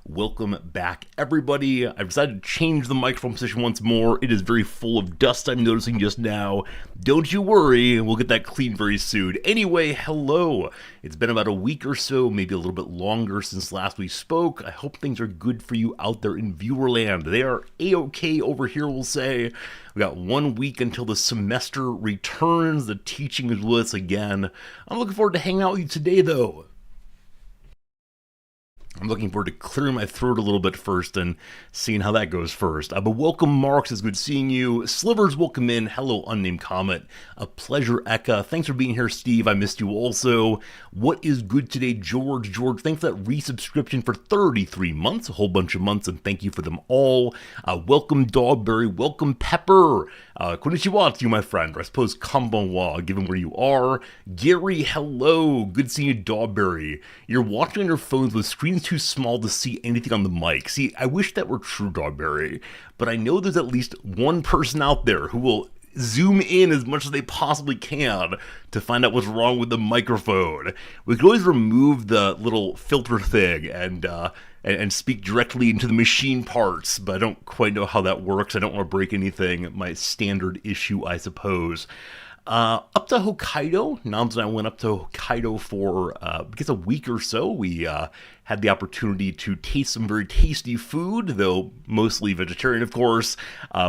Welcome back, everybody. I've decided to change the microphone position once more. It is very full of dust, I'm noticing just now. Don't you worry, we'll get that clean very soon. Anyway, hello. It's been about a week or so, maybe a little bit longer since last we spoke. I hope things are good for you out there in viewerland. They are A-OK over here, we'll say. We got 1 week until the semester returns. The teaching is with us again. I'm looking forward to hanging out with you today, though. I'm looking forward to clearing my throat a little bit first and seeing how that goes first. But welcome, Marks. It's good seeing you. Slivers, welcome in. Hello, Unnamed Comet. A pleasure, Eka. Thanks for being here, Steve. I missed you also. What is good today, George? George, thanks for that resubscription for 33 months. A whole bunch of months, and thank you for them all. Welcome, Dogberry. Welcome, Pepper. Konnichiwa to you, my friend. Or I suppose konbanwa, given where you are. Gary, hello. Good seeing you, Dogberry. You're watching on your phones with screens too small to see anything on the mic. See, I wish that were true, Dogberry, but I know there's at least one person out there who will zoom in as much as they possibly can to find out what's wrong with the microphone. We could always remove the little filter thing and speak directly into the machine parts, but I don't quite know how that works. I don't want to break anything. My standard issue, I suppose. Up to Hokkaido. Nams and I went up to Hokkaido for, I guess, a week or so. We had the opportunity to taste some very tasty food, though mostly vegetarian, of course.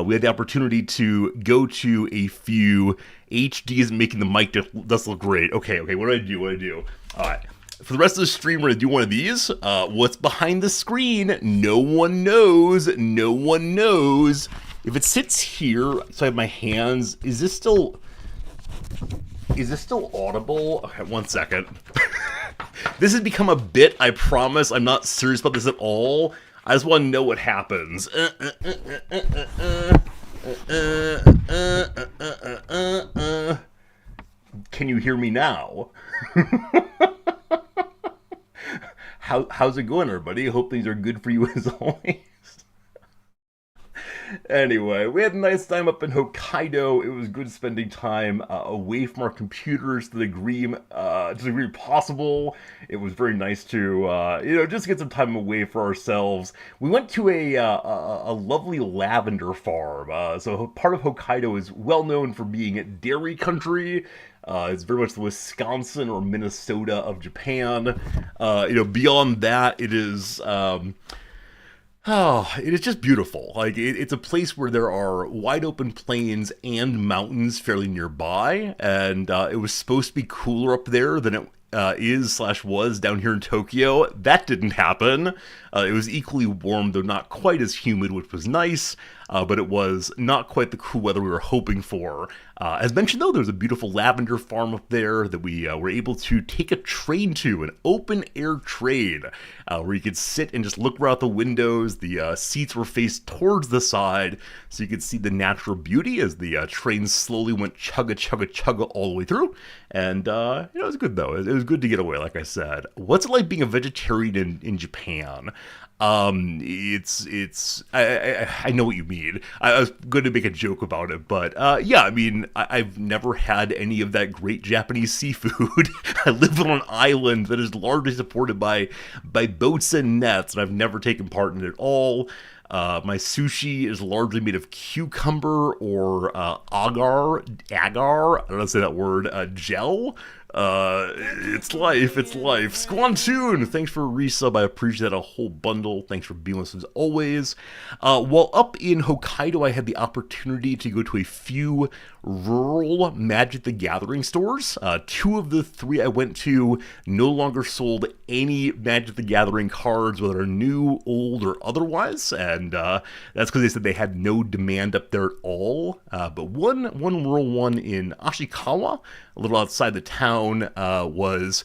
We had the opportunity to go to a few... HD is making the mic does look great. Okay, what do I do? All right. For the rest of the stream, we're going to do one of these. What's behind the screen? No one knows. If it sits here, so I have my hands, is this still audible? Okay, 1 second. This has become a bit, I promise. I'm not serious about this at all. I just want to know what happens. Can you hear me now? How's it going, everybody? Hope things are good for you as always. Anyway, we had a nice time up in Hokkaido. It was good spending time away from our computers to the degree possible. It was very nice to, just get some time away for ourselves. We went to a lovely lavender farm. So part of Hokkaido is well known for being dairy country. It's very much the Wisconsin or Minnesota of Japan. Beyond that, it is... it is just beautiful. Like, it's a place where there are wide open plains and mountains fairly nearby, and it was supposed to be cooler up there than it was down here in Tokyo. That didn't happen. It was equally warm, though not quite as humid, which was nice, but it was not quite the cool weather we were hoping for. As mentioned, though, there's a beautiful lavender farm up there that we were able to take a train to, an open-air train, where you could sit and just look out the windows. The seats were faced towards the side, so you could see the natural beauty as the train slowly went chugga all the way through. And, it was good, though. It was good to get away, like I said. What's it like being a vegetarian in Japan? I know what you mean. I was going to make a joke about it, but yeah, I mean, I've never had any of that great Japanese seafood. I live on an island that is largely supported by boats and nets, and I've never taken part in it at all. My sushi is largely made of cucumber or agar, I don't know how to say that word, gel. It's life. Squantoon, thanks for a resub. I appreciate that a whole bundle. Thanks for being with us as always. While up in Hokkaido, I had the opportunity to go to a few rural Magic the Gathering stores. 2 of the 3 I went to no longer sold any Magic the Gathering cards, whether new, old, or otherwise, and that's because they said they had no demand up there at all. But one rural one in Ashikawa, a little outside the town, was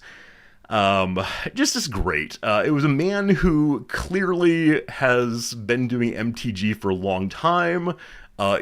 just great. It was a man who clearly has been doing MTG for a long time.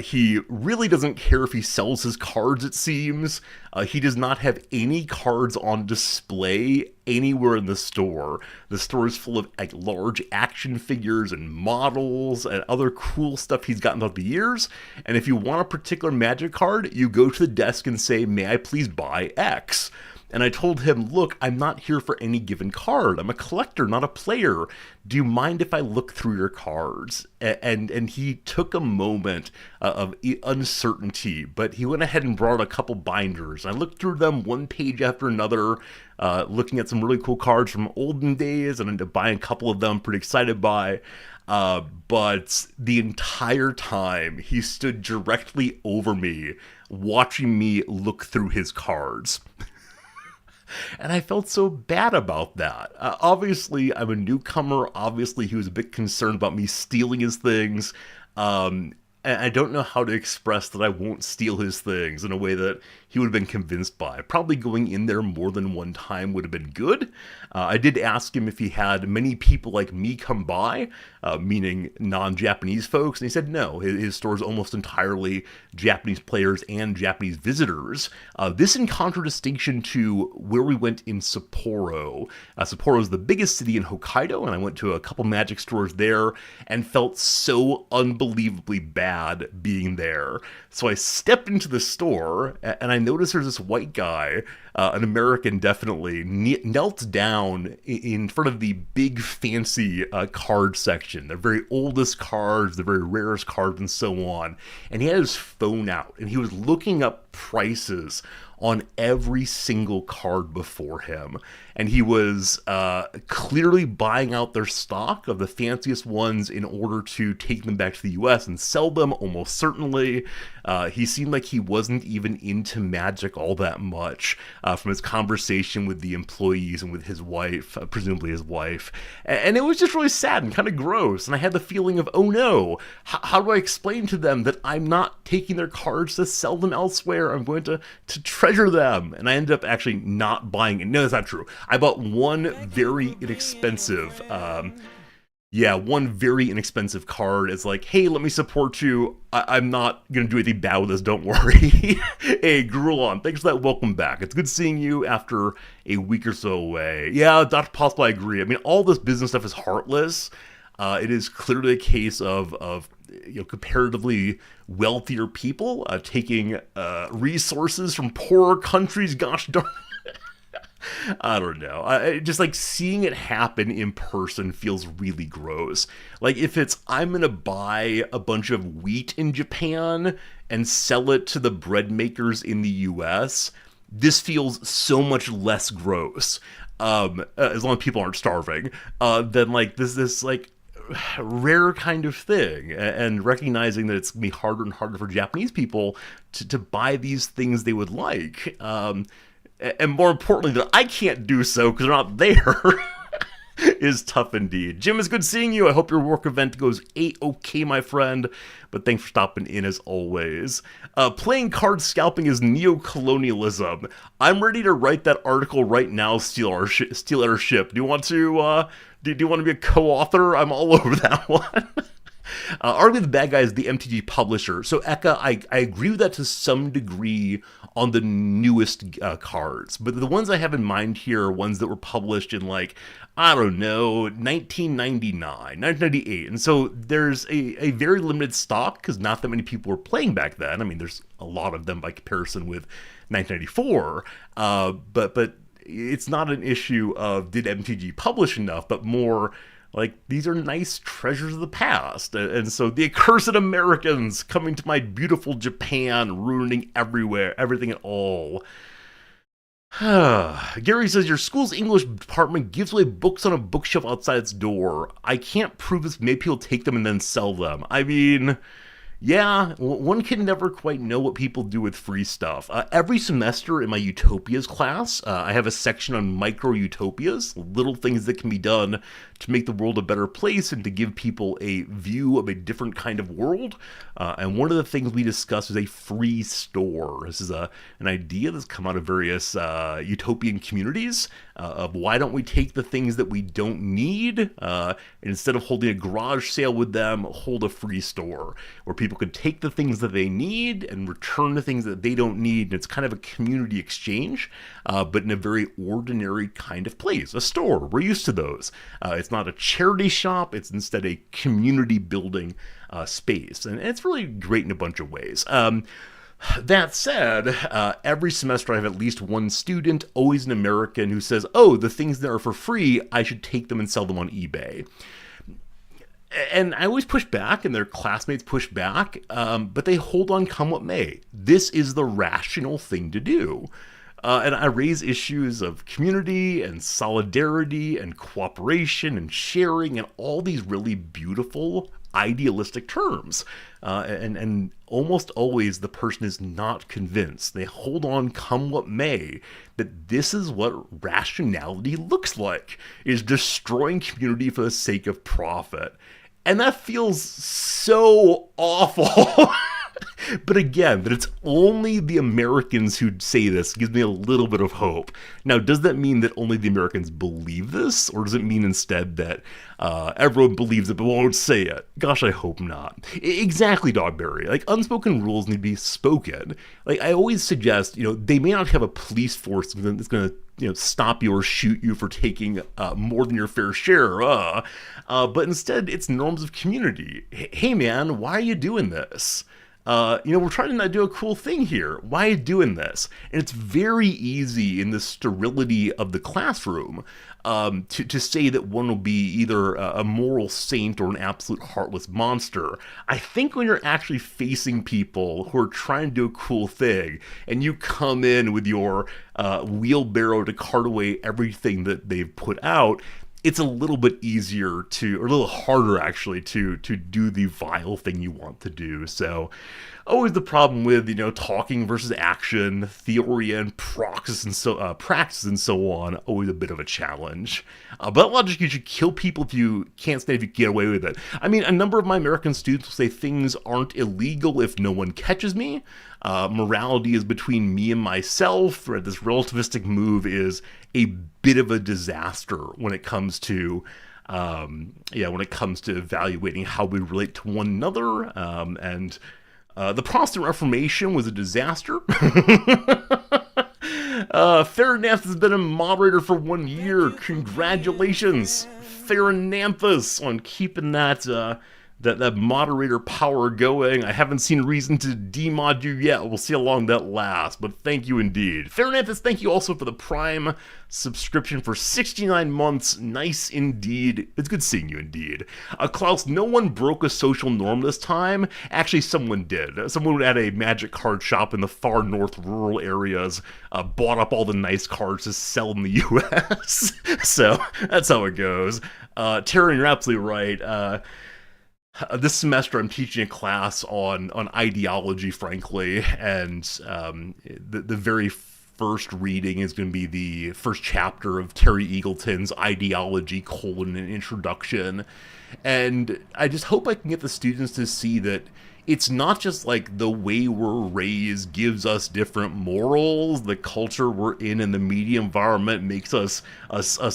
He really doesn't care if he sells his cards, it seems. He does not have any cards on display anywhere in the store. The store is full of large action figures and models and other cool stuff he's gotten throughout the years. And if you want a particular Magic card, you go to the desk and say, "May I please buy X?" And I told him, look, I'm not here for any given card. I'm a collector, not a player. Do you mind if I look through your cards? And he took a moment of uncertainty, but he went ahead and brought a couple binders. I looked through them one page after another, looking at some really cool cards from olden days, and ended up buying a couple of them, pretty excited by. But the entire time, he stood directly over me, watching me look through his cards. And I felt so bad about that. Obviously, I'm a newcomer. Obviously, he was a bit concerned about me stealing his things. And I don't know how to express that I won't steal his things in a way that he would have been convinced by. Probably going in there more than one time would have been good. I did ask him if he had many people like me come by, meaning non-Japanese folks, and he said no. His store is almost entirely Japanese players and Japanese visitors. This in contradistinction to where we went in Sapporo. Sapporo is the biggest city in Hokkaido, and I went to a couple Magic stores there and felt so unbelievably bad being there. So I stepped into the store, and I noticed there's this white guy, an American definitely, knelt down in front of the big fancy card section. The very oldest cards, the very rarest cards, and so on. And he had his phone out, and he was looking up prices on every single card before him. And he was clearly buying out their stock of the fanciest ones in order to take them back to the US and sell them, almost certainly. He seemed like he wasn't even into Magic all that much from his conversation with the employees and with his wife, presumably his wife. And it was just really sad and kind of gross. And I had the feeling of, oh no, how do I explain to them that I'm not taking their cards to sell them elsewhere? I'm going to treasure them. And I ended up actually not buying it. No, that's not true. I bought one very inexpensive, one very inexpensive card. It's like, hey, let me support you. I'm not going to do anything bad with this, don't worry. Hey, Grulon, thanks for that welcome back. It's good seeing you after a week or so away. Yeah, Dr. Possible, I agree. I mean, all this business stuff is heartless. It is clearly a case of comparatively wealthier people taking resources from poorer countries. Gosh darn. I don't know. Just like seeing it happen in person feels really gross. Like if it's, I'm going to buy a bunch of wheat in Japan and sell it to the bread makers in the US, this feels so much less gross. As long as people aren't starving, than like this like rare kind of thing, and recognizing that it's going to be harder and harder for Japanese people to buy these things they would like. And more importantly, that I can't do so because they're not there, is tough indeed. Jim, it's good seeing you. I hope your work event goes A-OK, my friend. But thanks for stopping in as always. Playing card scalping is neo-colonialism. I'm ready to write that article right now, Steal Our Ship. Do you want to, do you want to be a co-author? I'm all over that one. Arguably the bad guy is the MTG publisher. So Eka, I agree with that to some degree on the newest cards. But the ones I have in mind here are ones that were published in like, I don't know, 1999, 1998. And so there's a very limited stock because not that many people were playing back then. I mean, there's a lot of them by comparison with 1994. But it's not an issue of did MTG publish enough, but more like, these are nice treasures of the past. And so the accursed Americans coming to my beautiful Japan, ruining everything at all. Gary says, your school's English department gives away books on a bookshelf outside its door. I can't prove this. Maybe people take them and then sell them. I mean, yeah, one can never quite know what people do with free stuff. Every semester in my Utopias class, I have a section on micro-utopias, little things that can be done to make the world a better place and to give people a view of a different kind of world. And one of the things we discuss is a free store. This is an idea that's come out of various utopian communities of why don't we take the things that we don't need, and instead of holding a garage sale with them, hold a free store where people could take the things that they need and return the things that they don't need. And it's kind of a community exchange, but in a very ordinary kind of place, a store. We're used to those. It's not a charity shop. It's instead a community building space. And it's really great in a bunch of ways. That said, every semester I have at least one student, always an American, who says, oh, the things that are for free, I should take them and sell them on eBay. And I always push back, and their classmates push back, but they hold on come what may. This is the rational thing to do. And I raise issues of community and solidarity and cooperation and sharing and all these really beautiful idealistic terms. And almost always the person is not convinced. They hold on come what may that this is what rationality looks like, is destroying community for the sake of profit. And that feels so awful. But again, that it's only the Americans who say this gives me a little bit of hope. Now, does that mean that only the Americans believe this? Or does it mean instead that everyone believes it but won't say it? Gosh, I hope not. Exactly, Dogberry. Like, unspoken rules need to be spoken. Like, I always suggest, they may not have a police force that's going to stop you or shoot you for taking more than your fair share. But instead, it's norms of community. Hey, man, why are you doing this? We're trying to not do a cool thing here. Why are you doing this? And it's very easy in the sterility of the classroom to say that one will be either a moral saint or an absolute heartless monster. I think when you're actually facing people who are trying to do a cool thing, and you come in with your wheelbarrow to cart away everything that they've put out, it's a little bit easier or a little harder actually, to do the vile thing you want to do. So always the problem with, talking versus action, theory and praxis and so on, always a bit of a challenge. But logic, you should kill people if you can't stand if you get away with it. I mean, a number of my American students will say things aren't illegal if no one catches me. Morality is between me and myself. Right? This relativistic move is a bit of a disaster when it comes to evaluating how we relate to one another. The Protestant Reformation was a disaster. Farinanthus has been a moderator for 1 year. Congratulations, Farinanthus, on keeping that moderator power going. I haven't seen reason to demod you yet. We'll see how long that lasts, but thank you indeed. Farinanthus, thank you also for the Prime subscription for 69 months. Nice indeed. It's good seeing you indeed. Klaus, no one broke a social norm this time. Actually, someone did. Someone at a magic card shop in the far north rural areas bought up all the nice cards to sell in the US. So that's how it goes. Taryn, you're absolutely right. This semester I'm teaching a class on ideology, frankly, and the very first reading is going to be the first chapter of Terry Eagleton's Ideology: an Introduction. And I just hope I can get the students to see that it's not just like the way we're raised gives us different morals, the culture we're in and the media environment makes us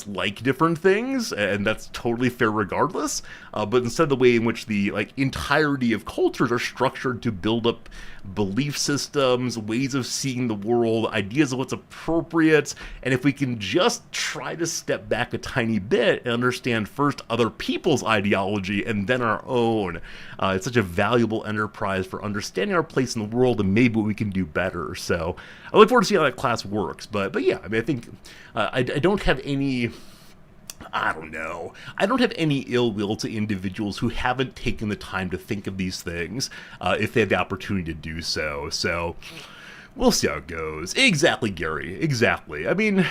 like different things, and that's totally fair regardless. But instead, the way in which the entirety of cultures are structured to build up belief systems, ways of seeing the world, ideas of what's appropriate, and if we can just try to step back a tiny bit and understand first other people's ideology and then our own, it's such a valuable enterprise for understanding our place in the world and maybe what we can do better. So I look forward to seeing how that class works. But yeah, I mean, I think I don't have any... I don't have any ill will to individuals who haven't taken the time to think of these things if they have the opportunity to do so. So we'll see how it goes. Exactly, Gary. Exactly. I mean,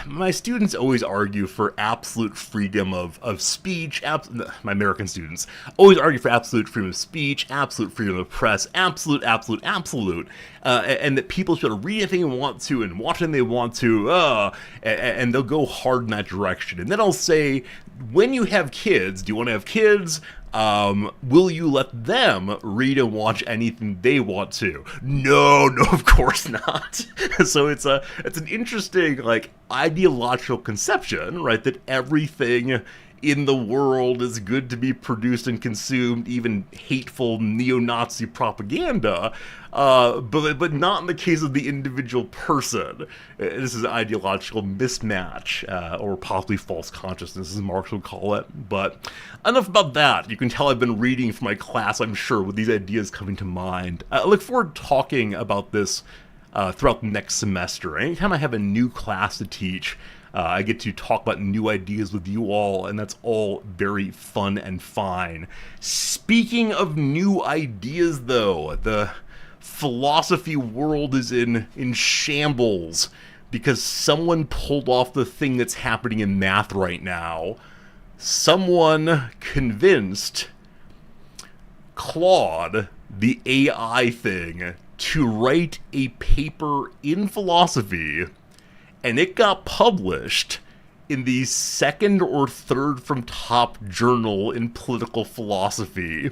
my students always argue for absolute freedom of speech. My American students always argue for absolute freedom of speech, absolute freedom of press, absolute, and that people should read anything they want to and watch anything they want to, and they'll go hard in that direction. And then I'll say, when you have kids, do you want to have kids? Will you let them read and watch anything they want to? No, of course not. So it's an interesting, ideological conception, right? That everything in the world is good to be produced and consumed, even hateful neo-Nazi propaganda, but not in the case of the individual person. This is an ideological mismatch, or possibly false consciousness, as Marx would call it. But enough about that. You can tell I've been reading for my class, I'm sure, with these ideas coming to mind. I look forward to talking about this throughout the next semester. Anytime I have a new class to teach, I get to talk about new ideas with you all, and that's all very fun and fine. Speaking of new ideas, though, the philosophy world is in shambles because someone pulled off the thing that's happening in math right now. Someone convinced Claude, the AI thing, to write a paper in philosophy, and it got published in the second or third from top journal in political philosophy.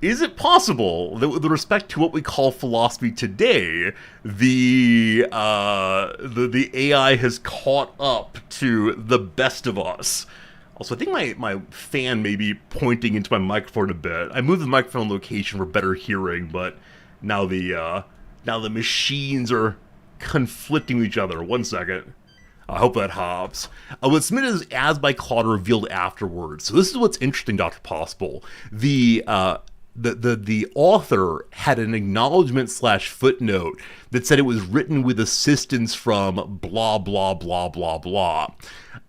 Is it possible that with respect to what we call philosophy today, the AI has caught up to the best of us? Also, I think my fan may be pointing into my microphone a bit. I moved the microphone location for better hearing, but now the machines are conflicting with each other. 1 second. I hope that hops. What's submitted as by Claude revealed afterwards. So this is what's interesting, Dr. Possible. The author had an acknowledgement / footnote that said it was written with assistance from blah, blah, blah, blah, blah.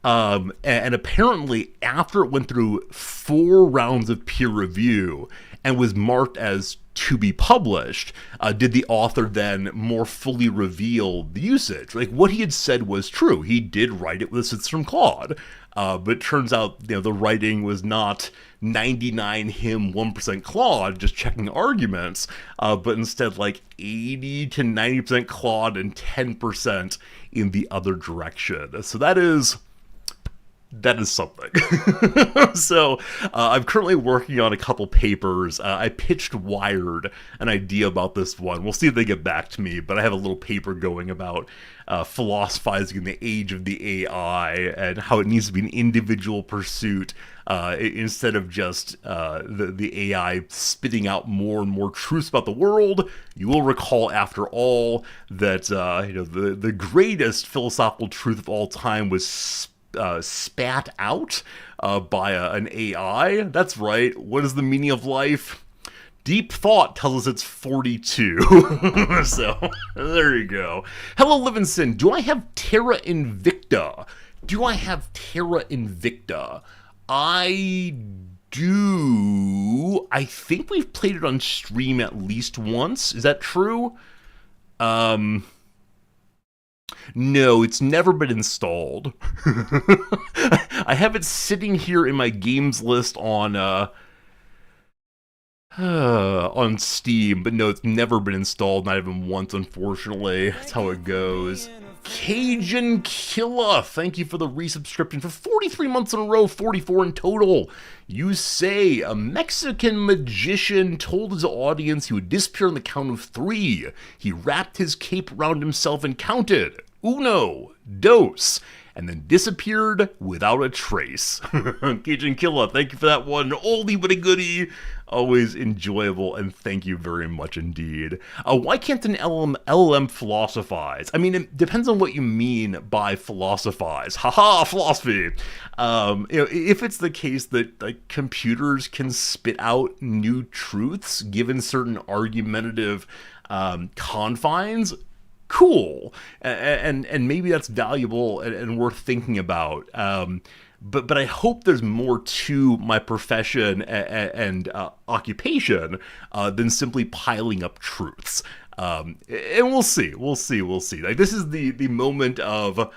And apparently, after it went through 4 rounds of peer review and was marked as to be published, did the author then more fully reveal the usage? Like, what he had said was true. He did write it with assistance from Claude. But it turns out, the writing was not 99 him, 1% Claude, just checking arguments, but instead like 80 to 90% Claude and 10% in the other direction. So that is something. So I'm currently working on a couple papers. I pitched Wired an idea about this one. We'll see if they get back to me, but I have a little paper going about philosophizing in the age of the AI and how it needs to be an individual pursuit instead of just the AI spitting out more and more truths about the world. You will recall, after all, that the greatest philosophical truth of all time was spat out by an AI. That's right. What is the meaning of life? Deep thought tells us it's 42. So, there you go. Hello, Livingston. Do I have Terra Invicta? I do. I think we've played it on stream at least once. Is that true? No, it's never been installed. I have it sitting here in my games list on Steam, but no, it's never been installed, not even once, unfortunately. That's how it goes. Cajun Killa, thank you for the resubscription for 43 months in a row, 44 in total. You say a Mexican magician told his audience he would disappear on the count of 3. He wrapped his cape around himself and counted 1, 2, and then disappeared without a trace. Cajun Killa, thank you for that one. Oldie but a goodie. Always enjoyable, and thank you very much indeed. Why can't an LLM philosophize? I mean, it depends on what you mean by philosophize. Haha, philosophy. If it's the case that computers can spit out new truths given certain argumentative confines, cool, and maybe that's valuable and worth thinking about. But I hope there's more to my profession and occupation than simply piling up truths. And we'll see. Like, this is the moment of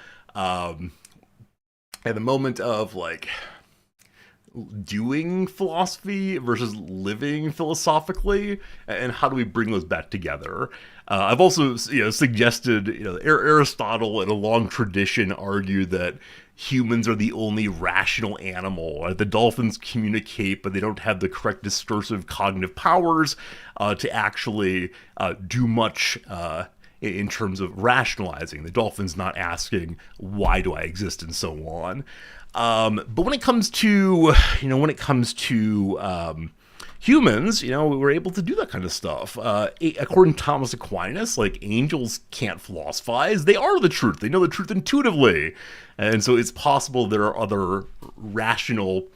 like doing philosophy versus living philosophically, and how do we bring those back together? I've also suggested Aristotle in a long tradition argued that humans are the only rational animal. The dolphins communicate, but they don't have the correct discursive cognitive powers to actually do much in terms of rationalizing. The dolphin's not asking, why do I exist, and so on. But when it comes to, humans, we're able to do that kind of stuff. According to Thomas Aquinas, like, angels can't philosophize. They are the truth. They know the truth intuitively. And so it's possible there are other rational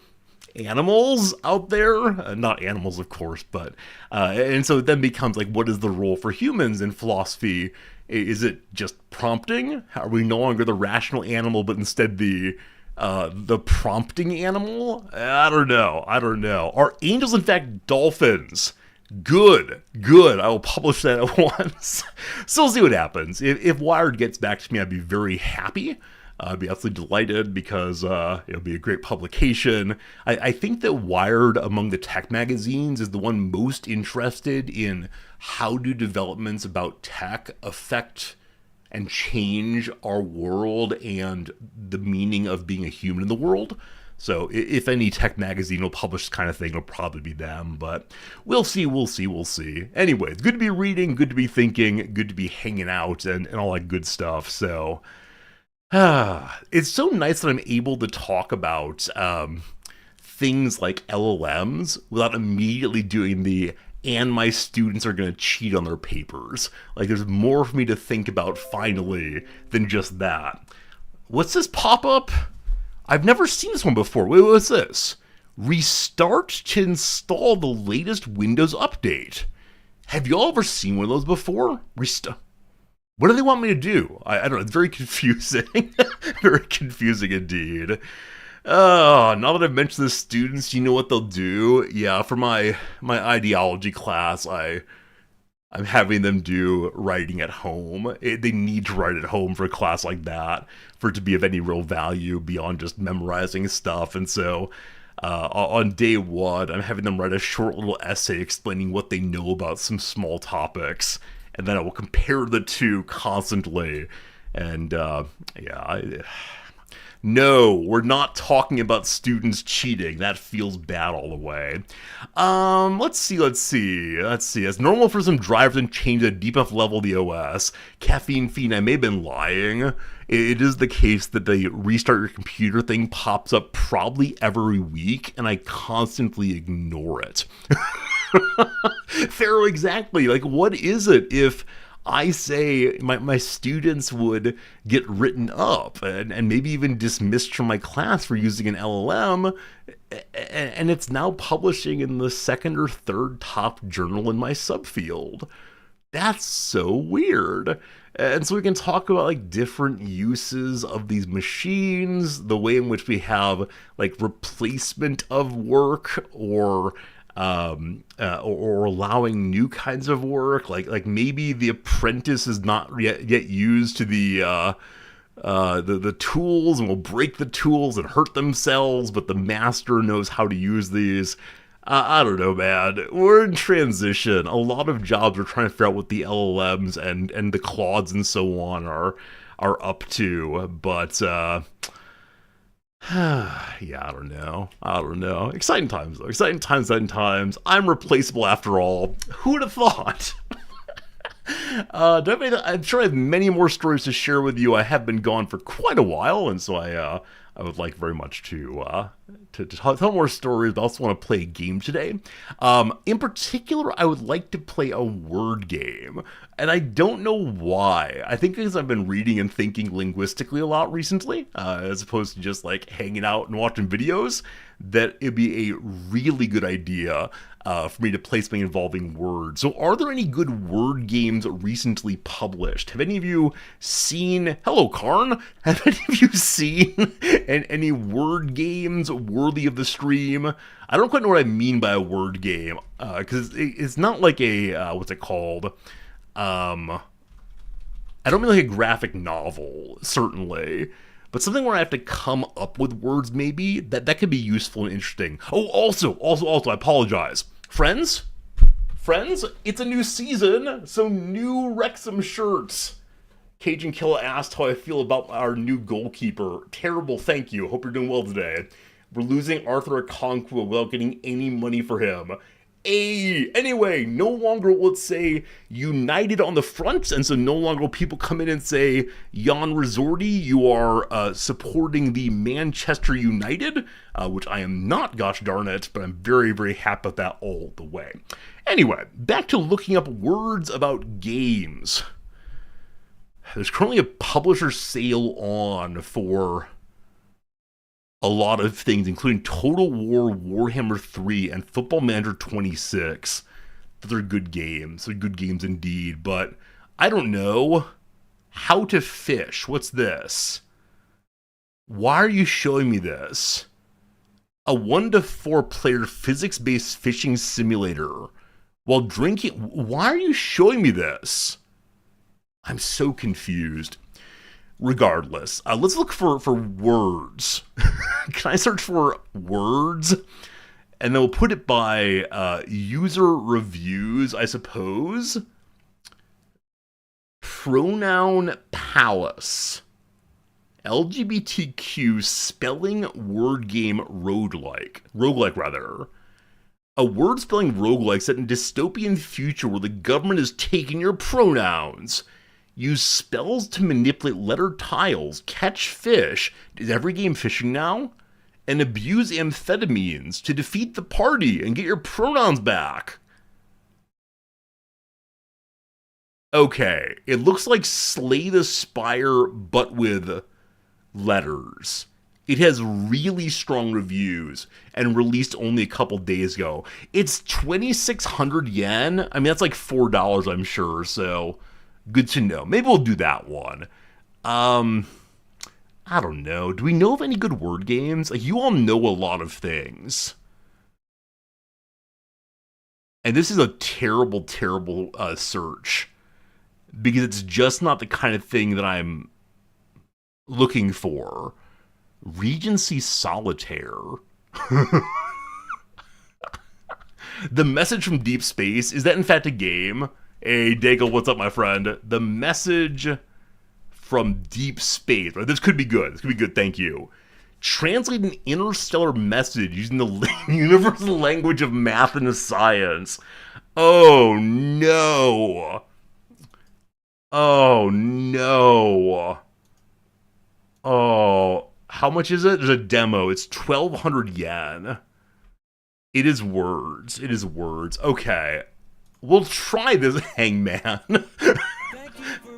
animals out there. Not animals, of course, but... and so it then becomes, like, what is the role for humans in philosophy? Is it just prompting? Are we no longer the rational animal, but instead the prompting animal? I don't know. Are angels, in fact, dolphins? Good. I will publish that at once. So we'll see what happens. If Wired gets back to me, I'd be very happy. I'd be absolutely delighted because it'll be a great publication. I think that Wired, among the tech magazines, is the one most interested in how do developments about tech affect and change our world and the meaning of being a human in the world. So if any tech magazine will publish this kind of thing, it'll probably be them, but we'll see. Anyway, it's good to be reading, good to be thinking, good to be hanging out, and all that good stuff. So it's so nice that I'm able to talk about things like LLMs without immediately doing and my students are going to cheat on their papers. Like, there's more for me to think about, finally, than just that. What's this pop-up? I've never seen this one before. Wait, what's this? Restart to install the latest Windows update. Have y'all ever seen one of those before? What do they want me to do? I don't know. It's very confusing. Very confusing indeed. Oh, now that I've mentioned the students, you know what they'll do? Yeah, for my ideology class, I'm having them do writing at home. They need to write at home for a class like that, for it to be of any real value beyond just memorizing stuff. And so on day one, I'm having them write a short little essay explaining what they know about some small topics. And then I will compare the two constantly. And no, we're not talking about students cheating. That feels bad all the way. Let's see. It's normal for some drivers to change a deep enough level of the OS. Caffeine Fiend, I may have been lying. It is the case that the restart your computer thing pops up probably every week, and I constantly ignore it. Pharaoh, exactly. Like, what is it if I say my students would get written up and maybe even dismissed from my class for using an LLM, and it's now publishing in the second or third top journal in my subfield? That's so weird. And so we can talk about, like, different uses of these machines, the way in which we have, like, replacement of work, or allowing new kinds of work, like maybe the apprentice is not yet used to the tools and will break the tools and hurt themselves, but the master knows how to use these. I don't know, man. We're in transition. A lot of jobs are trying to figure out what the LLMs and the Claudes and so on are up to, but yeah, I don't know. Exciting times, though. Exciting times. I'm replaceable after all. Who would have thought? I'm sure I have many more stories to share with you. I have been gone for quite a while, and so I would like very much to tell more stories, but I also want to play a game today. In particular, I would like to play a word game, and I don't know why. I think because I've been reading and thinking linguistically a lot recently, as opposed to just, like, hanging out and watching videos, that it'd be a really good idea for me to play something involving words. So are there any good word games recently published? Have any of you seen... Hello, Karn! Have any of you seen any word games worthy of the stream? I don't quite know what I mean by a word game, because it's not like a... what's it called? I don't mean like a graphic novel, certainly, but something where I have to come up with words, maybe, that could be useful and interesting. Oh, also, I apologize. Friends, it's a new season, so new Wrexham shirts. Cajun Killa asked how I feel about our new goalkeeper. Terrible, thank you. Hope you're doing well today. We're losing Arthur Okonkwo without getting any money for him. Anyway, no longer will it say United on the front, and so no longer will people come in and say, Jan Resorti, you are supporting the Manchester United, which I am not, gosh darn it, but I'm very, very happy about that all the way. Anyway, back to looking up words about games. There's currently a publisher sale on for a lot of things, including Total War, Warhammer 3, and Football Manager 26. They're good games. They're good games indeed, but I don't know. How to Fish. What's this? Why are you showing me this? A 1 to 4 player physics-based fishing simulator. While drinking... Why are you showing me this? I'm so confused. Regardless, let's look for words. Can I search for words? And then we'll put it by user reviews, I suppose. Pronoun palace. LGBTQ spelling word game roguelike. Roguelike, rather. A word spelling roguelike set in a dystopian future where the government is taking your pronouns. Use spells to manipulate letter tiles, catch fish. Is every game fishing now? And abuse amphetamines to defeat the party and get your pronouns back. Okay, it looks like Slay the Spire, but with letters. It has really strong reviews and released only a couple days ago. It's 2,600 yen. I mean, that's like $4, I'm sure, so... Good to know. Maybe we'll do that one. I don't know. Do we know of any good word games? Like, you all know a lot of things. And this is a terrible, terrible search. Because it's just not the kind of thing that I'm looking for. Regency Solitaire. The Message from Deep Space. Is that in fact a game? Hey, Daigle, what's up, my friend? The Message from Deep Space. Right, this could be good. This could be good, thank you. Translate an interstellar message using the universal language of math and science. Oh, no. Oh, no. Oh, how much is it? There's a demo. It's 1,200 yen. It is words. It is words. Okay. We'll try this, Hangman.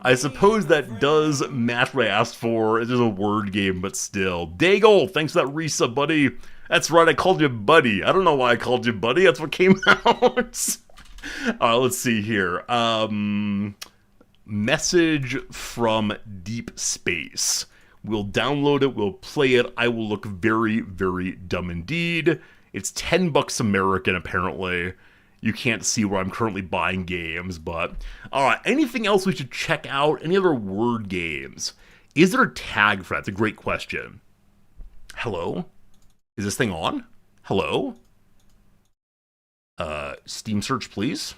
I suppose that does match what I asked for. It is a word game, but still. Daigle, thanks for that resub, buddy. That's right, I called you buddy. I don't know why I called you buddy. That's what came out. Let's see here. Message from Deep Space. We'll download it. We'll play it. I will look very, very dumb indeed. It's $10 American, apparently. You can't see where I'm currently buying games, but... Alright, anything else we should check out? Any other word games? Is there a tag for that? That's a great question. Hello? Is this thing on? Hello? Steam search, please?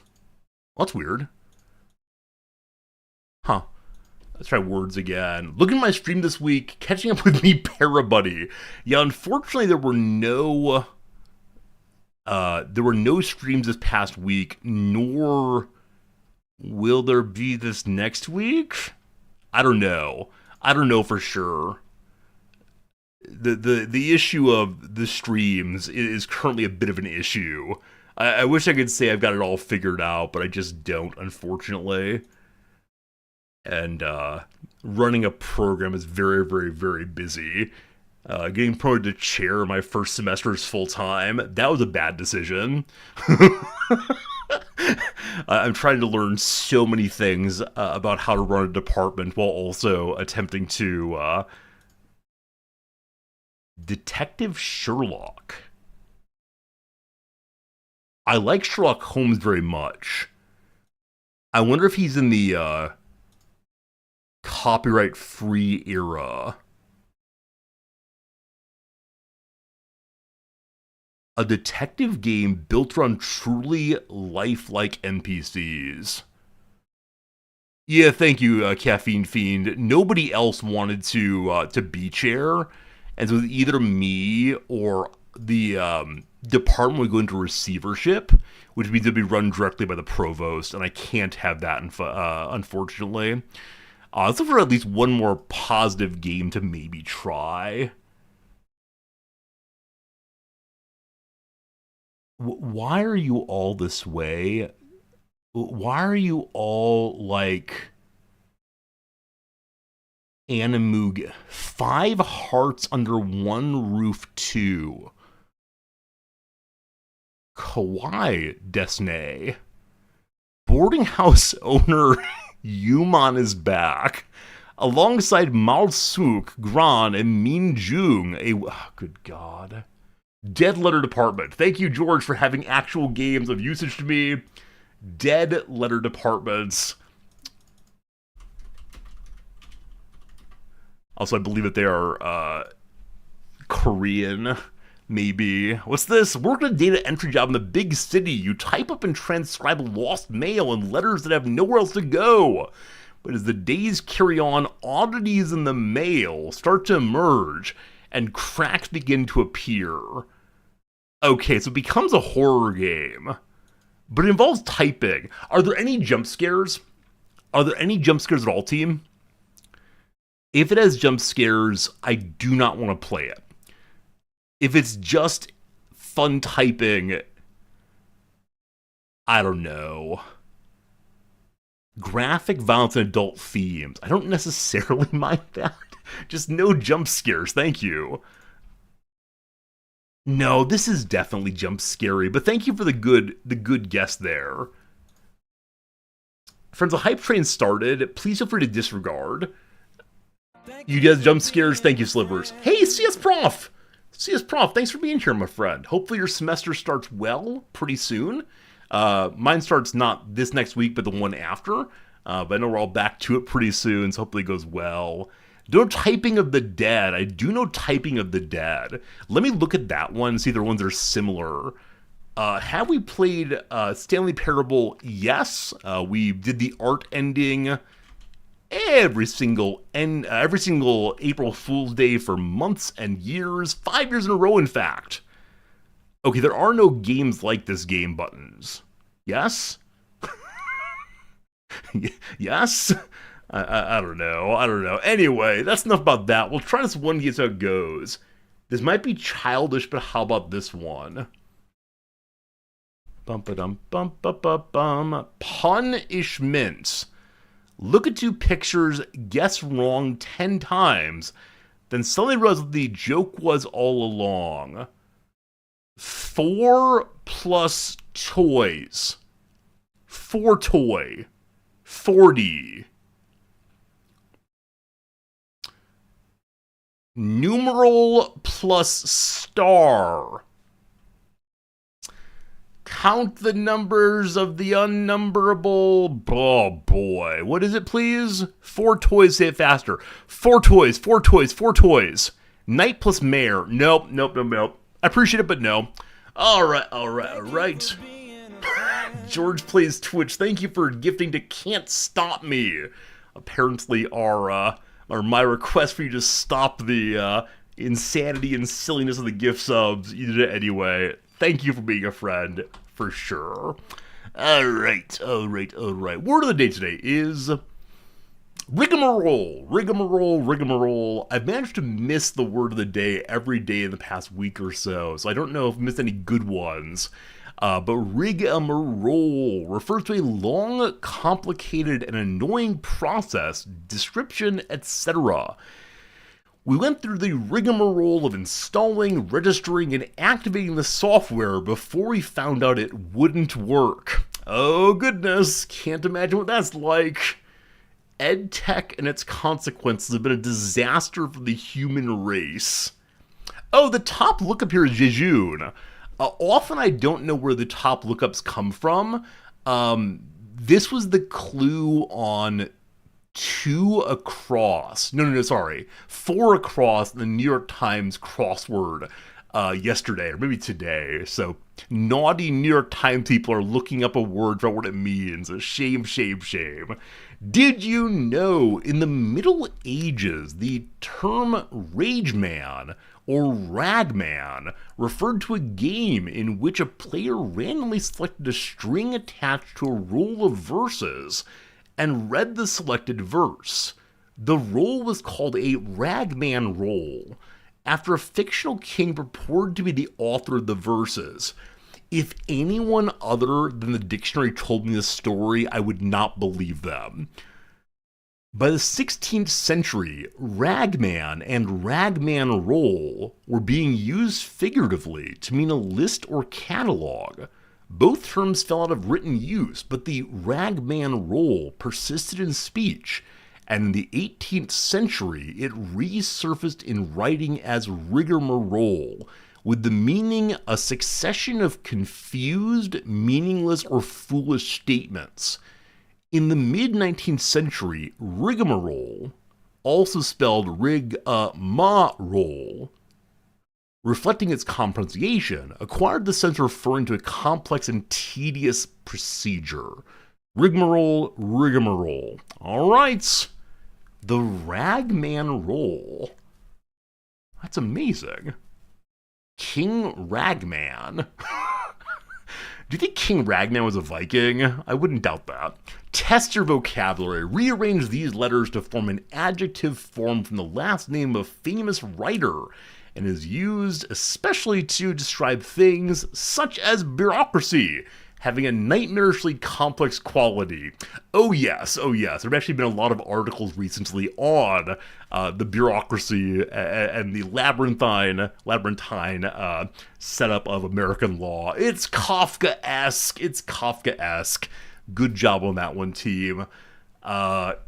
Well, that's weird. Huh. Let's try words again. Looking at my stream this week, catching up with me, Parabuddy. Yeah, unfortunately, there were no streams this past week, nor will there be this next week? I don't know. I don't know for sure. The issue of the streams is currently a bit of an issue. I wish I could say I've got it all figured out, but I just don't, unfortunately. And running a program is very, very, very busy. Getting promoted to chair my first semester is full-time. That was a bad decision. I'm trying to learn so many things about how to run a department while also attempting to Detective Sherlock. I like Sherlock Holmes very much. I wonder if he's in the copyright-free era. A detective game built around truly lifelike NPCs. Yeah, thank you, Caffeine Fiend. Nobody else wanted to be chair, and so either me or the department would go into receivership, which means it'd be run directly by the provost, and I can't have that, unfortunately. Let's look for at least one more positive game to maybe try. Why are you all this way? Why are you all like Animug? 5 hearts under one roof 2. Kawaii Desne. Boarding house owner Yuman is back, alongside Mao Suk, Gran, and Min Jung. Good God. Dead Letter Department. Thank you, George, for having actual games of usage to me. Dead Letter Departments. Also, I believe that they are Korean, maybe. What's this? Work a data entry job in the big city. You type up and transcribe lost mail and letters that have nowhere else to go. But as the days carry on, oddities in the mail start to emerge, and cracks begin to appear. Okay, so it becomes a horror game. But it involves typing. Are there any jump scares? Are there any jump scares at all, team? If it has jump scares, I do not want to play it. If it's just fun typing, I don't know. Graphic violence and adult themes. I don't necessarily mind that. Just no jump scares, thank you. No, this is definitely jump scary, but thank you for the good guess there. Friends, the hype train started. Please feel free to disregard. You guys jump scares, thank you, Slivers. Hey, CS Prof! CS Prof, thanks for being here, my friend. Hopefully your semester starts well pretty soon. Mine starts not this next week, but the one after. But I know we're all back to it pretty soon, so hopefully it goes well. No Typing of the Dead. I do know Typing of the Dead. Let me look at that one, see if there are ones that are similar. Have we played Stanley Parable? Yes. We did the art ending every single April Fool's Day for months and years. 5 years in a row, in fact. Okay, there are no games like this game buttons. Yes? Yes? I don't know. Anyway, that's enough about that. We'll try this one to see how it goes. This might be childish, but how about this one? Bum-ba-dum-bum-ba-ba-bum. Punishment. Look at 2 pictures, guess wrong 10 times, then suddenly realize what the joke was all along. 4 plus toys. 4 toy. 40. Numeral plus star. Count the numbers of the unnumberable. Oh boy. What is it, please? 4 toys, say it faster. 4 toys, 4 toys, 4 toys. Knight plus mare. Nope. I appreciate it, but no. Alright. George Plays Twitch. Thank you for gifting to Can't Stop Me. Apparently my request for you to stop the insanity and silliness of the gift subs, you did it anyway. Thank you for being a friend, for sure. Alright. Word of the day today is rigmarole. I've managed to miss the word of the day every day in the past week or so I don't know if I've missed any good ones. But rigmarole refers to a long, complicated, and annoying process, description, etc. We went through the rigmarole of installing, registering, and activating the software before we found out it wouldn't work. Oh goodness, can't imagine what that's like. EdTech and its consequences have been a disaster for the human race. Oh, the top lookup here is Jejun. Often I don't know where the top lookups come from. This was the clue on 4 across the New York Times crossword yesterday, or maybe today. So naughty New York Times people are looking up a word for what it means. Shame. Did you know in the Middle Ages the term rageman or ragman referred to a game in which a player randomly selected a string attached to a roll of verses and read the selected verse? The roll was called a ragman roll, after a fictional king purported to be the author of the verses. If anyone other than the dictionary told me this story, I would not believe them. By the 16th century, ragman and ragman roll were being used figuratively to mean a list or catalog. Both terms fell out of written use, but the ragman roll persisted in speech, and in the 18th century it resurfaced in writing as rigmarole, with the meaning a succession of confused, meaningless, or foolish statements. In the mid-19th century, rigmarole, also spelled rig-ma-roll, reflecting its common pronunciation, acquired the sense of referring to a complex and tedious procedure. Rigmarole, rigmarole. All right. The ragman roll. That's amazing. King Ragman. Do you think King Ragman was a Viking? I wouldn't doubt that. Test your vocabulary. Rearrange these letters to form an adjective formed from the last name of a famous writer, and is used especially to describe things such as bureaucracy, having a nightmarishly complex quality. Oh yes. There have actually been a lot of articles recently on the bureaucracy and the labyrinthine setup of American law. It's Kafkaesque. Good job on that one, team. Kafka's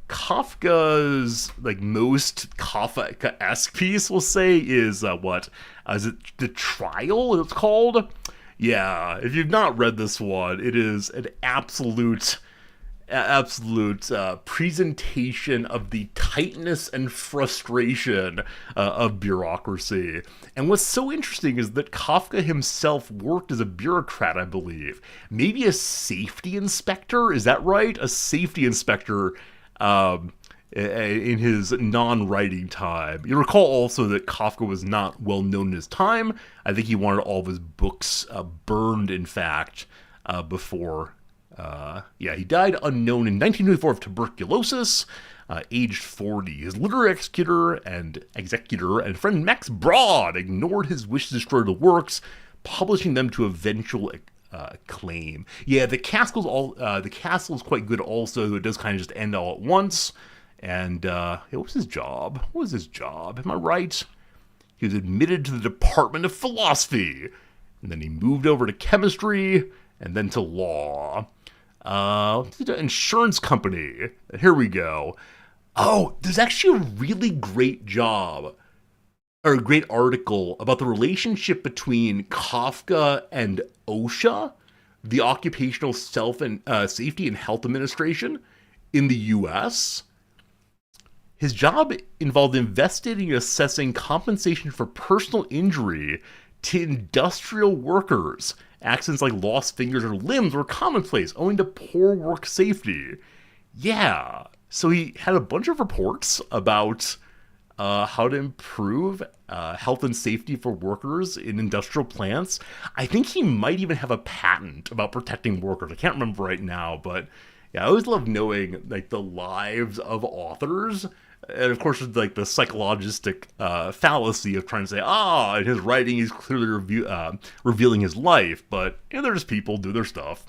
most Kafkaesque piece, we'll say, is is it The Trial? It's called. Yeah, if you've not read this one, it is an absolute presentation of the tightness and frustration of bureaucracy. And what's so interesting is that Kafka himself worked as a bureaucrat, I believe. Maybe a safety inspector, is that right? A safety inspector in his non-writing time. You recall also that Kafka was not well known in his time. I think he wanted all of his books burned, in fact, before. He died unknown in 1924 of tuberculosis, aged 40. His literary executor and friend Max Brod ignored his wish to destroy the works, publishing them to eventual acclaim. Yeah, the castle is quite good also. It does kind of just end all at once. And what was his job? Am I right? He was admitted to the Department of Philosophy, and then he moved over to chemistry, and then to law. Insurance company. Here we go. Oh, there's actually a really great job, or a great article about the relationship between Kafka and OSHA, the Occupational Safety and Health Administration in the U.S. His job involved investigating and assessing compensation for personal injury to industrial workers. Accidents like lost fingers or limbs were commonplace owing to poor work safety. Yeah, so he had a bunch of reports about how to improve health and safety for workers in industrial plants. I think he might even have a patent about protecting workers. I can't remember right now, but yeah, I always love knowing the lives of authors. And of course, there's the psychologistic fallacy of trying to say, in his writing, he's clearly revealing his life. But they're just people, doing their stuff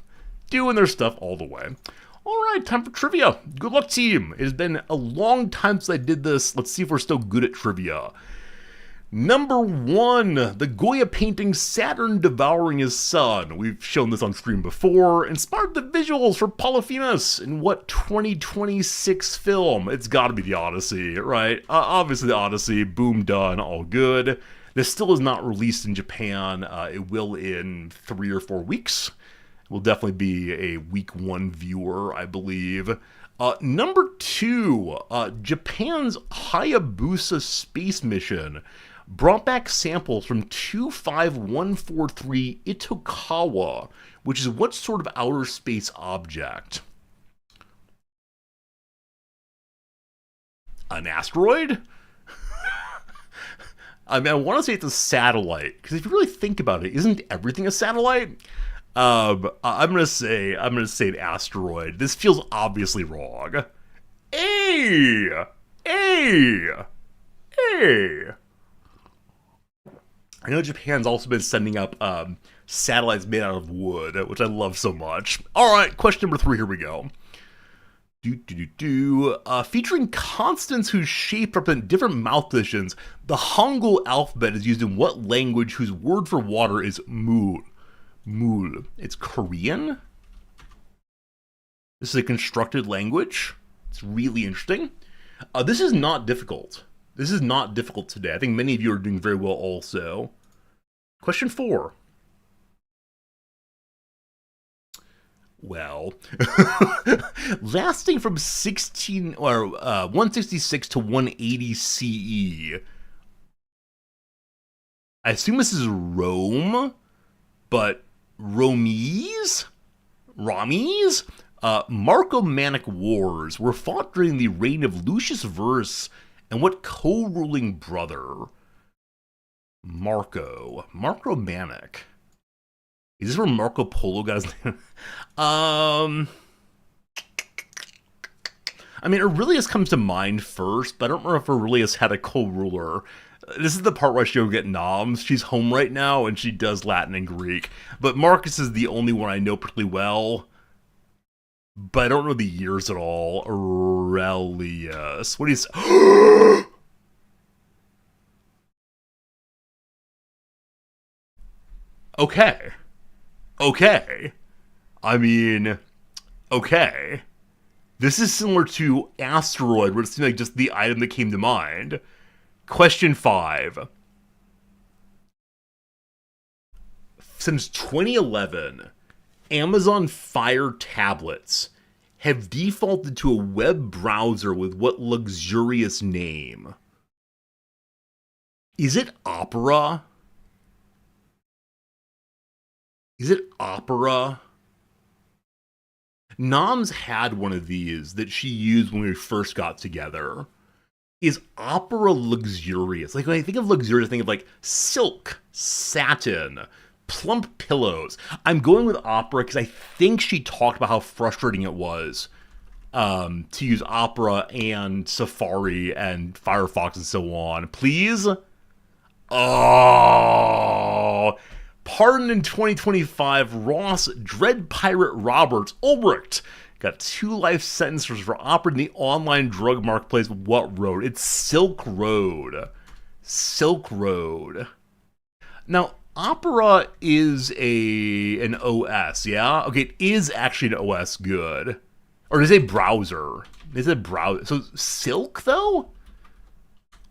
all the way. All right, time for trivia. Good luck, team. It has been a long time since I did this. Let's see if we're still good at trivia. Number 1, the Goya painting Saturn Devouring His Son. We've shown this on screen before. Inspired the visuals for Polyphemus in what 2026 film? It's gotta be the Odyssey, right? Obviously the Odyssey, boom, done, all good. This still is not released in Japan. It will in 3 or 4 weeks. It will definitely be a week 1 viewer, I believe. Number 2, Japan's Hayabusa space mission brought back samples from 25143 Itokawa, which is what sort of outer space object? An asteroid? I mean, I want to say it's a satellite, because if you really think about it, isn't everything a satellite? I'm gonna say an asteroid. This feels obviously wrong. Hey, hey, hey. I know Japan's also been sending up satellites made out of wood, which I love so much. All right, question number 3. Here we go. Featuring constants whose shape represent different mouth positions, the Hangul alphabet is used in what language whose word for water is mul? Mul. It's Korean? This is a constructed language. It's really interesting. This is not difficult. This is not difficult today. I think many of you are doing very well also. Question 4. Well, lasting from 166 to 180 CE. I assume this is Rome, but Romies? Marcomannic Wars were fought during the reign of Lucius Verus and what co-ruling brother? Marcomannic. Is this where Marco Polo got his name? I mean, Aurelius comes to mind first, but I don't remember if Aurelius had a co-ruler. This is the part where I should go get noms. She's home right now, and she does Latin and Greek. But Marcus is the only one I know particularly well. But I don't know the years at all. Aurelius. What do you say? Okay. Okay. I mean, okay. This is similar to Asteroid, where it seemed like just the item that came to mind. Question 5. Since 2011, Amazon Fire tablets have defaulted to a web browser with what luxurious name? Is it Opera? Is it Opera? Noms had one of these that she used when we first got together. Is Opera luxurious? Like, when I think of luxurious, I think of like silk, satin, plump pillows. I'm going with Opera because I think she talked about how frustrating it was to use Opera and Safari and Firefox and so on. Please? Oh... Pardoned in 2025, Ross Dread Pirate Roberts Ulbricht got 2 life sentences for operating the online drug marketplace. What road? It's Silk Road. Silk Road. Now, Opera is an OS, yeah? Okay, it is actually an OS. Good. Or is it a browser? Is it a browser? So Silk, though?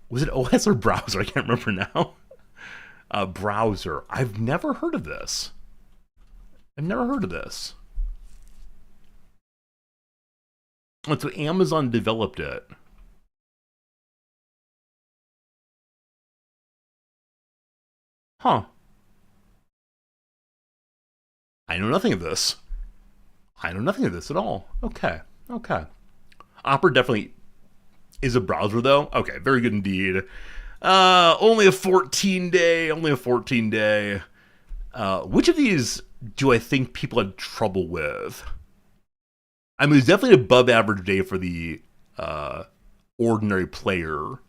Was it OS or browser? I can't remember now. Browser. I've never heard of this. Oh, so Amazon developed it. Huh. I know nothing of this. At all. Okay. Opera definitely is a browser, though. Okay, very good indeed. Only a 14 day. Which of these do I think people had trouble with? I mean, it's definitely an above average day for the ordinary player.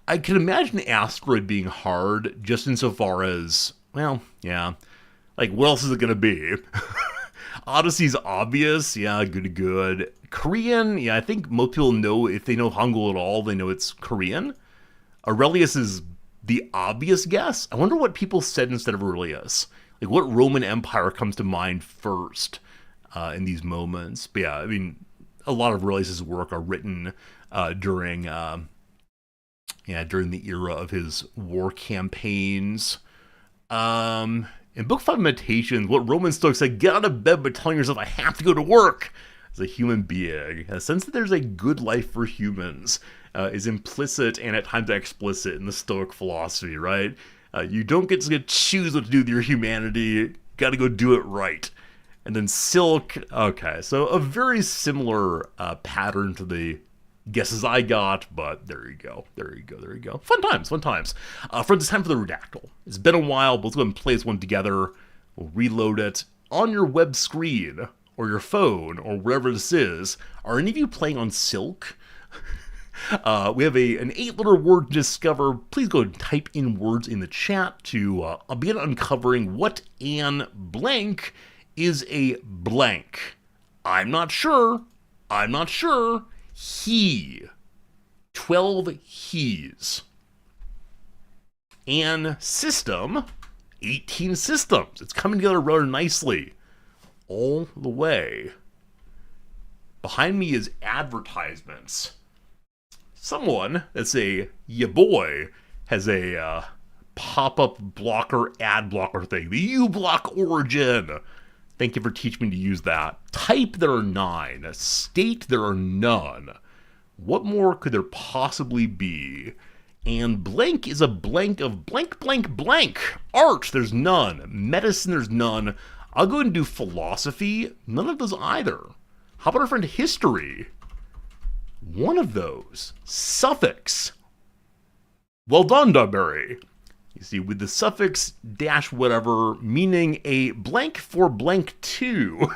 I can imagine Asteroid being hard, just insofar as, well, yeah. Like, what else is it gonna be? Odyssey's obvious, yeah, good. Korean, yeah, I think most people know, if they know Hangul at all, they know it's Korean. Aurelius is the obvious guess. I wonder what people said instead of Aurelius. Like, what Roman Empire comes to mind first in these moments? But yeah, I mean, a lot of Aurelius's work are written during the era of his war campaigns. In Book 5 Meditations, what Roman Stoic said, get out of bed by telling yourself, I have to go to work as a human being. A sense that there's a good life for humans is implicit and at times explicit in the Stoic philosophy, right? You don't get to choose what to do with your humanity. You gotta go do it right. And then Silk, okay, so a very similar pattern to the guesses I got, but there you go. There you go. There you go. Fun times, fun times. Friends, it's time for the Redactyl. It's been a while, but let's go ahead and play this one together. We'll reload it on your web screen, or your phone, or wherever this is. Are any of you playing on Silk? We have an 8-letter word to discover. Please go and type in words in the chat to begin uncovering what an blank is a blank. I'm not sure. I'm not sure. He. 12 he's. An system. 18 systems. It's coming together rather nicely. All the way. Behind me is advertisements. Someone that's a ya boy has a pop-up blocker, ad blocker thing. The uBlock origin. Thank you for teaching me to use that. Type there are 9. State there are none. What more could there possibly be? And blank is a blank of blank, blank, blank. Art, there's none. Medicine, there's none. I'll go ahead and do philosophy. None of those either. How about our friend history? One of those. Suffix. Well done, Dubberry. You see, with the suffix dash whatever, meaning a blank for blank 2.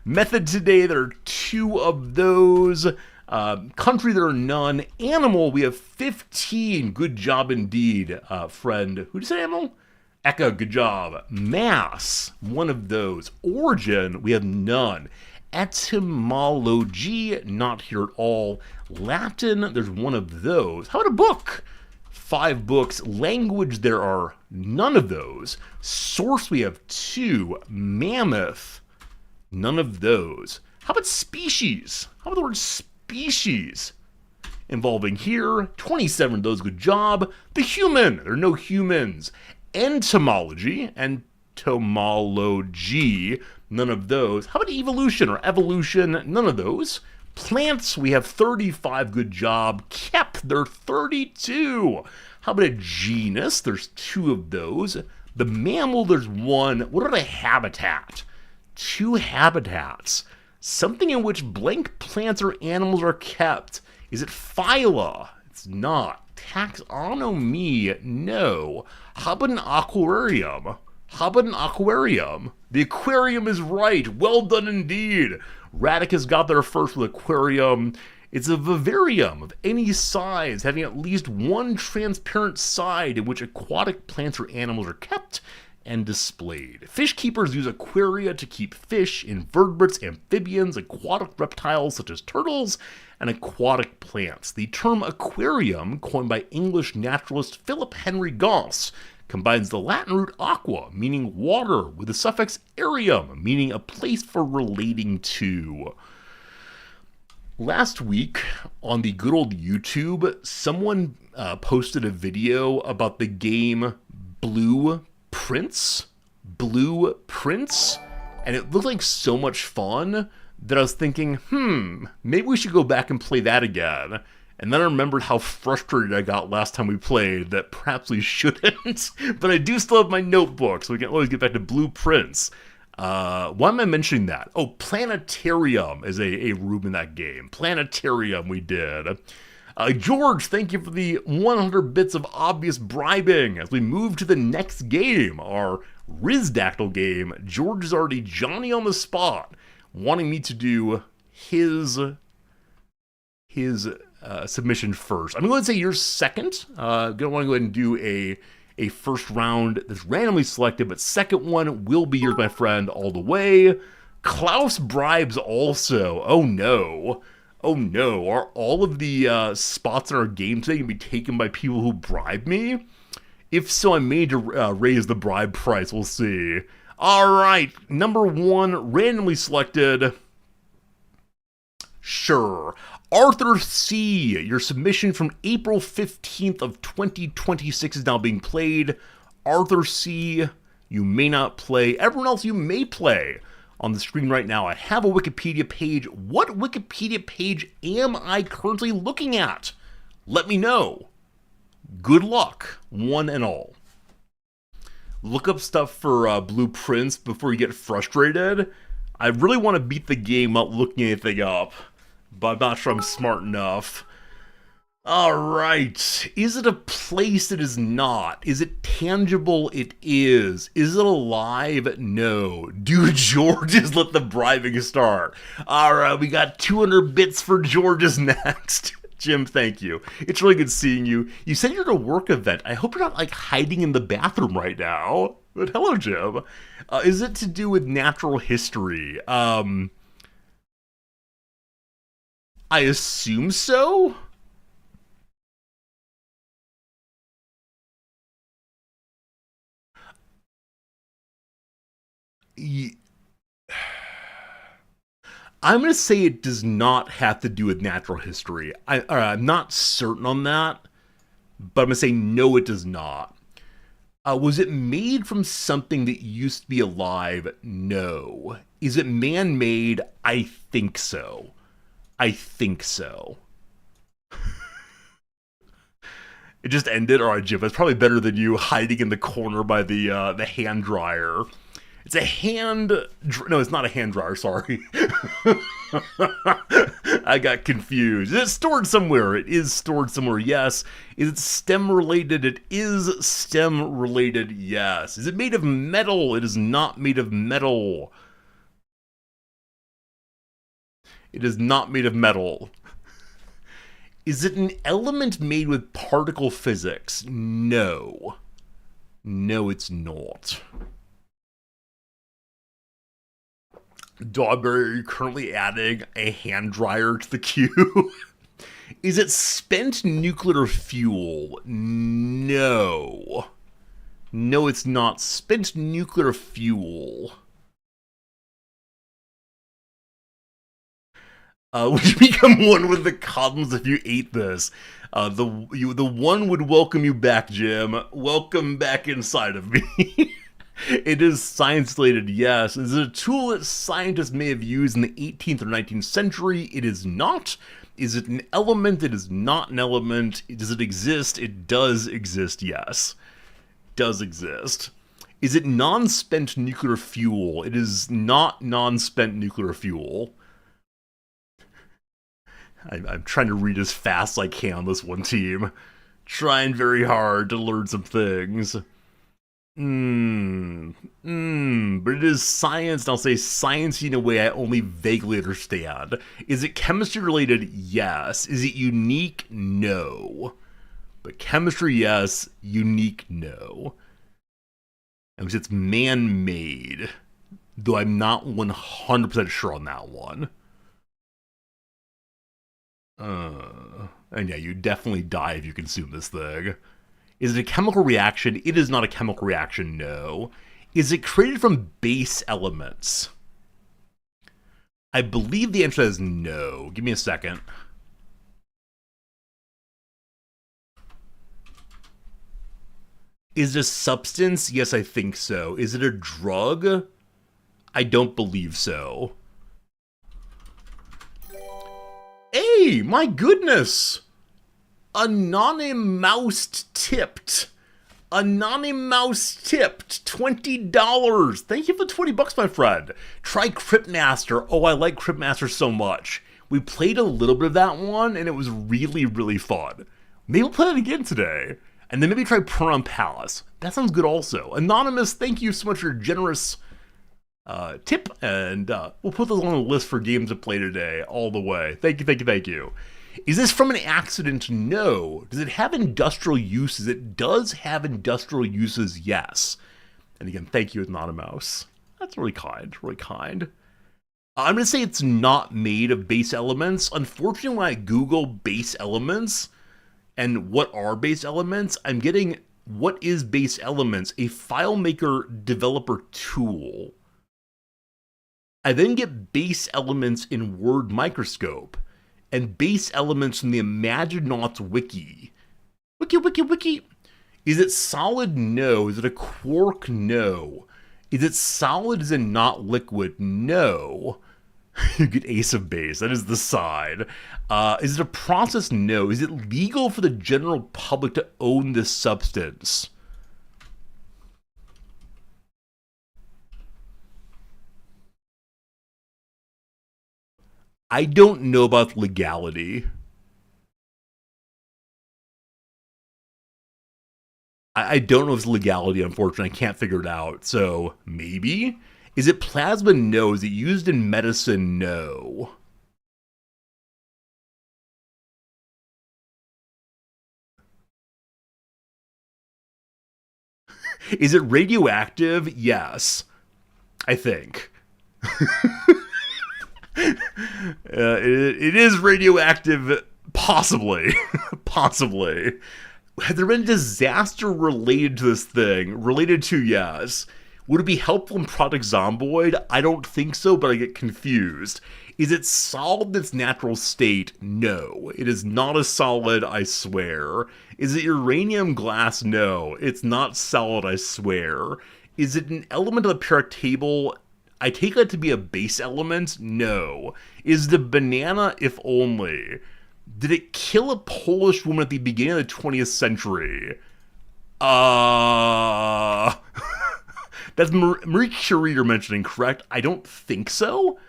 Method today, there are 2 of those. Country, there are none. Animal, we have 15. Good job indeed, friend. Who did you say animal? Eka, good job. Mass, one of those. Origin, we have none. Etymology, not here at all. Latin, there's one of those. How about a book? 5 books. Language, there are none of those. Source, we have 2. Mammoth, none of those. How about species? How about the word species? Involving here, 27 of those, good job. The human, there are no humans. Entomology, entomology, none of those. How about evolution or evolution? None of those. Plants, we have 35, good job. Kept, there are 32. How about a genus? There's 2 of those. The mammal, there's 1. What about a habitat? 2 habitats. Something in which blank plants or animals are kept. Is it phyla? It's not. Taxonomy? No. How about an aquarium? How about an aquarium? The aquarium is right. Well done indeed. Radicus got there first with aquarium. It's a vivarium of any size, having at least one transparent side in which aquatic plants or animals are kept and displayed. Fish keepers use aquaria to keep fish, invertebrates, amphibians, aquatic reptiles such as turtles, and aquatic plants. The term aquarium, coined by English naturalist Philip Henry Goss, combines the Latin root aqua, meaning water, with the suffix arium, meaning a place for relating to. Last week, on the good old YouTube, someone posted a video about the game Blue Prince, and it looked like so much fun that I was thinking, maybe we should go back and play that again. And then I remembered how frustrated I got last time we played, that perhaps we shouldn't. But I do still have my notebook, so we can always get back to Blue Prince. Why am I mentioning that? Oh, Planetarium is a room in that game. Planetarium we did. George, thank you for the 100 bits of obvious bribing. As we move to the next game, our Rizdactyl game, George is already Johnny on the spot, wanting me to do his submission first. I'm going to say yours second. Going to want to go ahead and do a first round that's randomly selected, but second one will be yours, my friend, all the way. Klaus bribes also. Oh no. Oh no. Are all of the spots in our game today going to be taken by people who bribe me? If so, I may to raise the bribe price. We'll see. All right. Number 1, randomly selected. Sure. Arthur C., your submission from April 15th of 2026 is now being played. Arthur C., you may not play. Everyone else, you may play. On the screen right now, I have a Wikipedia page. What Wikipedia page am I currently looking at? Let me know. Good luck, one and all. Look up stuff for Blue Prince before you get frustrated. I really want to beat the game up looking anything up. but I'm not sure I'm smart enough. Alright. Is it a place? It is not. Is it tangible? It is. Is it alive? No. Do Georges let the bribing start? Alright, we got 200 bits for Georges next. Jim, thank you. It's really good seeing you. You said you're at a work event. I hope you're not like hiding in the bathroom right now. But hello, Jim. Is it to do with natural history? I assume so? I'm going to say it does not have to do with natural history. I'm not certain on that, but I'm going to say no, it does not. Was it made from something that used to be alive? No. Is it man made? I think so. I think so. It just ended. All right, Jim. That's probably better than you hiding in the corner by the hand dryer. It's a hand. No, it's not a hand dryer. Sorry, I got confused. Is it stored somewhere? It is stored somewhere. Yes. Is it STEM related? It is STEM related. Yes. Is it made of metal? It is not made of metal. It is not made of metal. Is it an element made with particle physics? No. No, it's not. Dogberry, are you currently adding a hand dryer to the queue? Is it spent nuclear fuel? No. No, it's not spent nuclear fuel. Would you become one with the cosmos if you ate this? The one would welcome you back, Jim. Welcome back inside of me. It is science related, yes. Is it a tool that scientists may have used in the 18th or 19th century? It is not. Is it an element? It is not an element. Does it exist? It does exist, yes. Does exist. Is it non-spent nuclear fuel? It is not non-spent nuclear fuel. I'm trying to read as fast as I can on this one team. Trying very hard to learn some things. But it is science, and I'll say science in a way I only vaguely understand. Is it chemistry related? Yes. Is it unique? No. But chemistry, yes. Unique, no. And it's man-made, though I'm not 100% sure on that one. And yeah, you definitely die if you consume this thing. Is it a chemical reaction? It is not a chemical reaction, no. Is it created from base elements? I believe the answer is no. Give me a second. Is it a substance? Yes, I think so. Is it a drug? I don't believe so. Hey, my goodness! Anonymous tipped. Anonymous tipped $20. Thank you for the $20, my friend. Try Cryptmaster. Oh, I like Cryptmaster so much. We played a little bit of that one, and it was really, really fun. Maybe we'll play it again today. And then maybe try Puron Palace. That sounds good also. Anonymous, thank you so much for your generous tip, and we'll put those on the list for games to play today all the way. Thank you, thank you, thank you. Is this from an accident? No. Does it have industrial uses? It does have industrial uses, yes. And again, thank you, Anonymous. That's really kind, really kind. I'm going to say it's not made of base elements. Unfortunately, when I Google base elements and what are base elements, I'm getting what is base elements, a FileMaker developer tool. I then get base elements in Word Microscope and base elements from the Imaginauts wiki. Wiki. Is it solid? No. Is it a quark? No. Is it solid as in not liquid? No. You get ace of base. That is the side. Is it a process? No. Is it legal for the general public to own this substance? I don't know about legality. I don't know if it's legality, unfortunately. I can't figure it out. So, maybe? Is it plasma? No. Is it used in medicine? No. Is it radioactive? Yes. I think. It is radioactive, possibly. Possibly. Has there been disaster related to this thing? Related to, yes. Would it be helpful in Project Zomboid? I don't think so, but I get confused. Is it solid in its natural state? No. It is not a solid, I swear. Is it uranium glass? No. It's not solid, I swear. Is it an element of the periodic table? I take that to be a base element? No. Is the banana, if only? Did it kill a Polish woman at the beginning of the 20th century? That's Marie Curie you're mentioning, correct? I don't think so.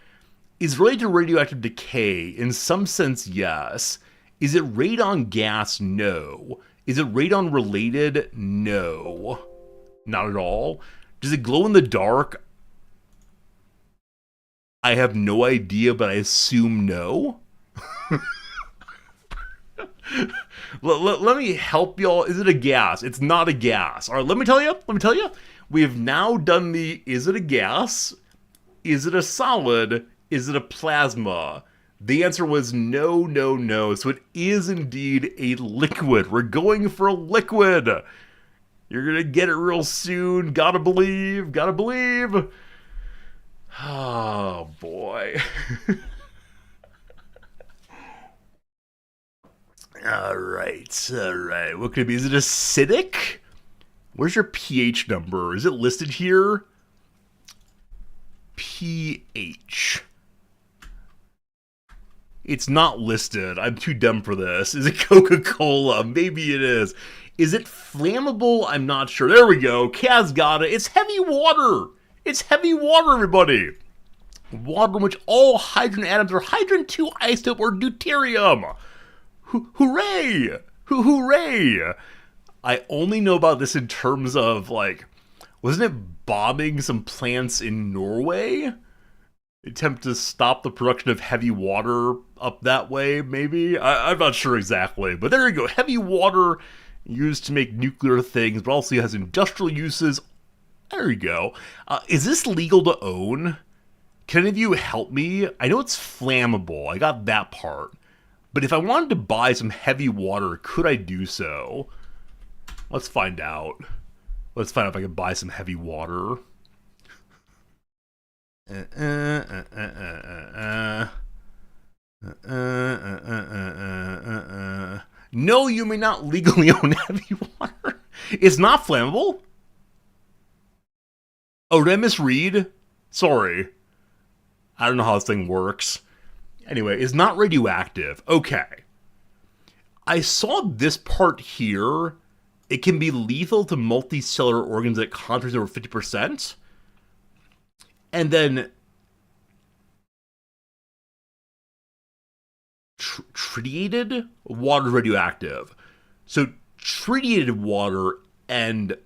Is related to radioactive decay? In some sense, yes. Is it radon gas? No. Is it radon related? No. Not at all. Does it glow in the dark? I have no idea, but I assume no. Let me help y'all. Is it a gas? It's not a gas. All right, let me tell you. We have now done the is it a gas? Is it a solid? Is it a plasma? The answer was no, no, no. So it is indeed a liquid. We're going for a liquid. You're going to get it real soon. Gotta believe. Gotta believe. Oh, boy. All right. What could it be? Is it acidic? Where's your pH number? Is it listed here? pH. It's not listed. I'm too dumb for this. Is it Coca-Cola? Maybe it is. Is it flammable? I'm not sure. There we go. Kaz got it. It's heavy water. It's heavy water, everybody. Water in which all hydrogen atoms are hydrogen-2 isotope or deuterium. Hooray! Hooray! I only know about this in terms of, like, wasn't it bombing some plants in Norway? Attempt to stop the production of heavy water up that way, maybe? I'm not sure exactly, but there you go. Heavy water used to make nuclear things, but also has industrial uses. There you go. Is this legal to own? Can any of you help me? I know it's flammable. I got that part. But if I wanted to buy some heavy water, could I do so? Let's find out. Let's find out if I can buy some heavy water. No, you may not legally own heavy water. It's not flammable. Oh, did I misread? Sorry. I don't know how this thing works. Anyway, it's not radioactive. Okay. I saw this part here. It can be lethal to multicellular organs that concentrate over 50%. And then tritiated water is radioactive. So tritiated water and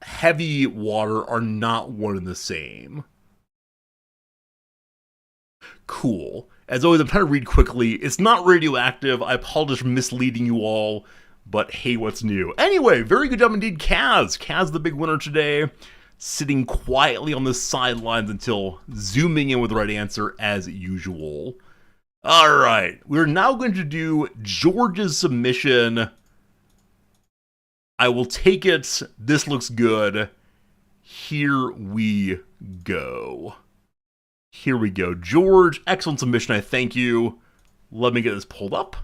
heavy water are not one and the same. Cool. As always, I'm trying to read quickly. It's not radioactive. I apologize for misleading you all, but hey, what's new? Anyway, very good job indeed, Kaz. Kaz, the big winner today, sitting quietly on the sidelines until zooming in with the right answer as usual. All right, we're now going to do George's submission. I will take it. This looks good. Here we go. Here we go. George, excellent submission. I thank you. Let me get this pulled up.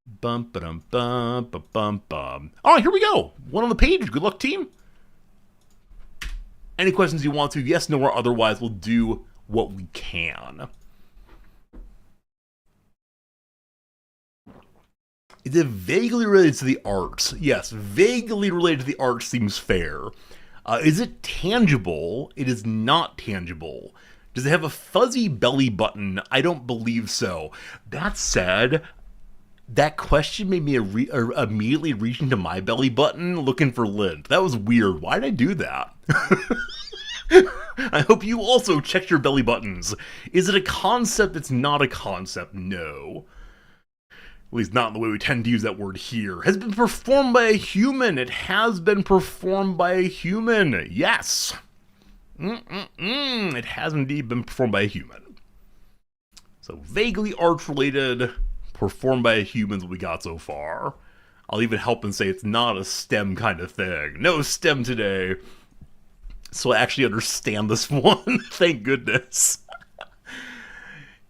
Bum, ba-dum, bum, ba-bum, bum. All right, here we go. One on the page. Good luck, team. Any questions you want to? Yes, no, or otherwise, we'll do what we can. Is it vaguely related to the arts? Yes, vaguely related to the arts seems fair. Is it tangible? It is not tangible. Does it have a fuzzy belly button? I don't believe so. That said, that question made me immediately reach into my belly button looking for lint. That was weird. Why did I do that? I hope you also checked your belly buttons. Is it a concept? It's not a concept. No. At least not in the way we tend to use that word here. Has been performed by a human. It has been performed by a human. Yes. It has indeed been performed by a human. So vaguely arts-related, performed by a human is what we got so far. I'll even help and say it's not a STEM kind of thing. No STEM today. So I actually understand this one. Thank goodness.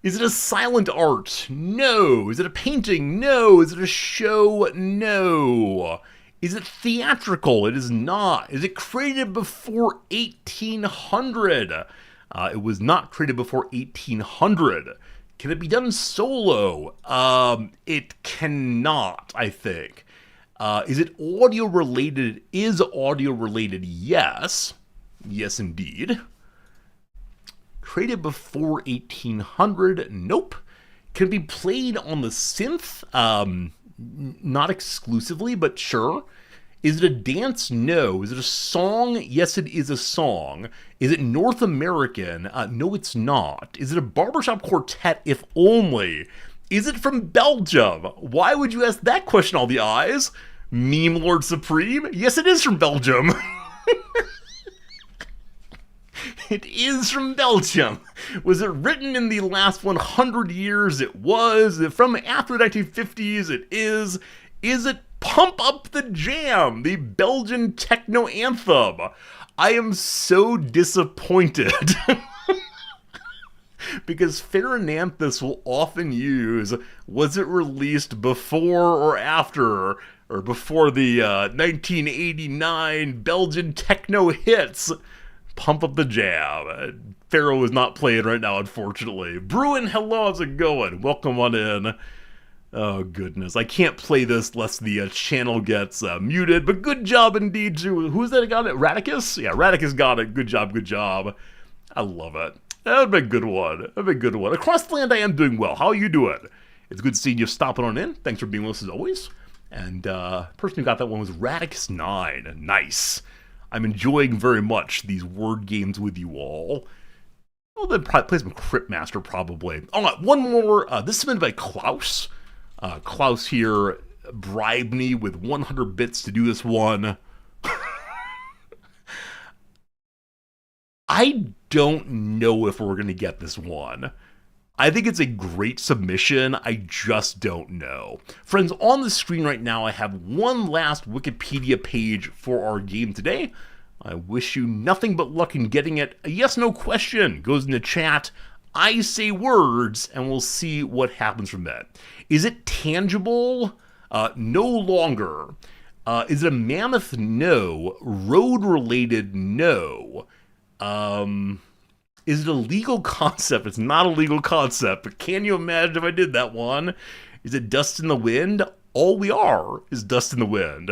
Is it a silent art? No. Is it a painting? No. Is it a show? No. Is it theatrical? It is not. Is it created before 1800? It was not created before 1800. Can it be done solo? It cannot, I think. Is it audio related? Is audio related? Yes. Yes, indeed. Created before 1800? Nope. Can it be played on the synth? Not exclusively, but sure. Is it a dance? No. Is it a song? Yes, it is a song. Is it North American? No, it's not. Is it a barbershop quartet? If only. Is it from Belgium? Why would you ask that question, all the eyes? Meme Lord Supreme? Yes, it is from Belgium. It is from Belgium. Was it written in the last 100 years? It was. From after the 1950s? It is. Is it Pump Up the Jam, the Belgian techno anthem? I am so disappointed. Because Pheronanthus will often use, was it released before or after, or before the 1989 Belgian techno hits? Pump Up the Jam. Pharaoh is not playing right now, unfortunately. Bruin, hello, how's it going? Welcome on in. Oh, goodness. I can't play this lest the channel gets muted, but good job indeed to... Who's that got it? Radicus? Yeah, Radicus got it. Good job, good job. I love it. That would be a good one. That would be a good one. Across the land, I am doing well. How are you doing? It's good seeing you stopping on in. Thanks for being with us as always. And person who got that one was Radix9. Nice. I'm enjoying very much these word games with you all. Well, then probably play some Cryptmaster, probably. Oh, one more. This is submitted by Klaus. Klaus here bribed me with 100 bits to do this one. I don't know if we're going to get this one. I think it's a great submission. I just don't know. Friends, on the screen right now, I have one last Wikipedia page for our game today. I wish you nothing but luck in getting it. A yes/no question goes in the chat. I say words, and we'll see what happens from that. Is it tangible? No longer. Is it a mammoth? No. Road-related? No. Is it a legal concept? It's not a legal concept, but can you imagine if I did that one? Is it dust in the wind? All we are is dust in the wind.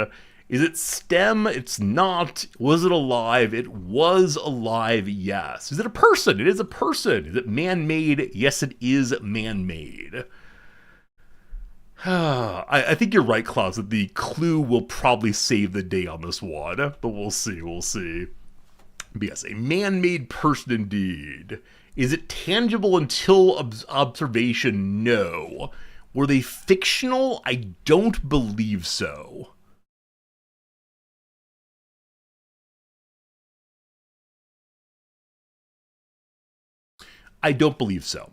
Is it STEM? It's not. Was it alive? It was alive, yes. Is it a person? It is a person. Is it man-made? Yes, it is man-made. I think you're right, Klaus, that the clue will probably save the day on this one, but we'll see, we'll see. But yes, a man-made person indeed. Is it tangible until observation? No. Were they fictional? I don't believe so. I don't believe so.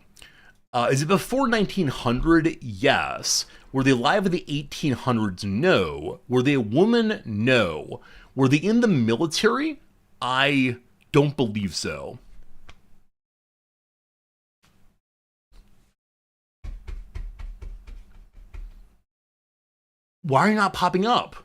Is it before 1900? Yes. Were they alive in the 1800s? No. Were they a woman? No. Were they in the military? I don't believe so. Why are you not popping up?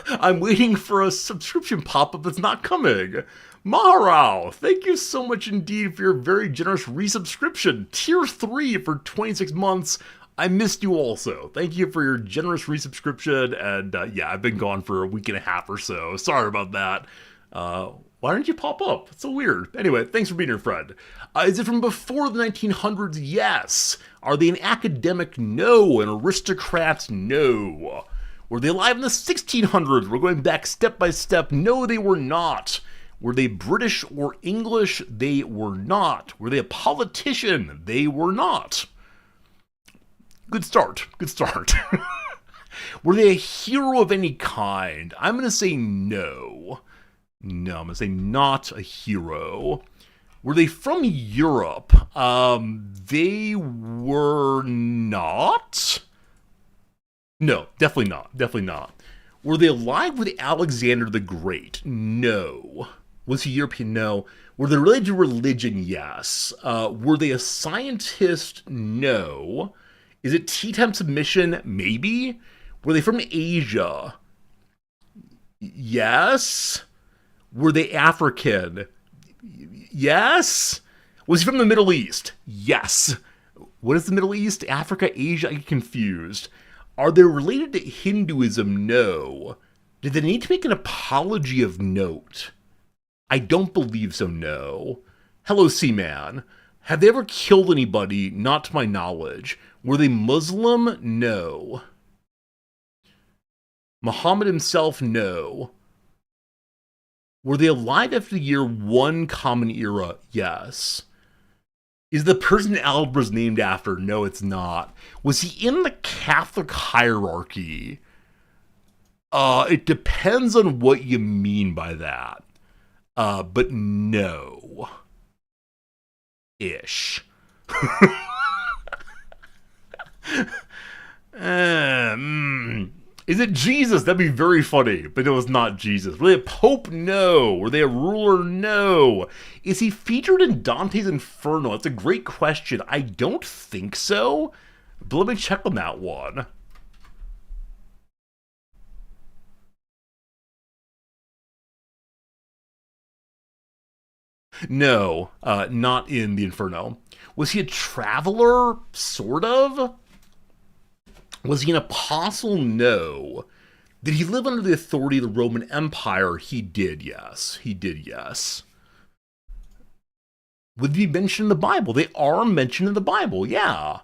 I'm waiting for a subscription pop-up that's not coming. Maharao, thank you so much indeed for your very generous resubscription. Tier 3 for 26 months. I missed you also. Thank you for your generous resubscription. And yeah, I've been gone for a week and a half or so. Sorry about that. Why didn't you pop up? It's so weird. Anyway, thanks for being here, Fred. Is it from before the 1900s? Yes. Are they an academic? No. An aristocrat? No. Were they alive in the 1600s? We're going back step by step. No, they were not. Were they British or English? They were not. Were they a politician? They were not. Good start. Good start. Were they a hero of any kind? I'm going to say no. No, I'm going to say not a hero. Were they from Europe? They were not. No, definitely not. Definitely not. Were they alive with Alexander the Great? No. Was he European? No. Were they related to religion? Yes. Were they a scientist? No. Is it tea-time submission? Maybe. Were they from Asia? Yes. Were they African? Yes. Was he from the Middle East? Yes. What is the Middle East? Africa, Asia? I get confused. Are they related to Hinduism? No. Did they need to make an apology of note? I don't believe so, no. Hello, Seaman. Have they ever killed anybody? Not to my knowledge. Were they Muslim? No. Muhammad himself? No. Were they alive after the year 1 Common Era? Yes. Is the person Algebra named after? No, it's not. Was he in the Catholic hierarchy? It depends on what you mean by that. But no. Ish. Is it Jesus? That'd be very funny, but it was not Jesus. Were they a pope? No. Were they a ruler? No. Is he featured in Dante's Inferno? That's a great question. I don't think so, but let me check on that one. No, not in the Inferno. Was he a traveler? Sort of? Was he an apostle? No. Did he live under the authority of the Roman Empire? He did, yes. He did, yes. Would he be mentioned in the Bible? They are mentioned in the Bible, yeah.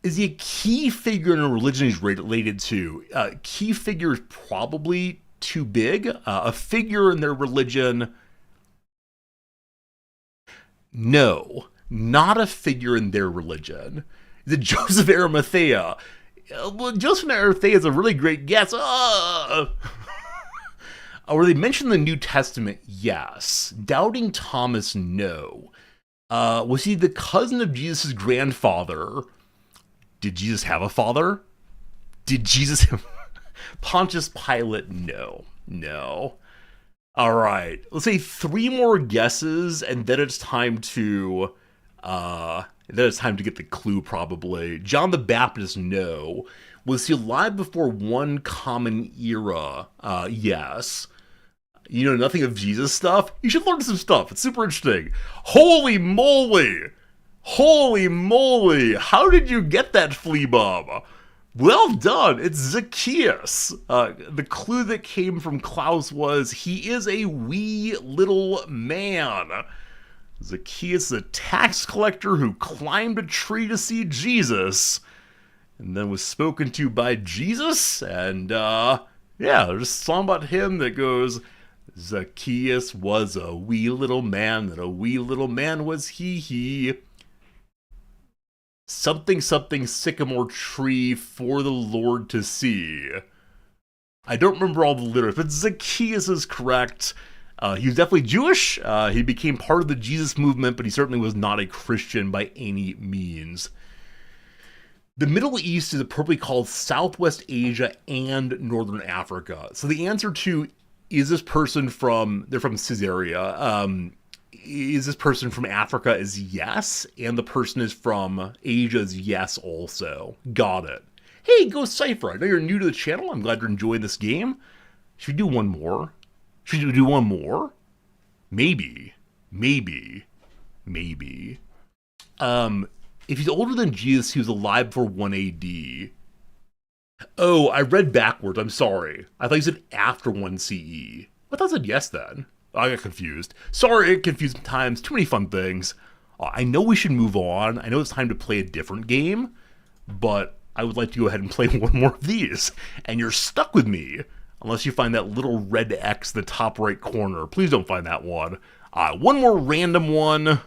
Is he a key figure in a religion he's related to? Key figure is probably too big. A figure in their religion... No, not a figure in their religion. Is it Joseph Arimathea? Well, Joseph Arimathea is a really great guess. Were they mentioned in the New Testament? Yes. Doubting Thomas? No. Was he the cousin of Jesus' grandfather? Did Jesus have a father? Did Jesus have... Pontius Pilate? No. No. All right. Let's say 3 more guesses, and then it's time to... get the clue, probably. John the Baptist? No. Was he alive before 1 Common Era? Yes. You know nothing of Jesus stuff? You should learn some stuff. It's super interesting. Holy moly! Holy moly! How did you get that, Fleabub? Well done! It's Zacchaeus. The clue that came from Klaus was he is a wee little man. Zacchaeus is a tax collector who climbed a tree to see Jesus, and then was spoken to by Jesus, and there's a song about him that goes, Zacchaeus was a wee little man, and a wee little man was he. Something sycamore tree for the Lord to see. I don't remember all the lyrics, but Zacchaeus is correct. He was definitely Jewish. He became part of the Jesus movement, but he certainly was not a Christian by any means. The Middle East is appropriately called Southwest Asia and Northern Africa. So the answer to, is this person they're from Caesarea, is this person from Africa is yes, and the person is from Asia is yes also. Got it. Hey, Ghost Cypher, I know you're new to the channel. I'm glad you're enjoying this game. Should we do one more? Should we do one more? Maybe. If he's older than Jesus, he was alive before 1 AD. Oh, I read backwards. I'm sorry. I thought you said after 1 CE. I thought I said yes then. I got confused. Sorry, confused times. Too many fun things. I know we should move on. I know it's time to play a different game, but I would like to go ahead and play one more of these. And you're stuck with me unless you find that little red X in the top right corner. Please don't find that one. One more random one.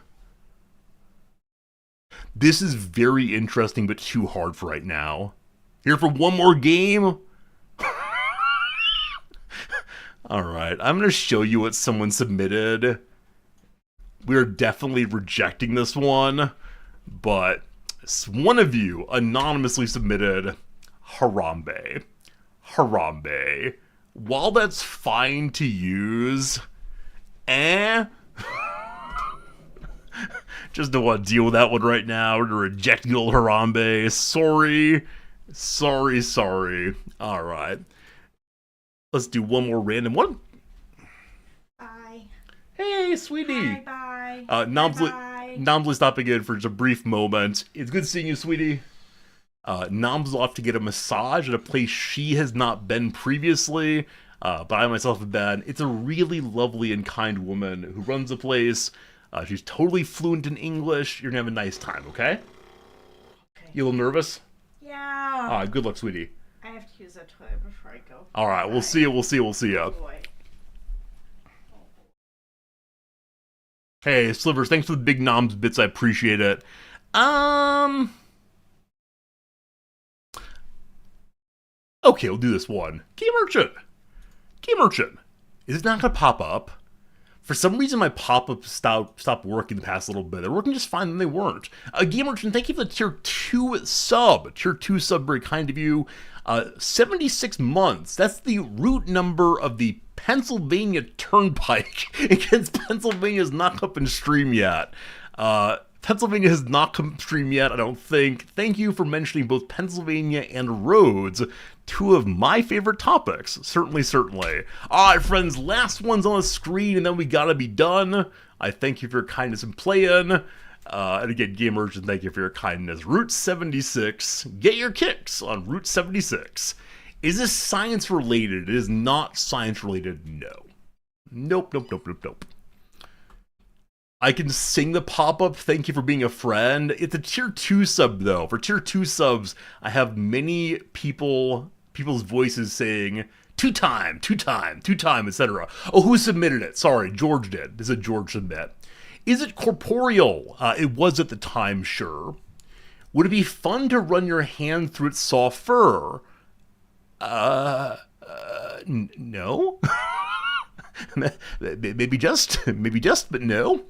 This is very interesting, but too hard for right now. Here for one more game? Alright, I'm going to show you what someone submitted. We're definitely rejecting this one, but one of you anonymously submitted Harambe. Harambe. While that's fine to use, just don't want to deal with that one right now. We're going to reject the old Harambe. Sorry. Sorry. Alright. Let's do one more random one. Bye. Hey, sweetie. Bye. Nomsley stopping in for just a brief moment. It's good seeing you, sweetie. Nom's off to get a massage at a place she has not been previously. But I myself have been. It's a really lovely and kind woman who runs the place. She's totally fluent in English. You're gonna have a nice time, okay? You a little nervous? Yeah. Good luck, sweetie. I have to use a toilet before I go. Alright, we'll see you. Oh, boy. Hey, Slivers, thanks for the big noms bits. I appreciate it. Okay, we'll do this one. Game Merchant. Is it not gonna pop up? For some reason, my pop-ups stopped working the past little bit. They're working just fine, then they weren't. Game Merchant, thank you for the tier 2 sub. Tier 2 sub, very kind of you. 76 months. That's the route number of the Pennsylvania Turnpike. Against Pennsylvania's not come up in stream yet. Pennsylvania has not come stream yet, I don't think. Thank you for mentioning both Pennsylvania and roads, two of my favorite topics. Certainly. Alright, friends, last one's on the screen, and then we gotta be done. I thank you for your kindness in playing. And again, Game Merchant, thank you for your kindness. Route 76. Get your kicks on Route 76. Is this science related? It is not science related, no. Nope. I can sing the pop-up, thank you for being a friend. It's a tier 2 sub, though. For tier 2 subs, I have many people's voices saying, two time, etc. Oh, who submitted it? Sorry, George did. This is a George submit. Is it corporeal? It was at the time, sure. Would it be fun to run your hand through its soft fur? No. maybe just, but no.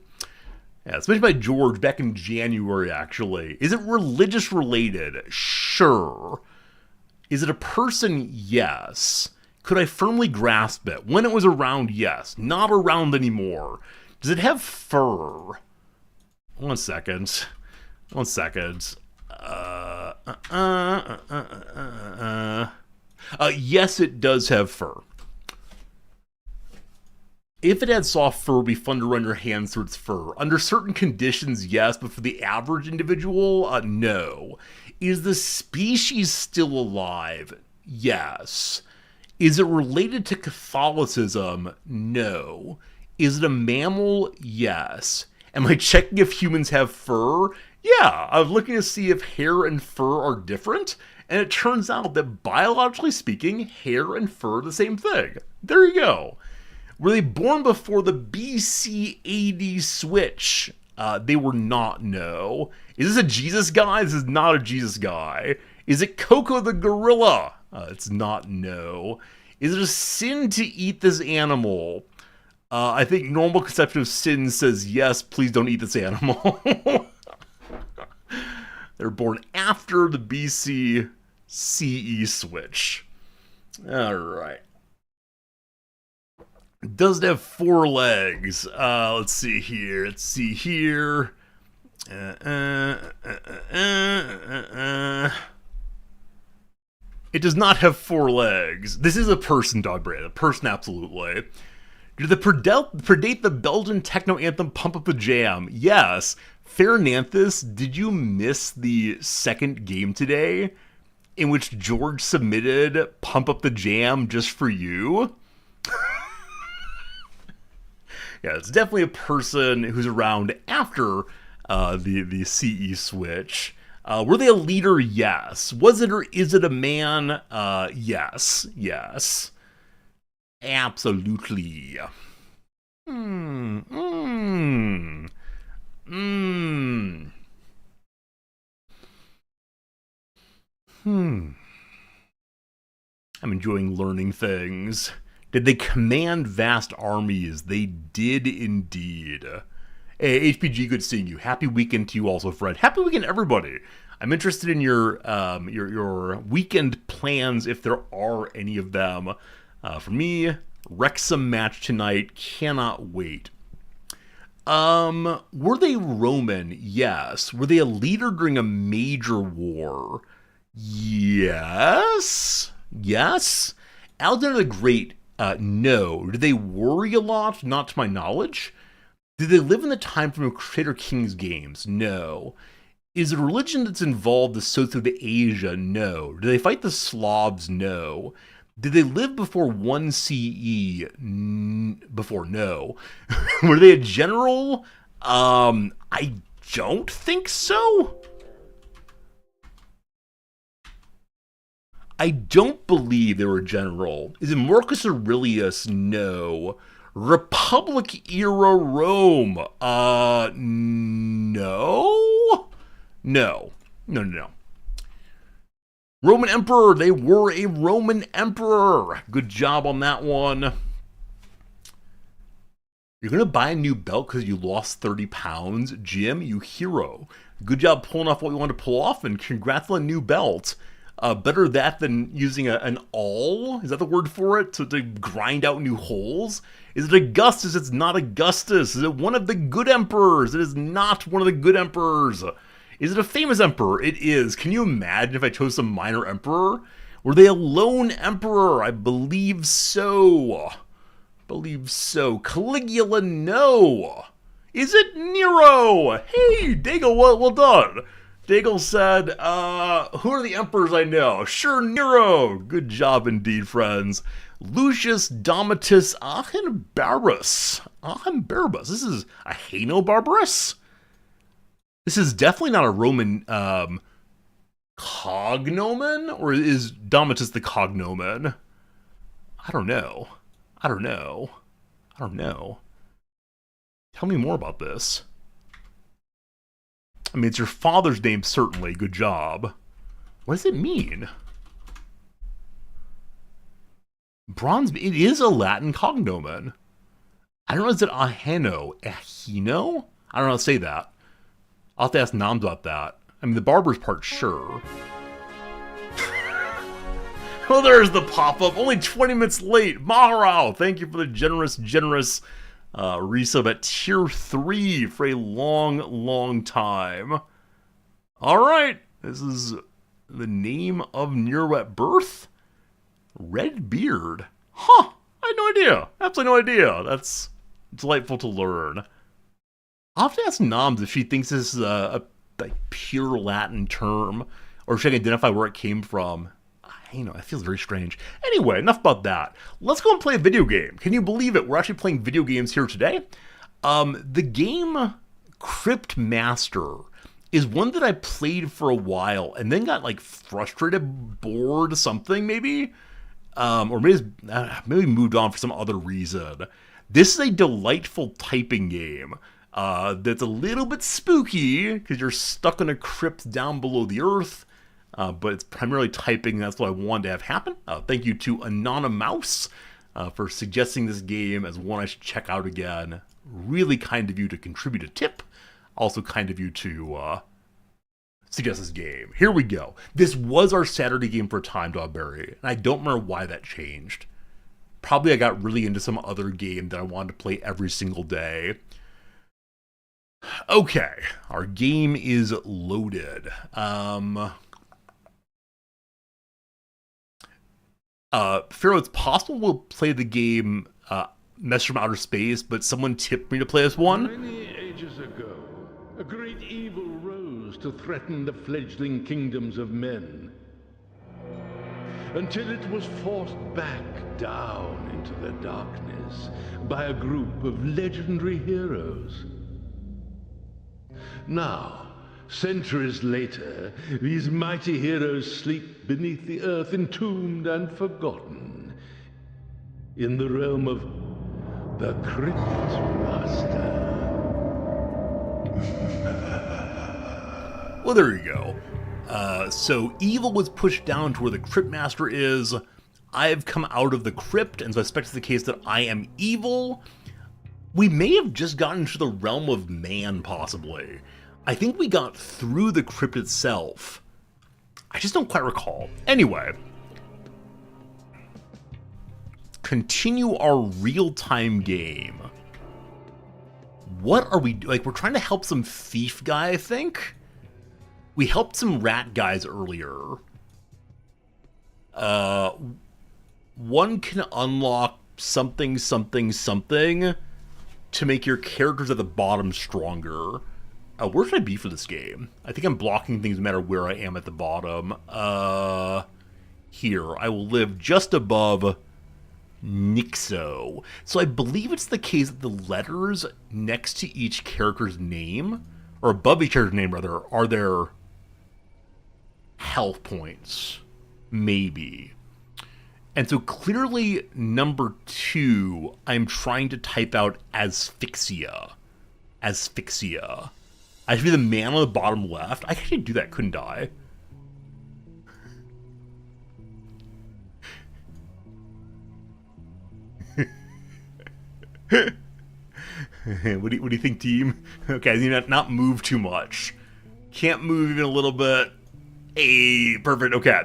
Yeah, it's mentioned by George back in January, actually. Is it religious related? Sure. Is it a person? Yes. Could I firmly grasp it? When it was around, yes. Not around anymore. Does it have fur? One second. Yes, it does have fur. If it had soft fur, it would be fun to run your hands through its fur. Under certain conditions, yes, but for the average individual, no. Is the species still alive? Yes. Is it related to Catholicism? No. Is it a mammal? Yes. Am I checking if humans have fur? Yeah, I was looking to see if hair and fur are different, and it turns out that biologically speaking, hair and fur are the same thing. There you go. Were they born before the BC-AD switch? They were not, no. Is this a Jesus guy? This is not a Jesus guy. Is it Coco the gorilla? It's not, no. Is it a sin to eat this animal? I think normal conception of sin says yes, please don't eat this animal. They're born after the BC-CE switch. Alright. Does it have 4 legs? Let's see here. It does not have 4 legs. This is a person, Dogbrain. A person, absolutely. Did it predate the Belgian techno anthem Pump Up the Jam? Yes. Fairnanthus, did you miss the second game today in which George submitted Pump Up the Jam just for you? Yeah, it's definitely a person who's around after the CE switch. Were they a leader? Yes. Was it or is it a man? Yes. Yes. Absolutely. Hmm. Hmm. Hmm. Hmm. I'm enjoying learning things. Did they command vast armies? They did indeed. Hey, HPG, good seeing you. Happy weekend to you also, Fred. Happy weekend, everybody. I'm interested in your weekend plans, if there are any of them. For me, Wrexham match tonight. Cannot wait. Were they Roman? Yes. Were they a leader during a major war? Yes. Yes. Alexander the Great, no. Did they worry a lot? Not to my knowledge. Did they live in the time from Crusader Kings games? No. Is it a religion that's involved associated with Asia? No. Did they fight the Slavs? No. Did they live before 1 CE? Before? No. Were they a general? I don't think so. I don't believe they were a general. Is it Marcus Aurelius? No. Republic era Rome? No? No. No. Roman Emperor. They were a Roman Emperor. Good job on that one. You're going to buy a new belt because you lost 30 pounds? Jim, you hero. Good job pulling off what you wanted to pull off, and congrats on a new belt. Better that than using an awl? Is that the word for it? To grind out new holes? Is it Augustus? It's not Augustus. Is it one of the good emperors? It is not one of the good emperors. Is it a famous emperor? It is. Can you imagine if I chose some minor emperor? Were they a lone emperor? I believe so. Caligula, no. Is it Nero? Hey, Daigle, well done. Daigle said, who are the emperors I know? Sure, Nero. Good job indeed, friends. Lucius Domitius Ahenobarbus. This is Ahenobarbus? This is definitely not a Roman cognomen, or is Domitius the cognomen? I don't know. Tell me more about this. I mean, it's your father's name, certainly. Good job. What does it mean? Bronze, it is a Latin cognomen. I don't know, is it Aheno? Ahino? I don't know how to say that. I'll have to ask Noms about that. I mean, the barber's part, sure. Well, there's the pop-up. Only 20 minutes late. Maharao, thank you for the generous resub at tier 3 for a long time. Alright, this is the name of Nero at birth? Redbeard. Huh, I had no idea. Absolutely no idea. That's delightful to learn. I'll have to ask Noms if she thinks this is a pure Latin term, or if she can identify where it came from. You know, it feels very strange. Anyway, enough about that. Let's go and play a video game. Can you believe it? We're actually playing video games here today. The game Crypt Master is one that I played for a while and then got like frustrated, bored, something maybe, or maybe moved on for some other reason. This is a delightful typing game that's a little bit spooky because you're stuck in a crypt down below the earth. But it's primarily typing. That's what I wanted to have happen. Thank you to Anonymous for suggesting this game as one I should check out again. Really kind of you to contribute a tip. Also kind of you to suggest this game. Here we go. This was our Saturday game for a time, Dogberry, and I don't remember why that changed. Probably I got really into some other game that I wanted to play every single day. Okay, our game is loaded. Pharaoh, it's possible we'll play the game Message from Outer Space, but someone tipped me to play this one. Many ages ago, a great evil rose to threaten the fledgling kingdoms of men. until it was forced back down into the darkness by a group of legendary heroes. Now, centuries later, these mighty heroes sleep beneath the earth, entombed and forgotten, in the realm of the Crypt Master. Well, there you go. So evil was pushed down to where the Crypt Master is. I've come out of the crypt, and so I suspect it's the case that I am evil. We may have just gotten into the realm of man, possibly. I think we got through the crypt itself. I just don't quite recall. Anyway. Continue our real-time game. What are we doing? Like, we're trying to help some thief guy, I think? We helped some rat guys earlier. One can unlock something to make your characters at the bottom stronger. Where should I be for this game? I think I'm blocking things no matter where I am at the bottom. Here. I will live just above Nixo. So I believe it's the case that the letters next to each character's name, or above each character's name rather, are their health points. Maybe. And so clearly number 2, I'm trying to type out asphyxia. Asphyxia. I should be the man on the bottom left. I could actually do that, couldn't I? What do you think, team? Okay, I need to not move too much. Can't move even a little bit. Hey, perfect. Okay,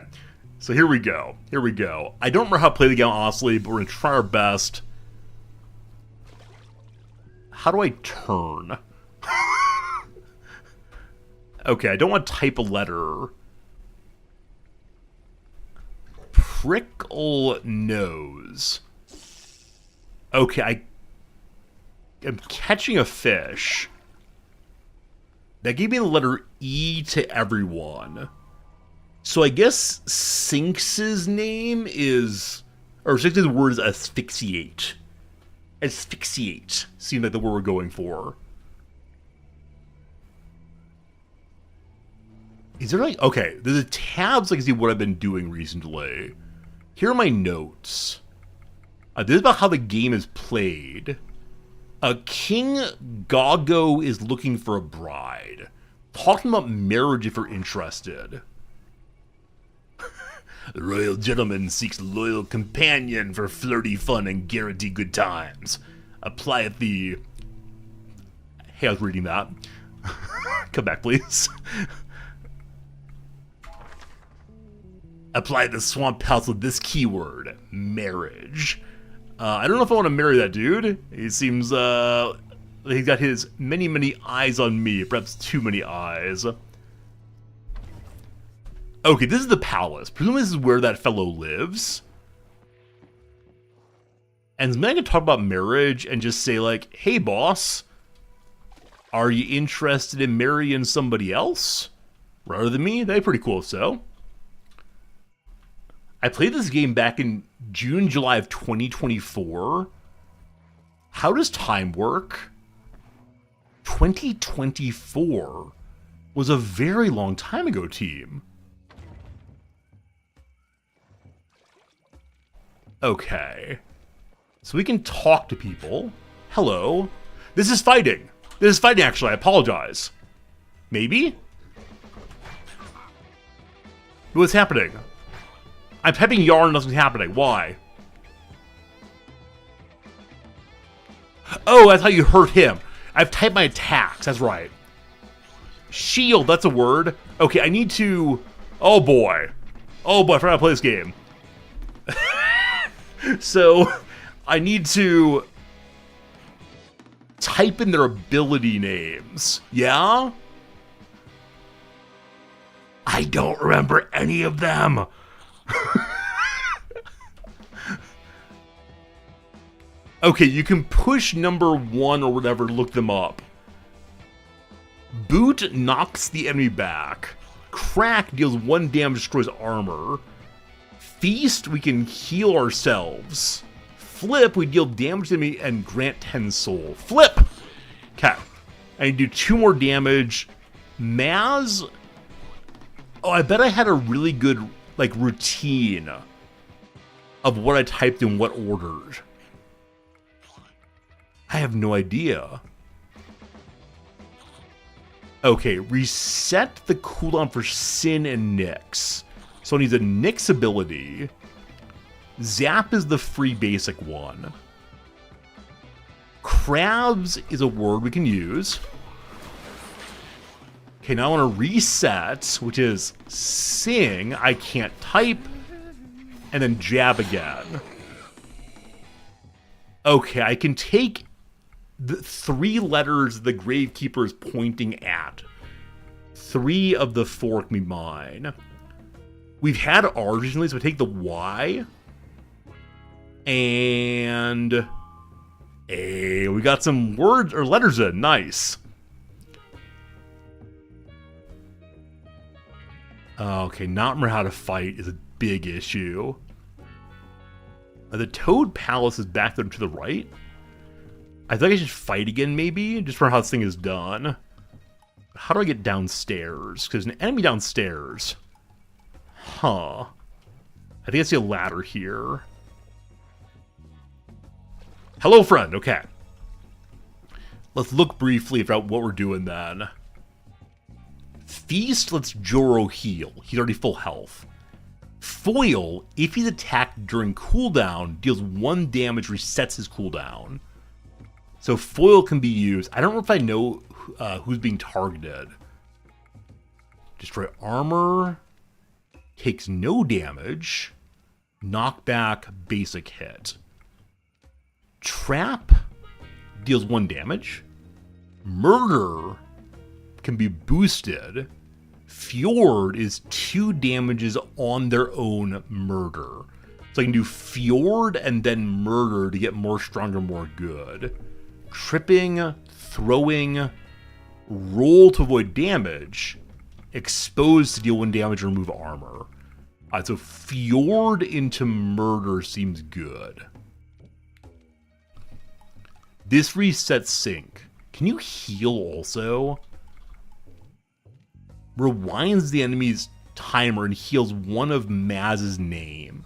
so here we go. Here we go. I don't remember how to play the game, honestly, but we're going to try our best. How do I turn? Okay, I don't want to type a letter. Prickle nose. Okay, I'm catching a fish. That gave me the letter E to everyone. So I guess Sinx's name is... Or Sinx's word is asphyxiate. Asphyxiate seemed like the word we're going for. Is there like... Okay, there's a tabs like see what I've been doing recently. Here are my notes. This is about how the game is played. King Goggo is looking for a bride. Talking about marriage if you're interested. The royal gentleman seeks loyal companion for flirty fun and guarantee good times. Apply at the... Hey, I was reading that. Come back, please. Apply the swamp house with this keyword, marriage. I don't know if I want to marry that dude. He seems, he's got his many eyes on me, perhaps too many eyes. Okay, this is the palace. Presumably this is where that fellow lives. And then I can talk about marriage and just say like, hey boss, are you interested in marrying somebody else? Rather than me? That'd be pretty cool if so. I played this game back in June, July of 2024. How does time work? 2024 was a very long time ago, team. Okay. So we can talk to people. Hello. This is fighting. This is fighting, actually. I apologize. Maybe? What's happening? I'm typing yarn, nothing's happening. Why? Oh, that's how you hurt him. I've typed my attacks, that's right. Shield, that's a word. Okay, I need to... Oh boy. Oh boy, I forgot to play this game. So, I need to... type in their ability names. Yeah? I don't remember any of them. Okay, you can push number 1 or whatever to look them up. Boot knocks the enemy back. Crack deals 1 damage, destroys armor. Feast, we can heal ourselves. Flip, we deal damage to me and grant 10 soul. Flip! Okay. I do 2 more damage. Maz... Oh, I bet I had a really good, like, routine of what I typed in what order. I have no idea. Okay, reset the cooldown for Sin and Nyx. So it needs a Nyx ability. Zap is the free basic one. Crabs is a word we can use. Okay, now I want to reset, which is sing. I can't type. And then jab again. Okay, I can take the 3 letters the Gravekeeper is pointing at. 3 of the 4 can be mine. We've had R recently, so I take the Y. And A. We got some words or letters in. Nice. Okay, not remember how to fight is a big issue. The Toad Palace is back there to the right. I think I should fight again, maybe, just for how this thing is done. How do I get downstairs? Because there's an enemy downstairs. Huh. I think I see a ladder here. Hello, friend. Okay. Let's look briefly about what we're doing then. Feast lets Joro heal. He's already full health. Foil, if he's attacked during cooldown, deals 1 damage, resets his cooldown. So Foil can be used. I don't know if I know who's being targeted. Destroy armor. Takes no damage. Knockback, basic hit. Trap deals 1 damage. Murder can be boosted. Fjord is 2 damages on their own murder. So I can do Fjord and then murder to get more stronger, more good. Tripping, throwing, roll to avoid damage, exposed to deal 1 damage or remove armor. So Fjord into murder seems good. This resets sync. Can you heal also? Rewinds the enemy's timer and heals 1 of Maz's name.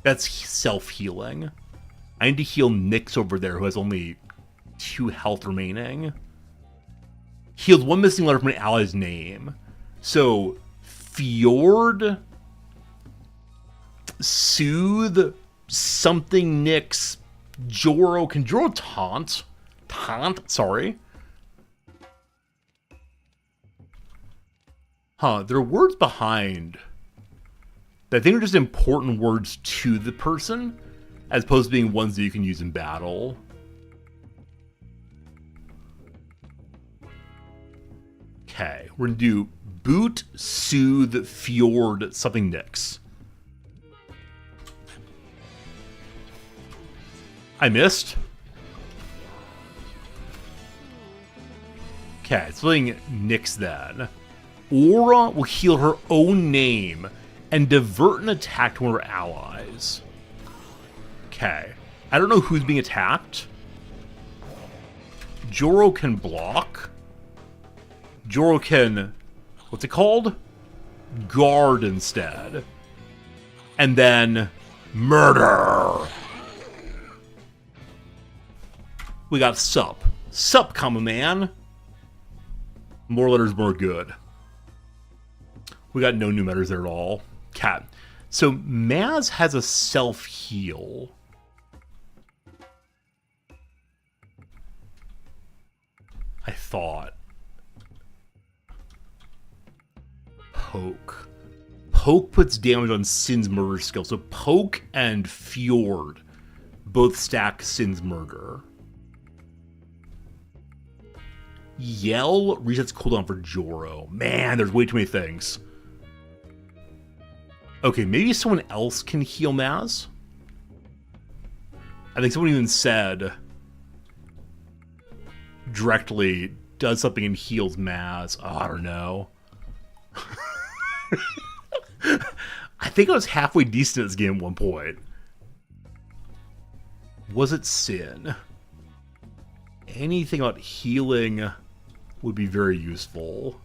That's self-healing. I need to heal Nyx over there, who has only 2 health remaining. Heals 1 missing letter from an ally's name. So, Fjord, Soothe, something Nyx, Joro. Can Joro taunt? Sorry. There are words behind that I think are just important words to the person, as opposed to being ones that you can use in battle. Okay, we're gonna do Boot, Soothe, Fjord, something Nyx. I missed. Okay, it's playing Nyx then. Aura will heal her own name and divert an attack to one of her allies. Okay. I don't know who's being attacked. Joro can block. Joro can... what's it called? Guard instead. And then... murder! We got Sup. Sup, common man. More letters, more good. We got no new letters there at all. Cat. So Maz has a self-heal. I thought. Poke. Poke puts damage on Sin's murder skill. So Poke and Fjord both stack Sin's murder. Yell resets cooldown for Joro. Man, there's way too many things. Okay, maybe someone else can heal Maz? I think someone even said directly does something and heals Maz. Oh, I don't know. I think I was halfway decent at this game at one point. Was it Sin? Anything about healing would be very useful.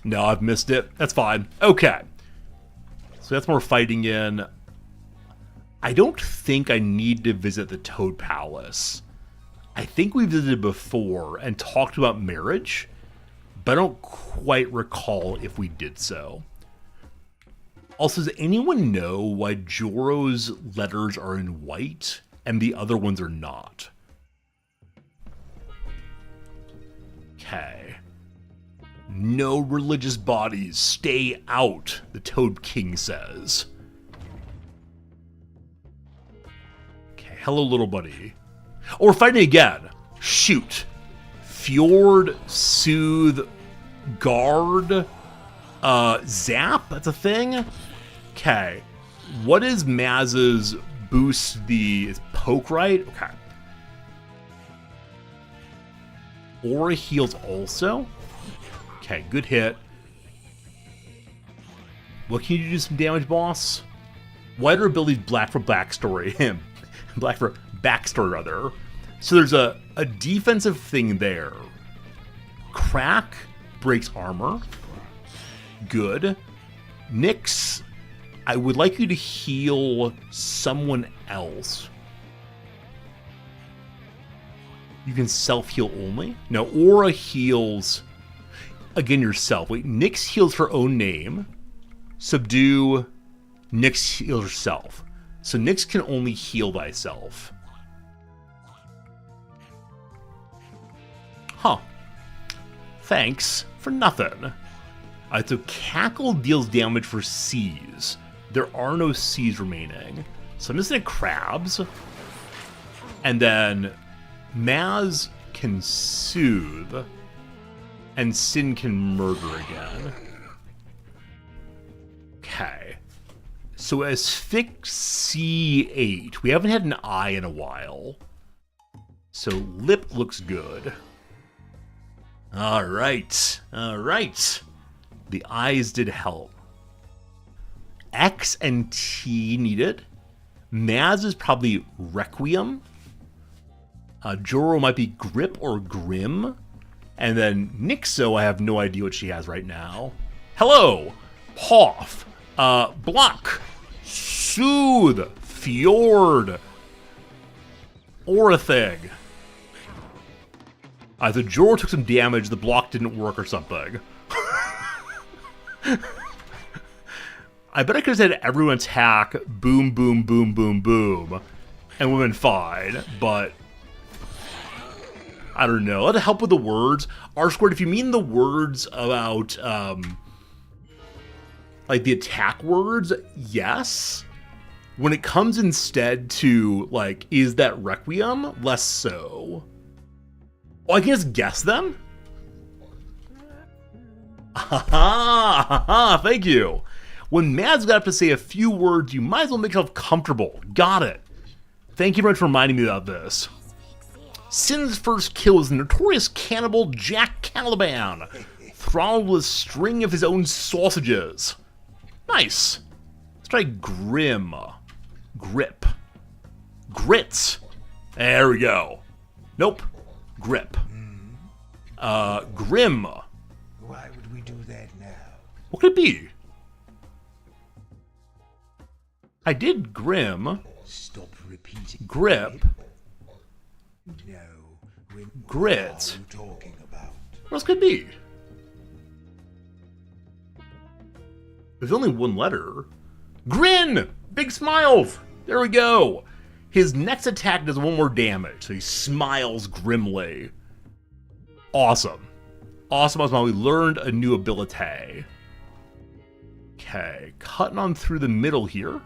No, I've missed it. That's fine. Okay. So that's more fighting in. I don't think I need to visit the Toad Palace. I think we visited before and talked about marriage, but I don't quite recall if we did so. Also, does anyone know why Joro's letters are in white and the other ones are not? Okay. No religious bodies, stay out, the Toad King says. Okay, hello little buddy. Oh, we're fighting again. Shoot. Fjord, Soothe, Guard, Zap, that's a thing? Okay. What is Maz's boost the poke, right? Okay. Aura heals also. Okay, good hit. What can you do some damage, boss? Whiter abilities black for backstory. Black for backstory, rather. So there's a defensive thing there. Crack breaks armor. Good. Nyx, I would like you to heal someone else. You can self-heal only? No, Aura heals, again, yourself. Wait, Nyx heals her own name. Subdue, Nyx heals herself. So Nyx can only heal thyself. Huh. Thanks for nothing. Alright, so Cackle deals damage for C's. There are no C's remaining. So I'm just gonna Crabs. And then Maz can Soothe. And Sin can Murder again. Okay. So Asphyxiate. We haven't had an eye in a while. So Lip looks good. Alright. Alright. The eyes did help. X and T needed. Maz is probably Requiem. Joro might be Grip or Grim. And then Nixo, I have no idea what she has right now. Hello! Hoff. Block. Soothe. Fjord. Orithig. The Joro took some damage, the block didn't work or something. I bet I could have said everyone attack, boom, boom, boom, boom, boom, and we've been fine, but I don't know. That'll help with the words. R-squared, if you mean the words about, like the attack words, yes. When it comes instead to, like, is that Requiem? Less so. Oh, I can just guess them? Ha thank you. When Mad's got up to say a few words, you might as well make yourself comfortable. Got it. Thank you very much for reminding me about this. Sin's first kill was the notorious cannibal Jack Caliban, throttled with a string of his own sausages. Nice. Let's try Grim. Grip. Grits. There we go. Nope. Grip. Grim. Why would we do that now? What could it be? I did Grim. Stop repeating. Grip. No. Grits. What are you talking about? What else could it be? There's only one letter. Grin! Big smiles! There we go. His next attack does one more damage, so he smiles grimly. Awesome. Awesome, awesome. We learned a new ability. Okay, cutting on through the middle here.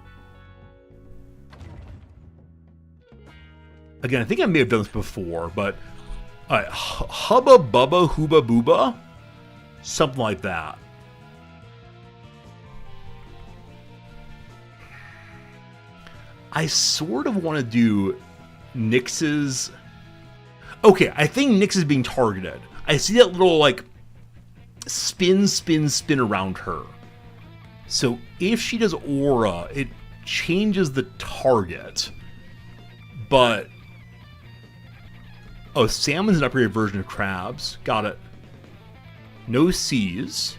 Again, I think I may have done this before, but... Alright, Hubba Bubba Hooba Booba? Something like that. I sort of want to do Nyx's... Okay, I think Nyx is being targeted. I see that little, like, spin, spin, spin around her. So if she does aura, it changes the target. But... oh, salmon's an upgraded version of crabs. Got it. No C's.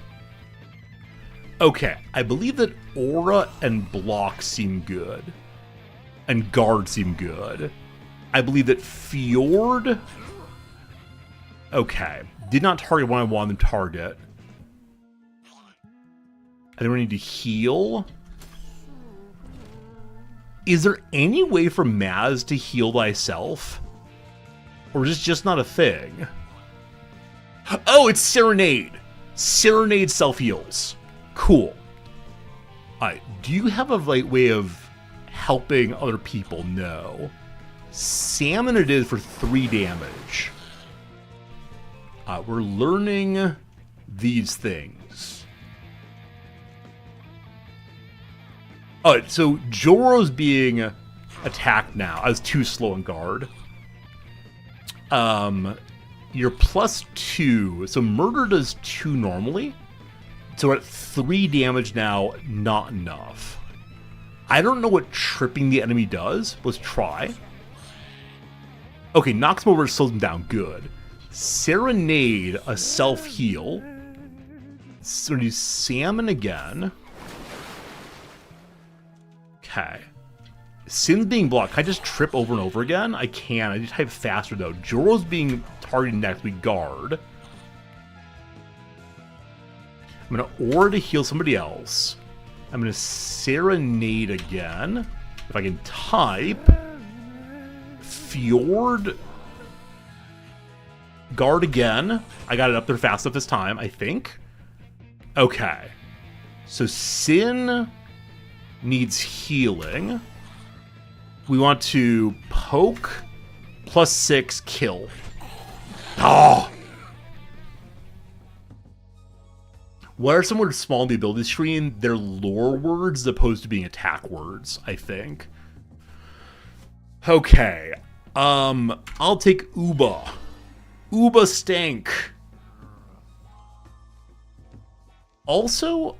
Okay, I believe that aura and block seem good. And guard seem good. I believe that Fjord... okay. Did not target when I wanted them to target. I think we need to heal. Is there any way for Maz to heal thyself? Or is this just not a thing? Oh, it's Serenade! Serenade self-heals. Cool. Alright, do you have a way of helping other people? No. Salmon it is for 3 damage. We're learning these things. Alright, so Joro's being attacked now. I was too slow on guard. You're +2, so murder does 2 normally. So we're at 3 damage now, not enough. I don't know what tripping the enemy does. Let's try. Okay, knocks him over, slows him down. Good. Serenade, a self-heal. So we do salmon again. Okay. Sin's being blocked. Can I just trip over and over again? I can. I just type faster though. Joro's being targeted next. We guard. I'm going to aura to heal somebody else. I'm going to serenade again. If I can type. Fjord. Guard again. I got it up there fast enough this time, I think. Okay. So Sin needs healing. We want to poke, +6, kill. Oh! What are some words small in the ability screen? They're lore words as opposed to being attack words, I think. Okay. I'll take Uba. Uba stank. Also,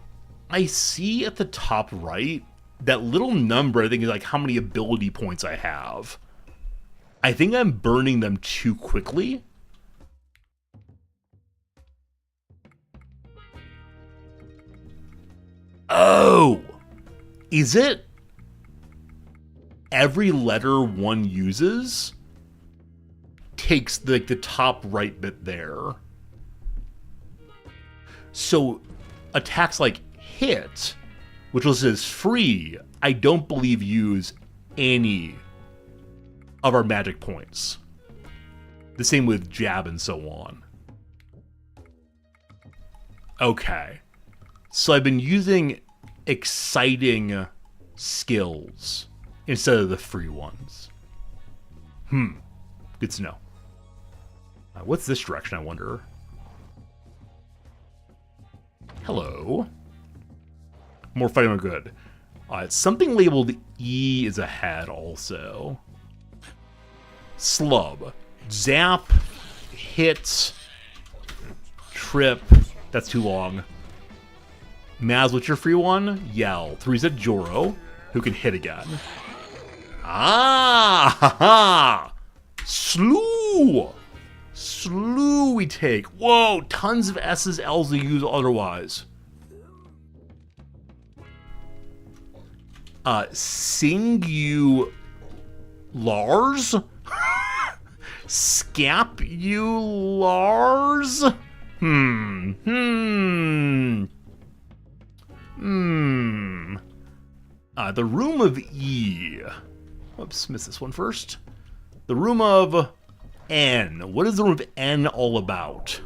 I see at the top right, that little number, I think, is like how many ability points I have. I think I'm burning them too quickly. Oh! Is it every letter one uses takes the top right bit there? So attacks like hit, which was as free, I don't believe use any of our magic points. The same with jab and so on. Okay. So I've been using exciting skills instead of the free ones. Good to know. What's this direction, I wonder? Hello. More fighting are good. Something labeled E is ahead also. Slub. Zap. Hit. Trip. That's too long. Maz, what's your free one? Yell. 3's at Joro, who can hit again. Ah! Ha ha! Slew! Slew we take. Whoa! Tons of S's, L's to use otherwise. Sing-you... Lars? Scap-you-Lars? The Room of E. Whoops, missed this one first. The Room of N. What is the Room of N all about?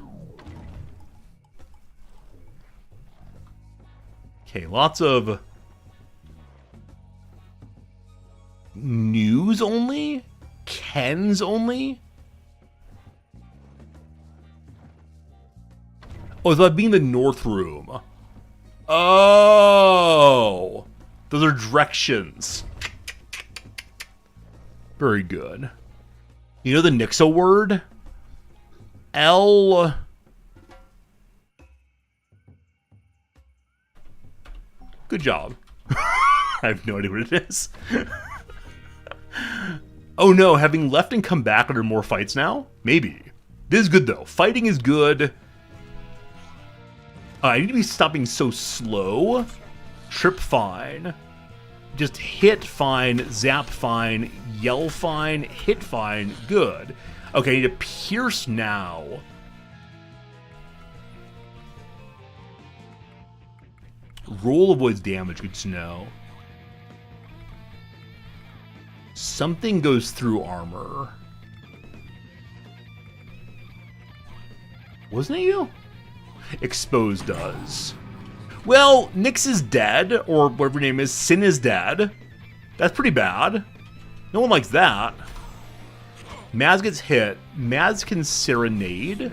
Okay, lots of news only? Kens only? Oh, it's about being the North Room. Oh! Those are directions. Very good. You know the Nixo word? L... Good job. I have no idea what it is. Oh no, having left and come back are there more fights now? Maybe. This is good though. Fighting is good. I need to be stopping so slow. Trip fine. Just hit fine, zap fine, yell fine, hit fine, good. Okay, I need to pierce now. Roll avoids damage, good to know. Something goes through armor. Wasn't it you? Expose does. Well, Nyx is dead, or whatever her name is. Sin is dead. That's pretty bad. No one likes that. Maz gets hit. Maz can serenade.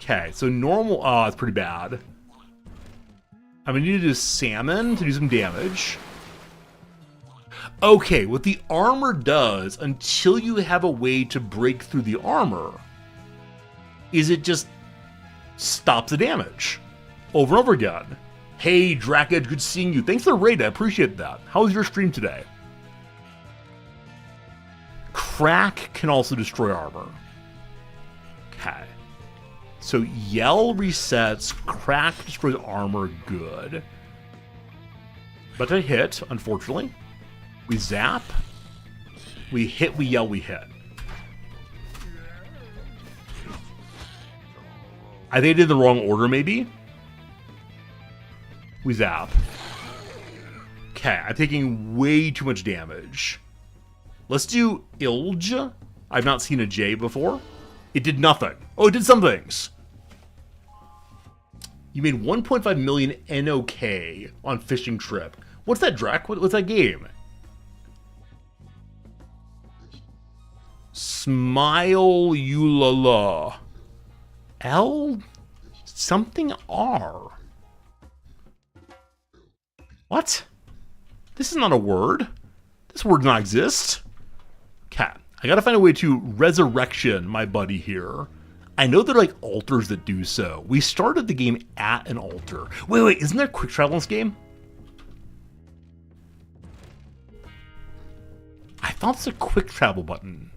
Okay, so normal. Oh, it's pretty bad. I'm gonna need to do salmon to do some damage. Okay, what the armor does, until you have a way to break through the armor, is it just stops the damage over and over again. Hey, Draked, good seeing you. Thanks for the raid, I appreciate that. How was your stream today? Crack can also destroy armor. Okay. So yell resets, crack destroys armor, good. But I hit, unfortunately. We zap. We hit, we yell, we hit. I think I did the wrong order, maybe? We zap. Okay, I'm taking way too much damage. Let's do Ilge. I've not seen a J before. It did nothing. Oh, it did some things. You made 1.5 million NOK on Fishing Trip. What's that, Drak? What's that game? Smile Ulala. L something R. What? This is not a word. This word does not exist. Cat. I gotta find a way to resurrection my buddy here. I know there are like altars that do so. We started the game at an altar. Wait, isn't there quick travel in this game? I thought it's a quick travel button.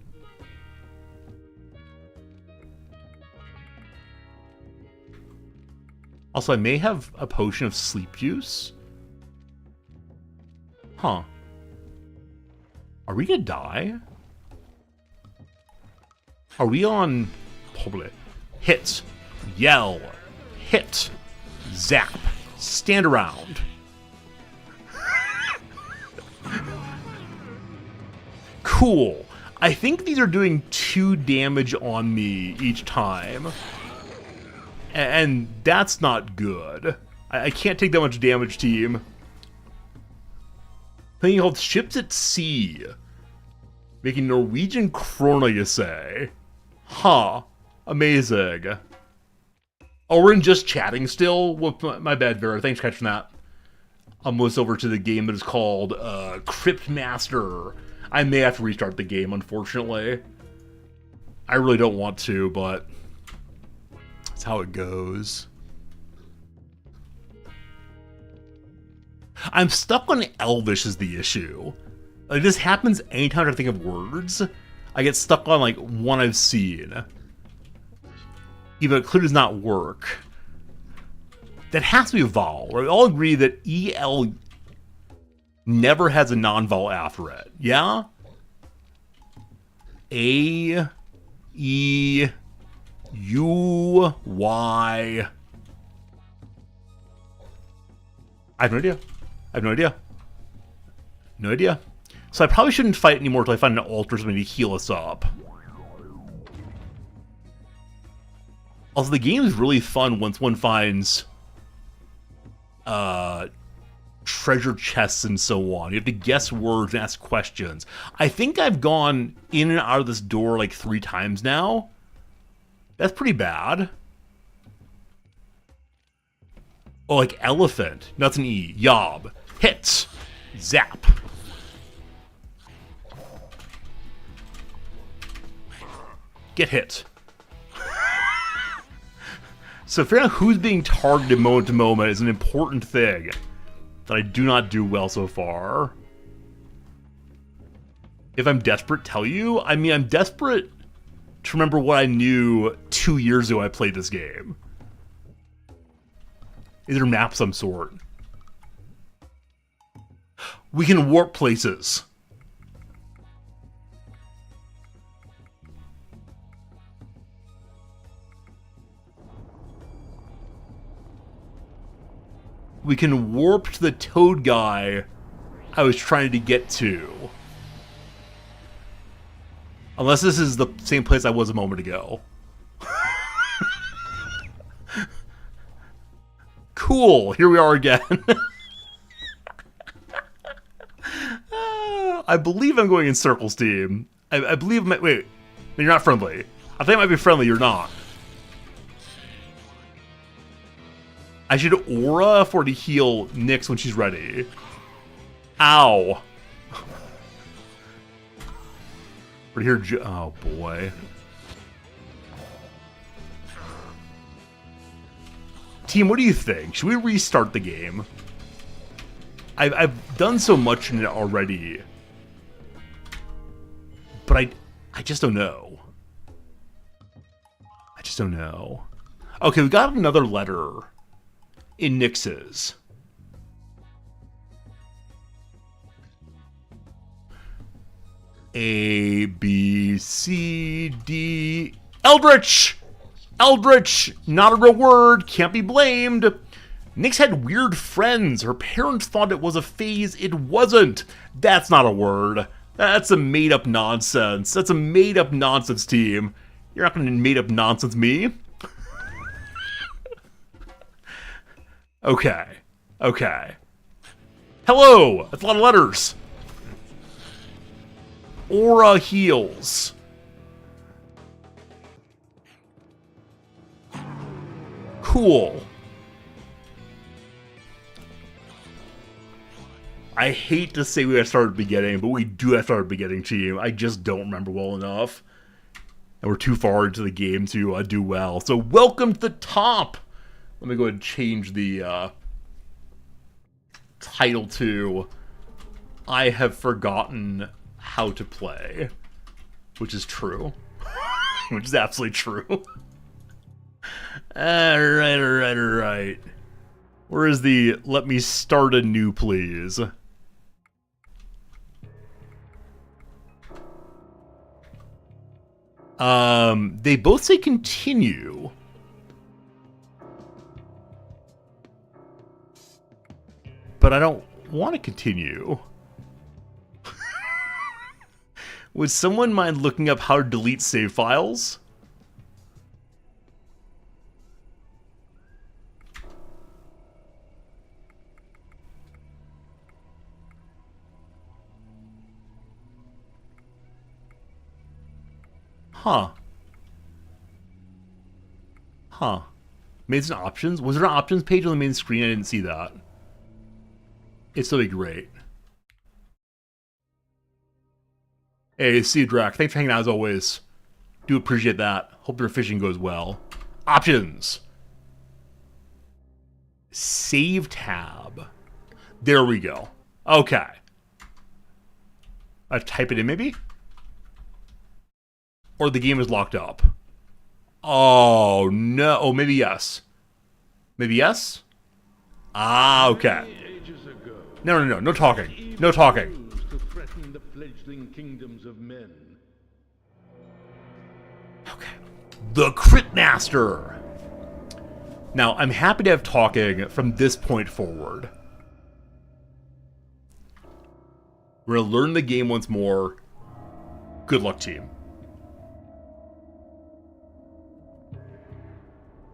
Also, I may have a potion of sleep juice. Huh. Are we gonna die? Are we on... Probably. Hit. Yell. Hit. Zap. Stand around. Cool. I think these are doing 2 damage on me each time. And that's not good. I can't take that much damage, team. Thing called Ships at Sea. Making Norwegian krona, you say? Huh. Amazing. Oh, we're in just chatting still? Well, my bad, Vera. Thanks for catching that. Almost over to the game that is called Crypt Master. I may have to restart the game, unfortunately. I really don't want to, but that's how it goes. I'm stuck on Elvish is the issue. Like, this happens anytime I think of words. I get stuck on, like, one I've seen. Even it clearly does not work. That has to be a vowel. Right? We all agree that EL never has a non-vowel after it. Yeah? A, E, U, Y. I have no idea. I have no idea. No idea. So I probably shouldn't fight anymore until I find an altar or something to heal us up. Also, the game is really fun once one finds treasure chests and so on. You have to guess words and ask questions. I think I've gone in and out of this door like 3 times now. That's pretty bad. Oh, like elephant. That's an E. Yob. Hit. Zap. Get hit. So figuring out who's being targeted moment to moment is an important thing that I do not do well so far. If I'm desperate, tell you? I mean, I'm desperate to remember what I knew 2 years ago I played this game. Is there a map of some sort? We can warp places. We can warp to the toad guy I was trying to get to. Unless this is the same place I was a moment ago. Cool, here we are again. I believe I'm going in circles, team. I believe wait, you're not friendly. I think I might be friendly, you're not. I should aura for to heal Nyx when she's ready. Ow. We're here. Oh boy. Team, what do you think? Should we restart the game? I've done so much in it already, but I just don't know. I just don't know. Okay, we got another letter in Nyx's. A, B, C, D... Eldritch! Eldritch! Not a real word, can't be blamed. Nyx had weird friends. Her parents thought it was a phase. It wasn't. That's not a word. That's a made-up nonsense. That's a made-up nonsense, team. You're not gonna made-up nonsense me. Okay. Okay. Hello! That's a lot of letters. Aura heals. Cool. I hate to say we have started at the beginning, but we do have started at the beginning, team. I just don't remember well enough. And we're too far into the game to do well. So welcome to the top. Let me go ahead and change the title to I have forgotten how to play, which is true. Which is absolutely true. Alright. Where is the let me start anew, please? They both say continue. But I don't want to continue. Would someone mind looking up how to delete save files? Huh. Huh. Made some options? Was there an options page on the main screen? I didn't see that. It's really great. Hey, Cedric, thanks for hanging out as always. Do appreciate that. Hope your fishing goes well. Options. Save tab. There we go. Okay. I type it in maybe? Or the game is locked up. Oh, no. Oh, maybe yes. Maybe yes? Ah, okay. No. No talking. No talking. To threaten the fledgling kingdoms of men. Okay. The Crit Master. Now, I'm happy to have talking from this point forward. We're going to learn the game once more. Good luck, team.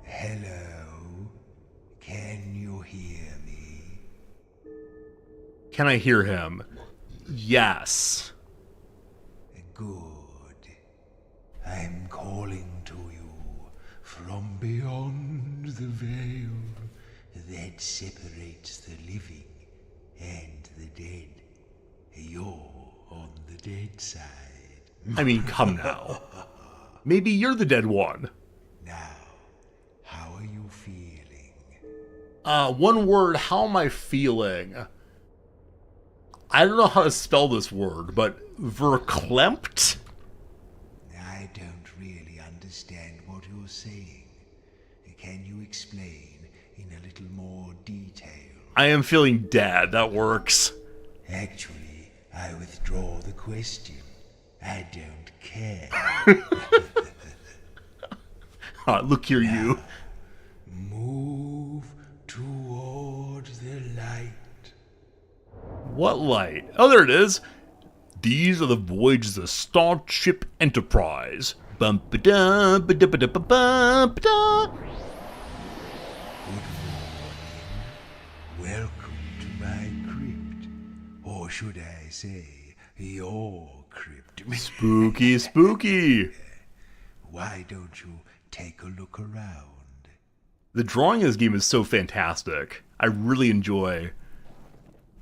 Hello? Can you hear me? Can I hear him? Yes. Good. I'm calling to you from beyond the veil that separates the living and the dead. You're on the dead side. I mean, come now. Maybe you're the dead one. Now, how are you One word, how am I feeling? I don't know how to spell this word, but verklempt? I don't really understand what you're saying. Can you explain in a little more detail? I am feeling dead. That works. Actually, I withdraw the question. I don't care. Look here, you. Move toward the light. What light? Oh, there it is. These are the voyages of Starship Enterprise. Bum-ba-da, ba-da-ba-da-ba-ba-ba-da. Welcome to my crypt. Or should I say, your crypt. Spooky, spooky. Why don't you take a look around? The drawing in this game is so fantastic. I really enjoy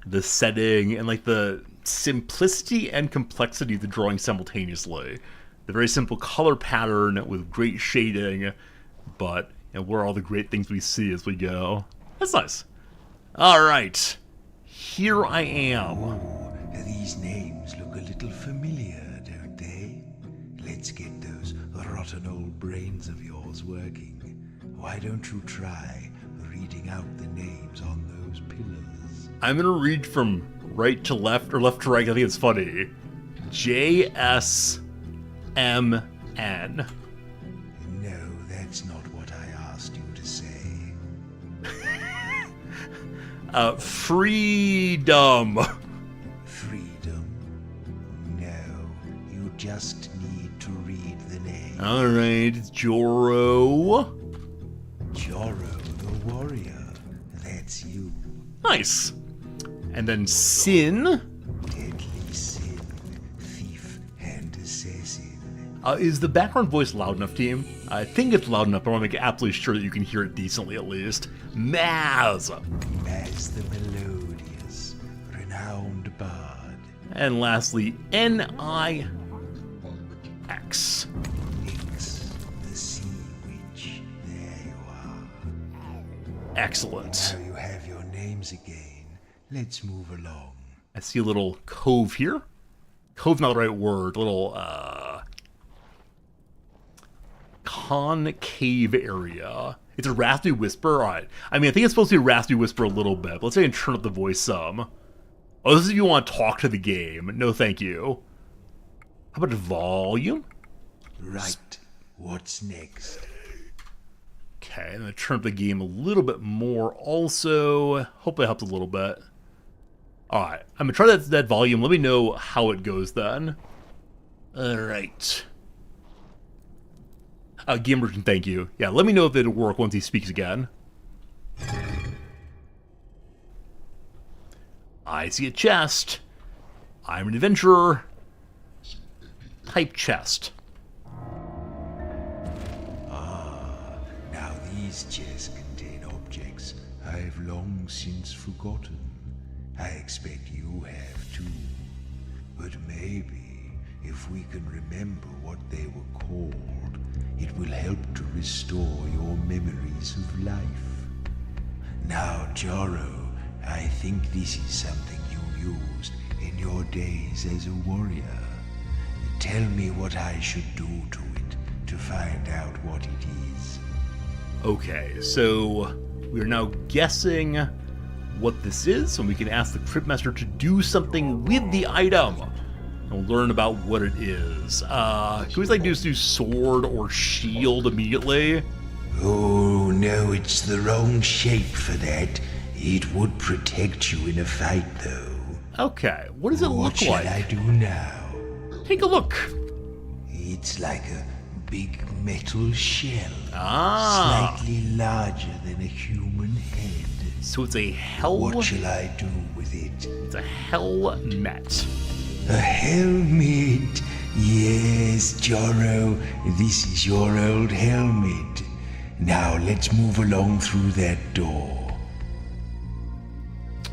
the setting and like the simplicity and complexity of the drawing simultaneously. The very simple color pattern with great shading, but where are all the great things we see as we go. That's nice. Alright, here I am. Oh, these names look a little familiar, don't they? Let's get those rotten old brains of yours working. Why don't you try reading out the names on those pillars? I'm gonna read from right to left, or left to right. I think it's funny. JSMN. No, that's not what I asked you to say. Freedom. Freedom? No, you just need to read the name. Alright, Joro. Joro the warrior. That's you. Nice. And then Sin. Deadly sin, thief and assassin. Is the background voice loud enough, team? I think it's loud enough, but I want to make absolutely sure that you can hear it decently at least. Maz. Maz the melodious, renowned bard. And lastly, Nix. Nix, the sea witch. There you are. Excellent. Now you have your names again. Let's move along. I see a little cove here. Cove's not the right word. A little, concave area. It's a raspy whisper. Alright. I mean, I think it's supposed to be a raspy whisper a little bit, but let's say I turn up the voice some. Oh, this is if you want to talk to the game. No, thank you. How about volume? Right. What's next? Okay, I'm going to turn up the game a little bit more also. Hope that helps a little bit. Alright, I'm going to try that volume. Let me know how it goes then. Alright. Game version, thank you. Yeah, let me know if it'll work once he speaks again. I see a chest. I'm an adventurer. Type chest. Now these chests contain objects I've long since forgotten. I expect you have too. But maybe, if we can remember what they were called, it will help to restore your memories of life. Now, Joro, I think this is something you used in your days as a warrior. Tell me what I should do to it to find out what it is. Okay, so we're now guessing what this is, so we can ask the Cryptmaster to do something with the item. And we'll learn about what it is. Can we like do sword or shield immediately? Oh, no, it's the wrong shape for that. It would protect you in a fight, though. Okay, what does it What look shall like? I do now? Take a look. It's like a big metal shell. Ah, Slightly larger than a human head. so it's a hell. What shall I do with it? It's a helmet. A helmet? Yes, Joro, this is your old helmet. Now let's move along through that door.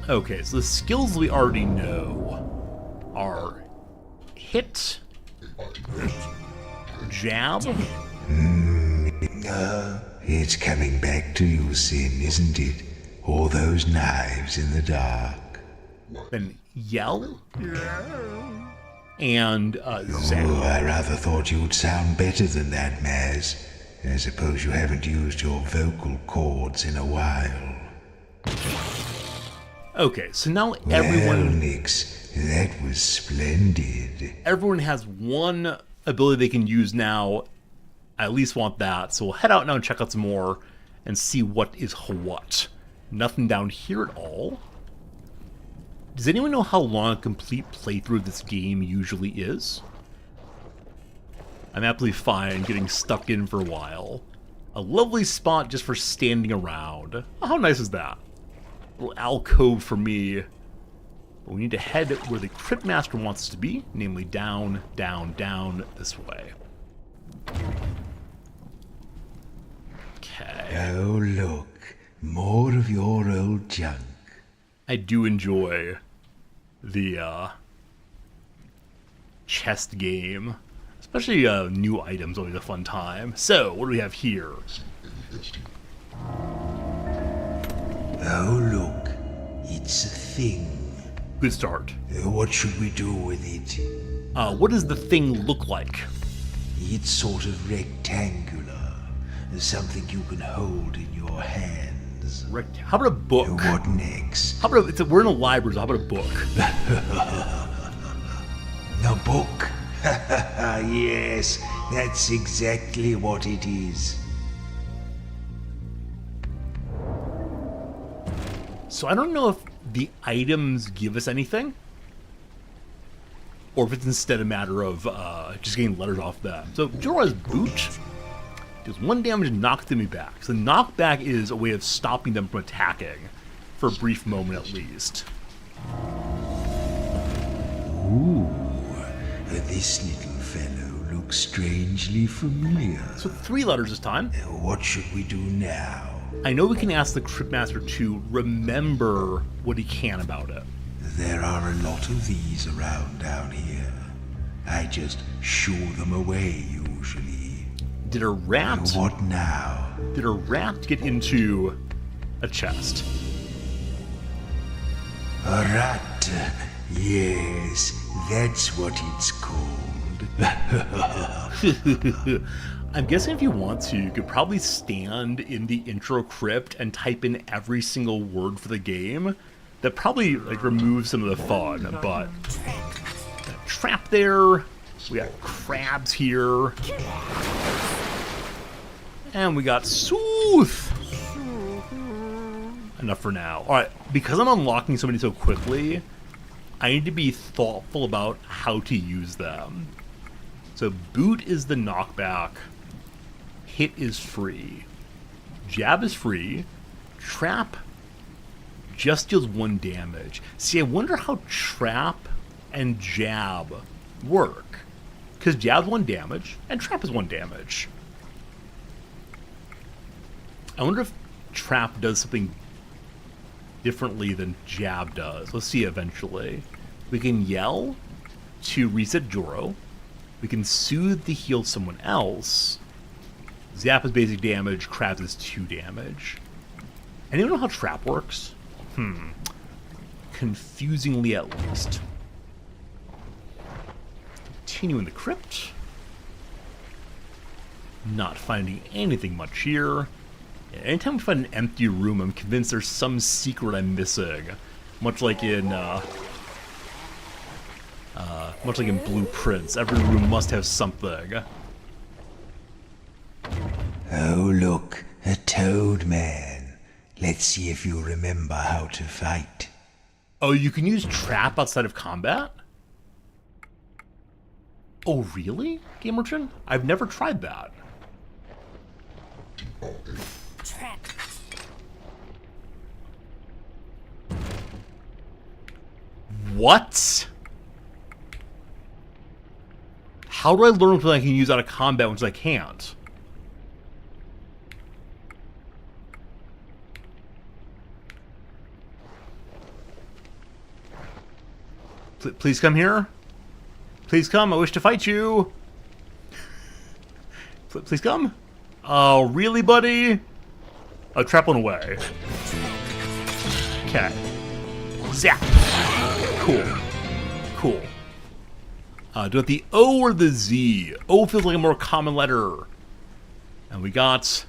Okay, so the skills we already know are hit, jab, It's coming back to you, Sin, isn't it? Or those knives in the dark? Then yell. And Zap. Oh, I rather thought you'd sound better than that, Maz. I suppose you haven't used your vocal cords in a while. Okay, so now Well, everyone Nix, that was splendid. has one ability they can use now. I at least want that, so we'll head out now and check out some more and see what is what. Nothing down here at all. Does anyone know how long a complete playthrough of this game usually is? I'm absolutely fine getting stuck in for a while. A lovely spot just for standing around. Oh, how nice is that? A little alcove for me. But we need to head where the Cryptmaster wants us to be, namely down, down, down this way. Okay. Oh, look. More of your old junk. I do enjoy the chest game. Especially new items, always a fun time. So, what do we have here? Oh, look. It's a thing. Good start. What should we do with it? What does the thing look like? It's sort of rectangular. Something you can hold in your hands. How about a book? What next? How about we're in a library, so how about a book? A book? Yes, that's exactly what it is. So I don't know if the items give us anything, or if it's instead a matter of just getting letters off them. So Jorah's boot does 1 damage and knocks them back. So knockback is a way of stopping them from attacking, for a brief moment at least. Ooh, this little fellow looks strangely familiar. So 3 letters this time. What should we do now? I know we can ask the Cryptmaster to remember what he can about it. There are a lot of these around down here. I just shoo them away usually. Did a rat? What now? Did a rat get into a chest? A rat? Yes, that's what it's called. I'm guessing if you want to, you could probably stand in the intro crypt and type in every single word for the game. That probably like removes some of the fun, but got a trap there. We got crabs here. And we got Sooth! Enough for now. Alright, because I'm unlocking so many so quickly, I need to be thoughtful about how to use them. So boot is the knockback. Hit is free. Jab is free. Trap just deals 1 damage. See, I wonder how trap and jab work. Because jab's 1 damage, and trap is 1 damage. I wonder if trap does something differently than jab does. Let's see eventually. We can yell to reset Joro. We can soothe to heal someone else. Zap is basic damage, crabs is 2 damage. Anyone know how trap works? Confusingly at least. Continue in the crypt. Not finding anything much here. Anytime we find an empty room, I'm convinced there's some secret I'm missing. Much like in Blueprints, every room must have something. Oh, look, a toad man. Let's see if you remember how to fight. Oh, you can use trap outside of combat? Oh, really, Game Merchant? I've never tried that. Trap. What? How do I learn what I can use out of combat once I can't? Please come here. Please come. I wish to fight you. Please come. Oh, really, buddy? Oh, trap one away. Okay. Zap. Cool. Cool. Do it the O or the Z? O feels like a more common letter. And we got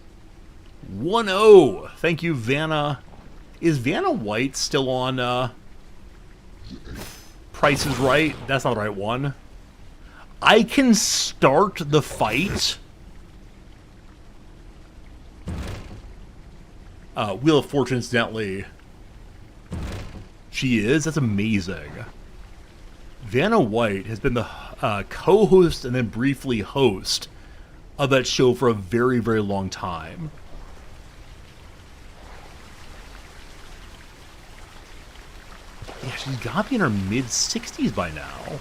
1-0. Thank you, Vanna. Is Vanna White still on Price is Right? That's not the right one. I can start the fight. Wheel of Fortune, incidentally. She is? That's amazing. Vanna White has been the co-host and then briefly host of that show for a very, very long time. Yeah, she's got to be in her mid-60s by now.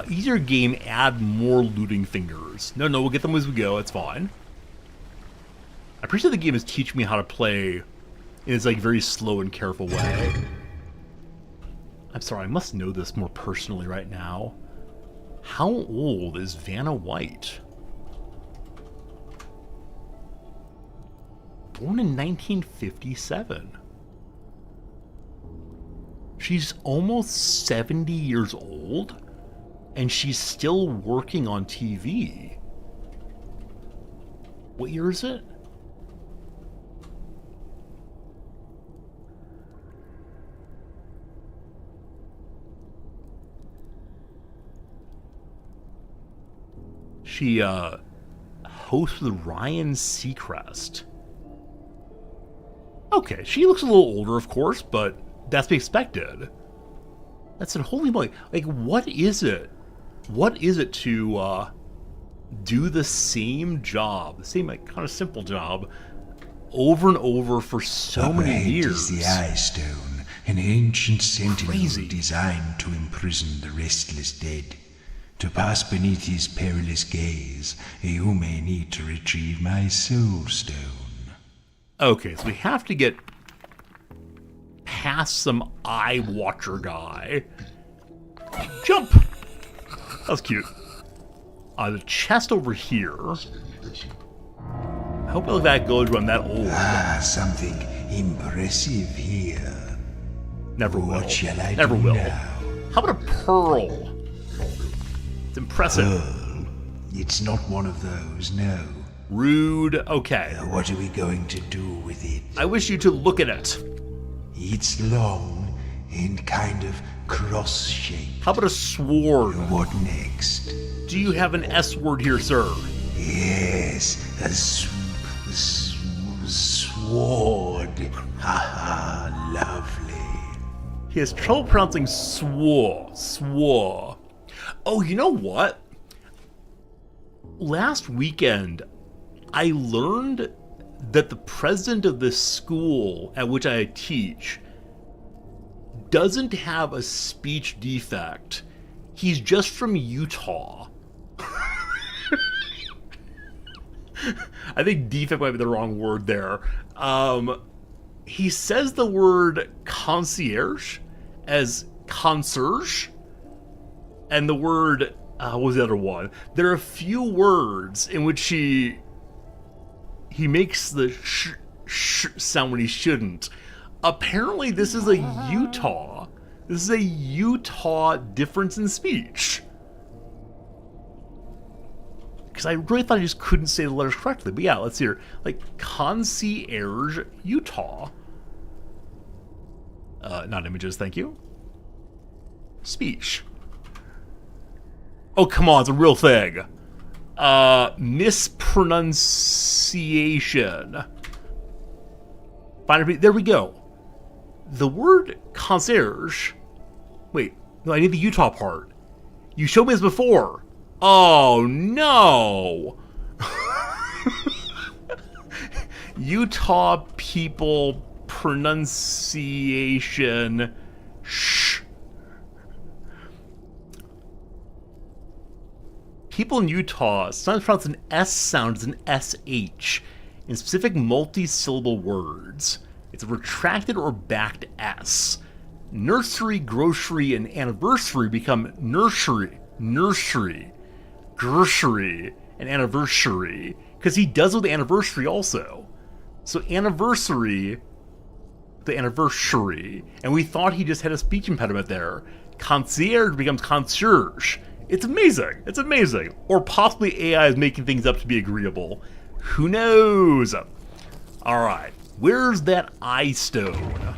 Easier game, add more looting fingers. No, we'll get them as we go, it's fine. I appreciate the game is teaching me how to play in its like very slow and careful way. I'm sorry, I must know this more personally right now. How old is Vanna White? Born in 1957. She's almost 70 years old, and she's still working on TV. What year is it? She hosts with Ryan Seacrest. Okay, she looks a little older, of course, but that's to be expected. That's a holy moly. Like, what is it? What is it to do the same job, the same like kind of simple job, over and over for so many years? Is the Eye Stone, an ancient sentinel Crazy. designed to imprison the restless dead. To pass beneath his perilous gaze, you may need to retrieve my Soul Stone. Okay, so we have to get past some eye watcher guy. Jump! That was cute. The chest over here. I hope like that goes when I'm that old. Ah, something impressive here. Never will. What shall I Never do will. now? How about a pearl? It's impressive. It's not one of those, no. Rude. Okay. What are we going to do with it? I wish you to look at it. It's long and kind of cross-shaped. How about a sword? What next? Do you have an S word here, sir? Yes, a sword. Ha, lovely. He has trouble pronouncing swore. Swore. Oh, you know what? Last weekend, I learned that the president of this school at which I teach doesn't have a speech defect. He's just from Utah. I think defect might be the wrong word there. He says the word concierge as concierge, and the word, what was the other one? There are a few words in which he makes the sh sound when he shouldn't. Apparently this is a Utah. This is a Utah difference in speech. Because I really thought I just couldn't say the letters correctly. But yeah, let's hear. Like, concierge, Utah. Not images, thank you. Speech. Oh, come on, it's a real thing. Mispronunciation. There we go. The word concierge. Wait, no, I need the Utah part. You showed me this before. Oh, no. Utah people pronunciation. Shh. People in Utah sometimes pronounce an S sound as an SH in specific multi-syllable words. It's a retracted or backed S. Nursery, grocery, and anniversary become nursery, grocery, and anniversary. Because he does with anniversary also. So anniversary the anniversary, and we thought he just had a speech impediment there. Concierge becomes concierge. It's amazing. It's amazing. Or possibly AI is making things up to be agreeable. Who knows? Alright, where's that eye stone?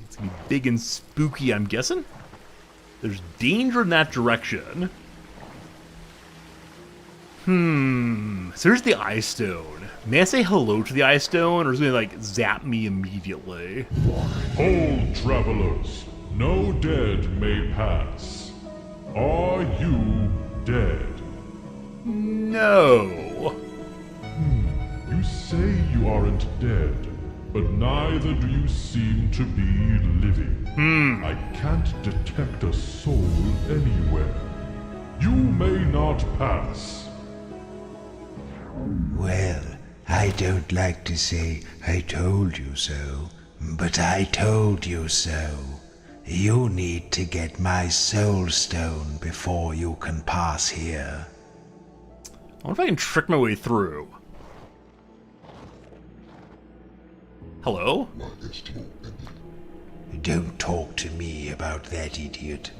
It's gonna be big and spooky, I'm guessing. There's danger in that direction. So here's the eye stone. May I say hello to the eye stone, or is it gonna like zap me immediately? Hold, travelers. No dead may pass. Are you dead? No. You say you aren't dead, but neither do you seem to be living. I can't detect a soul anywhere. You may not pass. Well, I don't like to say I told you so, but I told you so. You need to get my soul stone before you can pass here. I wonder if I can trick my way through. Hello? Don't talk to me about that idiot.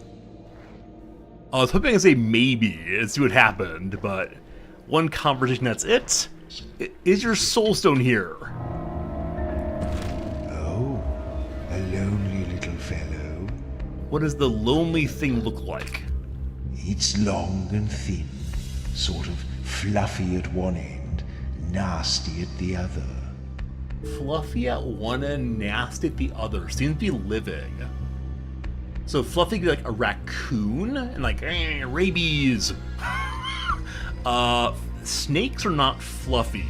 I was hoping I could say maybe and see what happened, but one conversation, that's it. Is your soul stone here? Oh, a lonely little fellow. What does the lonely thing look like? It's long and thin, sort of fluffy at one end, nasty at the other. Fluffy at one end, nasty at the other. Seems to be living. So Fluffy could be like a raccoon and like rabies. Snakes are not fluffy.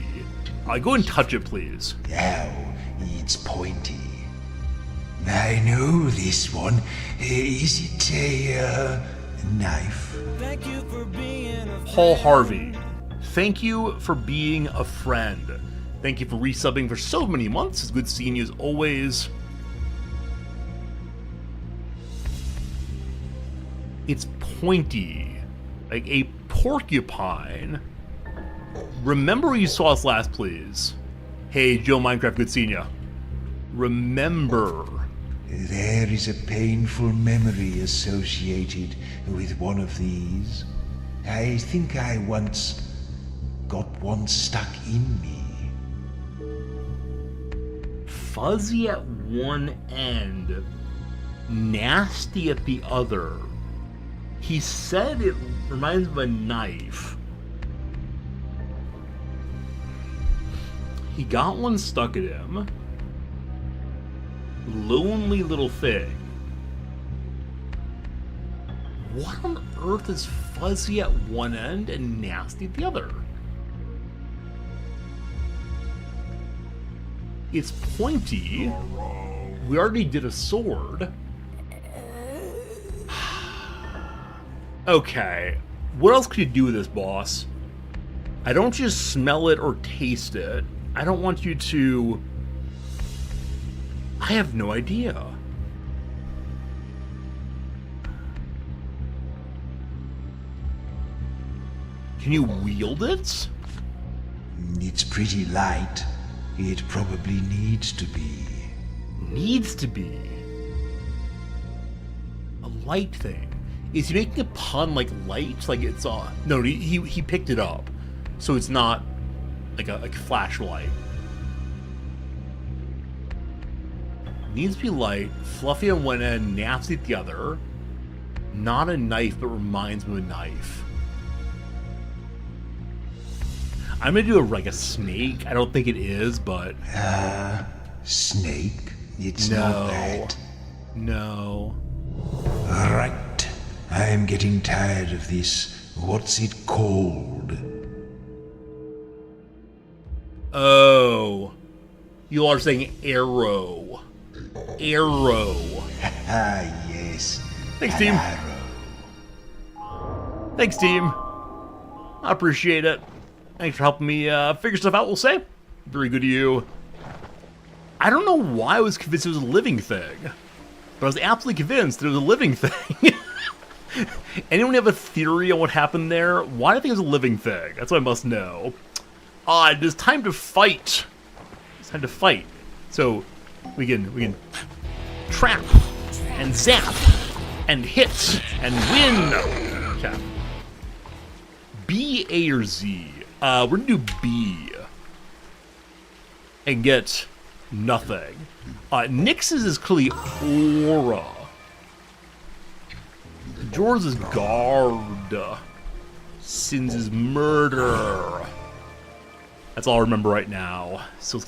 Go and touch it, please. Ow, it's pointy. I know this one. Is it a knife? Thank you for being a Paul Harvey, thank you for being a friend. Thank you for resubbing for so many months. It's good seeing you as always. It's pointy, like a porcupine. Remember where you saw us last, please. Hey, Joe Minecraft, good seeing ya. Remember. There is a painful memory associated with one of these. I think I once got one stuck in me. Fuzzy at one end, nasty at the other. He said it reminds him of a knife. He got one stuck at him. Lonely little thing. What on earth is fuzzy at one end and nasty at the other? It's pointy. We already did a sword. Okay, what else could you do with this, boss? I don't just smell it or taste it. I don't want you to... I have no idea. Can you wield it? It's pretty light. It probably needs to be. Needs to be. A light thing. Is he making a pun like light? Like it's no, he picked it up. So it's not like a flashlight. Needs to be light, fluffy on one end, nasty at the other. Not a knife, but reminds me of a knife. I'm gonna do like a snake. I don't think it is, but Snake? It's no, not that. no. Right. I am getting tired of this. What's it called? Oh, you are saying arrow. Arrow. Ah, yes. Thanks, An team. arrow. Thanks, team. I appreciate it. Thanks for helping me figure stuff out, we'll say. Very good of you. I don't know why I was convinced it was a living thing, but I was absolutely convinced that it was a living thing. Anyone have a theory on what happened there? Why do I think it was a living thing? That's what I must know. It is time to fight. It's time to fight. So we can trap and zap and hit and win. Okay. B, A, or Z? We're gonna do B and get nothing. Nyx's is clearly aura. Jor's is guard. Sin's is murder. That's all I remember right now. So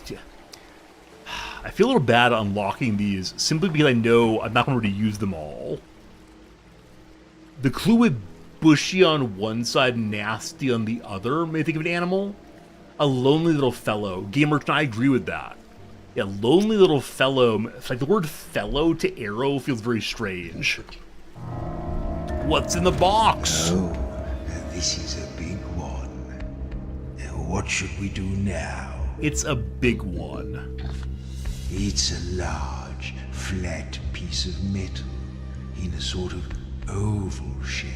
I feel a little bad unlocking these simply because I know I'm not going to use them all. The clue with bushy on one side, nasty on the other, may think of an animal. A lonely little fellow. Gamer, I agree with that. Yeah, lonely little fellow. Like the word fellow to arrow feels very strange. What's in the box? Oh, this is a big one. What should we do now? It's a big one. It's a large, flat piece of metal in a sort of oval shape.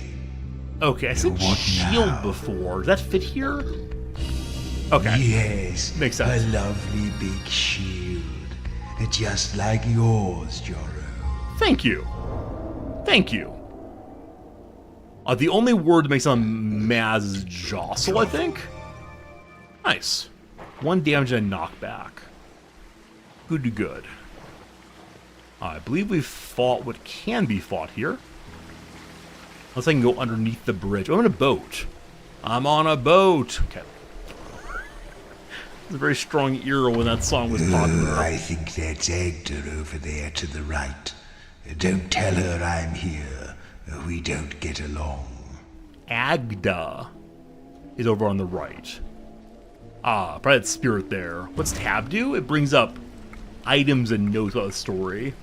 Okay, I said What shield now? before. Does that fit here? Okay. Yes, Makes sense. a lovely big shield, just like yours, Joro. Thank you. Thank you. The only word that makes it on Maz is jostle, I think. Nice. 1 damage and a knockback. Good to good. I believe we've fought what can be fought here. Unless I can go underneath the bridge. Oh, I'm in a boat. I'm on a boat. Okay. It was a very strong era when that song was popular. I think that's Agda over there to the right. Don't tell her I'm here. We don't get along. Agda is over on the right. Probably that spirit there. What's tab do? It brings up items and notes about the story.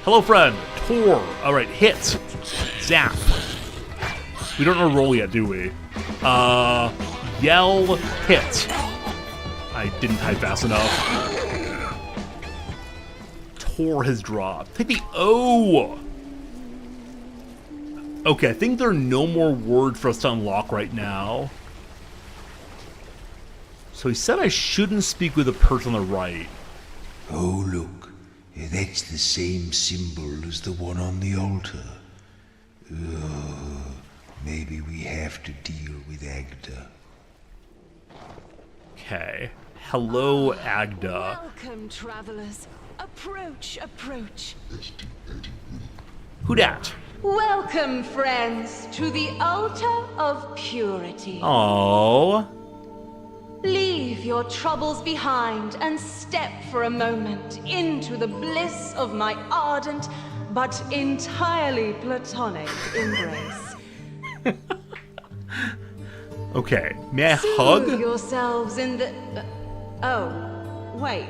Hello, friend. Tor. All right, hit. Zap. We don't know roll yet, do we? Yell. Hit. I didn't type fast enough. Tor has dropped. Take the O. Okay, I think there are no more words for us to unlock right now. So he said I shouldn't speak with the person on the right. Oh, look. That's the same symbol as the one on the altar. Maybe we have to deal with Agda. Okay. Hello, Agda. Welcome, travelers. Approach, approach. Who dat? Welcome, friends, to the altar of purity. Oh. Leave your troubles behind and step for a moment into the bliss of my ardent but entirely platonic embrace. Okay. May I Soothe hug? yourselves in the... oh, wait.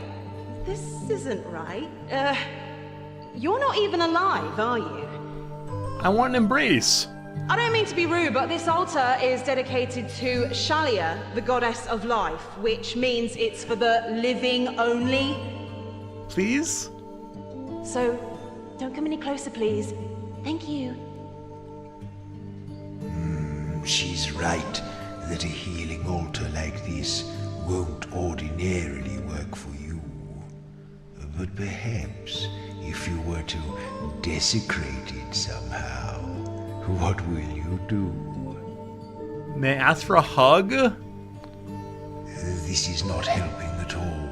This isn't right. You're not even alive, are you? I want an embrace. I don't mean to be rude, but this altar is dedicated to Shalia, the goddess of life, which means it's for the living only. Please? So, don't come any closer, please. Thank you. She's right that a healing altar like this won't ordinarily work for you. But perhaps if you were to desecrate it somehow, what will you do? May I ask for a hug? This is not helping at all.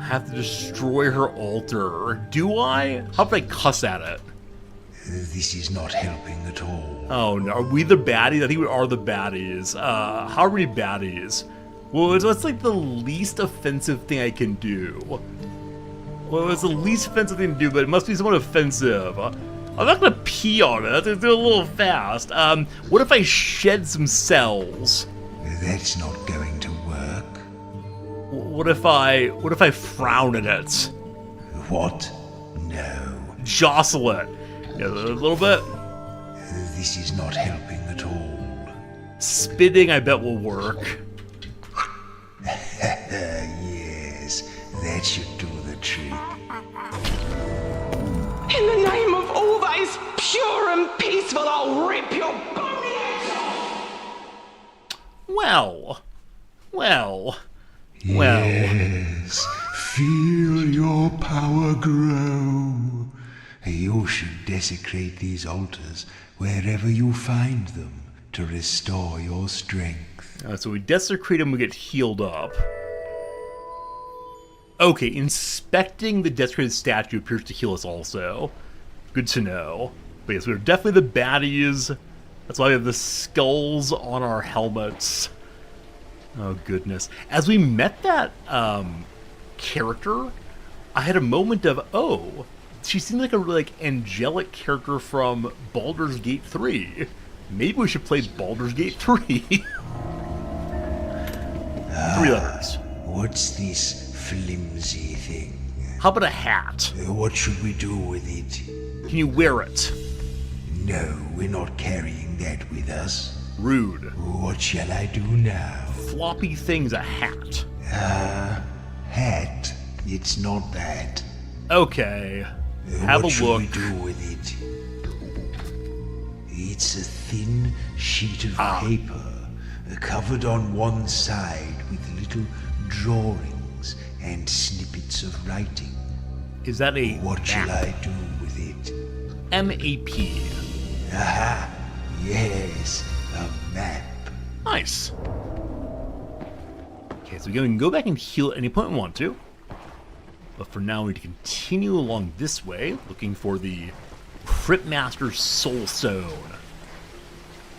I have to destroy her altar. Do I? How about I cuss at it? This is not helping at all. Oh no, are we the baddies? I think we are the baddies. How are we baddies? Well, what's like the least offensive thing I can do? Well, it's the least offensive thing to do, but it must be somewhat offensive. I'm not gonna pee on it. That's a little fast. What if I shed some cells? That's not going to work. What if I frown at it? What? No. Jostle it. Yeah, a little bit. This is not helping at all. Spitting, I bet, will work. Yes, that should do the trick. In the name of all that is pure and peaceful, I'll rip your bony heads off! Well. Yes, Feel your power grow. You should desecrate these altars wherever you find them to restore your strength. So we desecrate them, we get healed up. Okay, inspecting the desecrated statue appears to heal us also. Good to know. But yes, we're definitely the baddies. That's why we have the skulls on our helmets. Oh, goodness. As we met that character, I had a moment of, oh, she seems like a really angelic character from Baldur's Gate 3. Maybe we should play Baldur's Gate 3. 3 letters. What's this flimsy thing? How about a hat? What should we do with it? Can you wear it? No, we're not carrying that with us. Rude. What shall I do now? Floppy thing's a hat. Hat? It's not that. Okay. Have what a look. What should we do with it? It's a thin sheet of paper, covered on one side with little drawings and snippets of writing. Is that a What map? shall I do with it? M-A-P. Aha! Yes, a map. Nice. Okay, so we can go back and heal at any point we want to. But for now, we need to continue along this way, looking for the Cryptmaster's Soul Stone.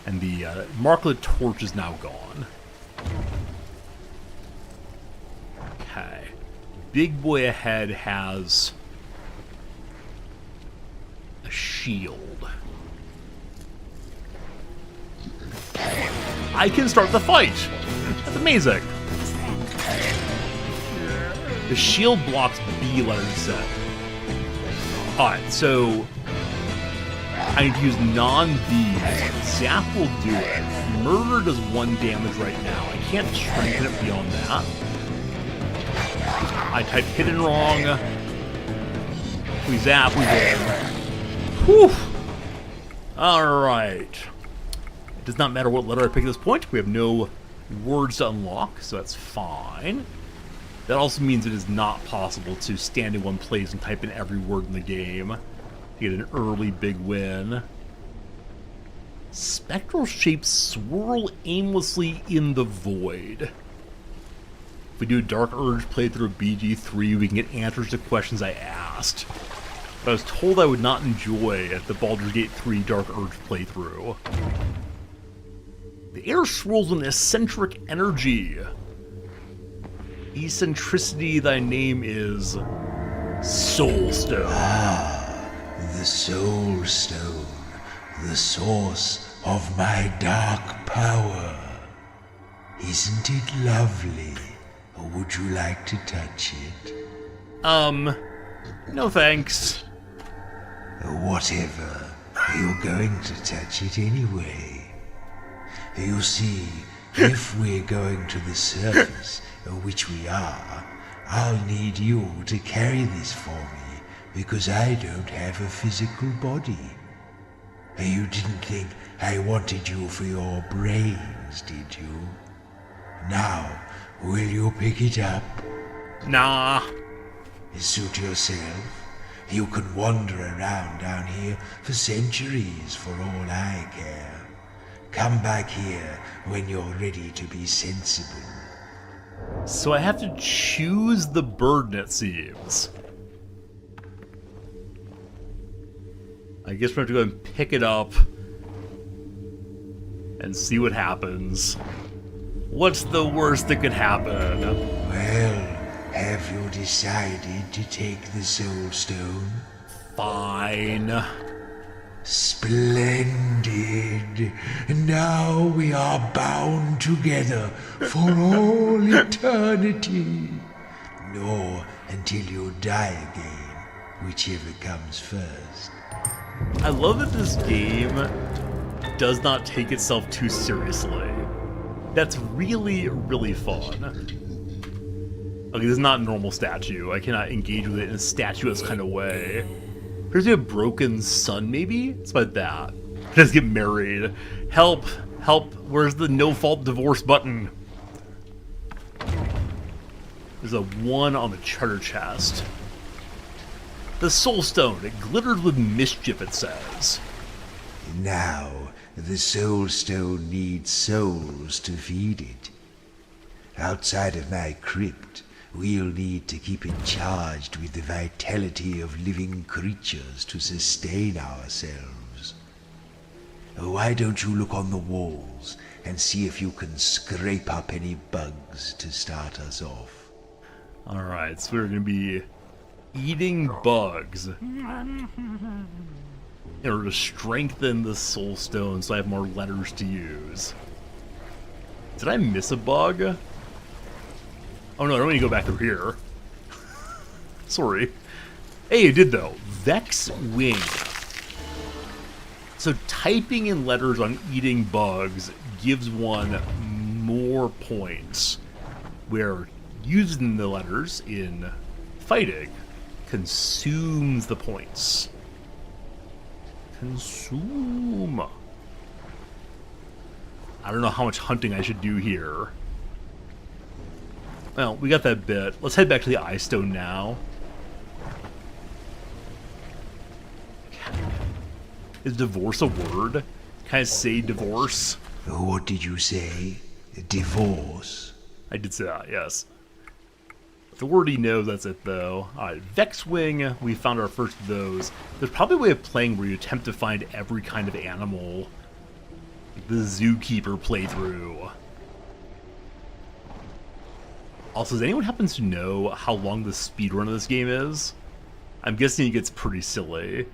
And the Mark of the Torch is now gone. Okay. Big boy ahead has a shield. I can start the fight! That's amazing! The shield blocks B, letter Z. Alright, so I need to use non-Bs. Zap will do it. Murder does 1 damage right now. I can't strengthen it beyond that. I typed hidden wrong. We zap, we win. Whew! Alright. It does not matter what letter I pick at this point. We have no words to unlock, so that's fine. That also means it is not possible to stand in one place and type in every word in the game to get an early big win. Spectral shapes swirl aimlessly in the void. If we do Dark Urge playthrough of BG3, we can get answers to questions I asked. But I was told I would not enjoy the Baldur's Gate 3 Dark Urge playthrough. The air swirls with eccentric energy. Eccentricity, thy name is Soulstone. The Soul Stone, the source of my dark power. Isn't it lovely? Or would you like to touch it? No thanks. Whatever. You're going to touch it anyway. You see, if we're going to the surface, which we are, I'll need you to carry this for me, because I don't have a physical body. You didn't think I wanted you for your brains, did you? Now, will you pick it up? Nah. Suit yourself. You can wander around down here for centuries for all I care. Come back here when you're ready to be sensible. So I have to choose the burden, it seems. I guess we have to go and pick it up and see what happens. What's the worst that could happen? Well, have you decided to take the Soul Stone? Fine. Splendid. Now we are bound together for all eternity. Nor until you die again, whichever comes first. I love that this game does not take itself too seriously. That's really, really fun. Okay, this is not a normal statue. I cannot engage with it in a statuesque kind of way. Here's a broken sun, maybe? It's about that. Let's get married. Help! Help! Where's the no-fault divorce button? There's a 1 on the charter chest. The Soul Stone, it glitters with mischief, it says. Now, the Soul Stone needs souls to feed it. Outside of my crypt, we'll need to keep it charged with the vitality of living creatures to sustain ourselves. Why don't you look on the walls and see if you can scrape up any bugs to start us off? Alright, so we're going to be eating bugs in order to strengthen the Soul Stone so I have more letters to use. Did I miss a bug? Oh no, I don't need to go back through here. Sorry. Hey, I did though. Vex Wing. So typing in letters on eating bugs gives one more points, where using the letters in fighting consumes the points. Consume. I don't know how much hunting I should do here. Well, we got that bit. Let's head back to the Eye Stone now. Is divorce a word? Can I say divorce? What did you say? Divorce? I did say that, yes. The word he knows, that's it though. Alright, Vexwing, we found our first of those. There's probably a way of playing where you attempt to find every kind of animal. Like the Zookeeper playthrough. Also, does anyone happen to know how long the speedrun of this game is? I'm guessing it gets pretty silly.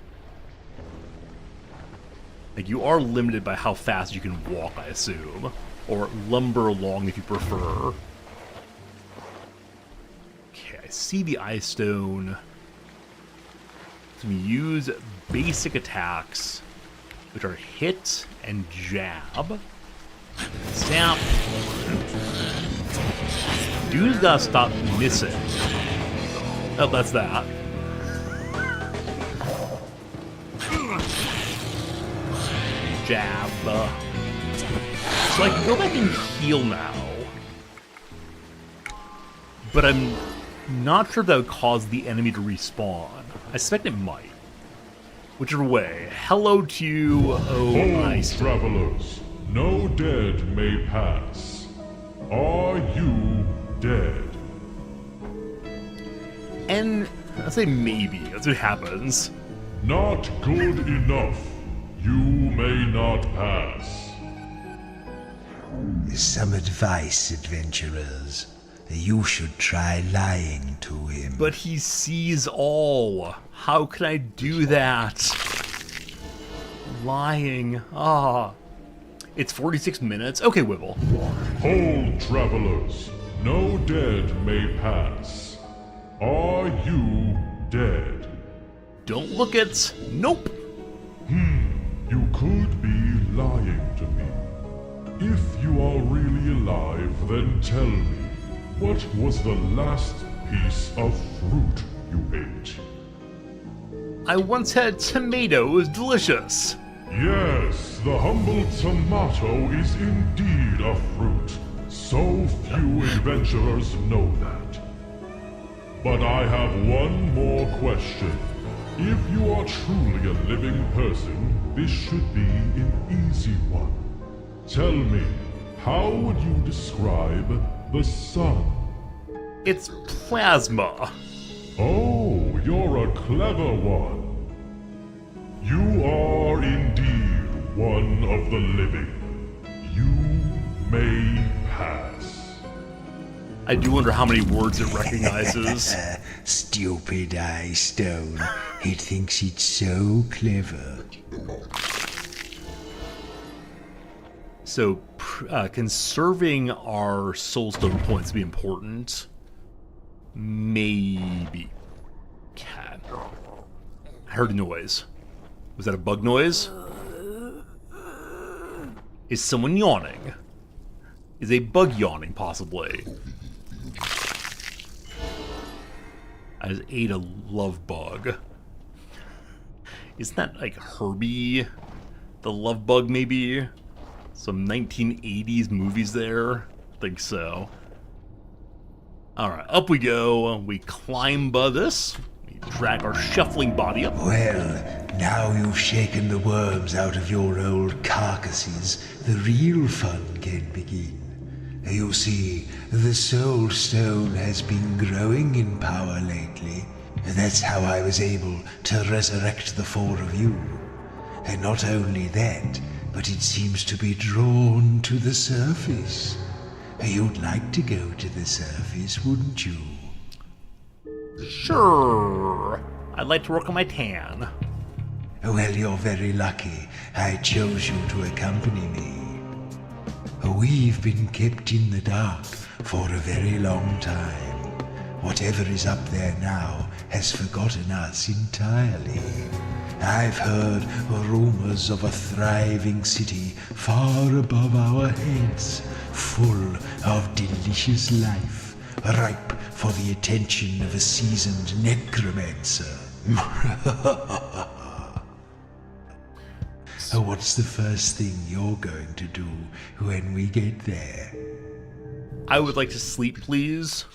Like, you are limited by how fast you can walk, I assume. Or lumber along if you prefer. Okay, I see the Eye Stone. So we use basic attacks, which are hit and jab. Snap. Dude's gotta stop missing. Oh, that's that. Jab. So I can go back and heal now. But I'm not sure if that would cause the enemy to respawn. I suspect it might. Whichever way. Hello to you, Hold, travelers. No dead may pass. Are you dead? And I'll say maybe. That's what happens. Not good enough. You may not pass. Some advice, adventurers. You should try lying to him. But he sees all. How can I do that? Lying. Ah. It's 46 minutes. Okay, Wibble. Hold, travelers. No dead may pass. Are you dead? Don't look it. Nope. You could be lying to me. If you are really alive, then tell me, what was the last piece of fruit you ate? I once had tomato. It was delicious. Yes, the humble tomato is indeed a fruit. So few adventurers know that. But I have one more question. If you are truly a living person, this should be an easy one. Tell me, how would you describe the sun? It's plasma. Oh, you're a clever one. You are indeed one of the living. You may pass. I do wonder how many words it recognizes. Stupid Eye Stone. It thinks it's so clever. So, conserving our soulstone points would be important. Maybe. Cat. I heard a noise. Was that a bug noise? Is someone yawning? Is a bug yawning, possibly? I just ate a love bug. Isn't that like Herbie? The love bug, maybe? Some 1980s movies there? I think so. Alright, up we go. We climb this. We drag our shuffling body up. Well, now you've shaken the worms out of your old carcasses, the real fun can begin. You see, the Soul Stone has been growing in power lately. That's how I was able to resurrect the four of you. And not only that, but it seems to be drawn to the surface. You'd like to go to the surface, wouldn't you? Sure. I'd like to work on my tan. Well, you're very lucky I chose you to accompany me. We've been kept in the dark for a very long time. Whatever is up there now has forgotten us entirely. I've heard rumors of a thriving city far above our heads, full of delicious life, ripe for the attention of a seasoned necromancer. What's the first thing you're going to do when we get there? I would like to sleep, please.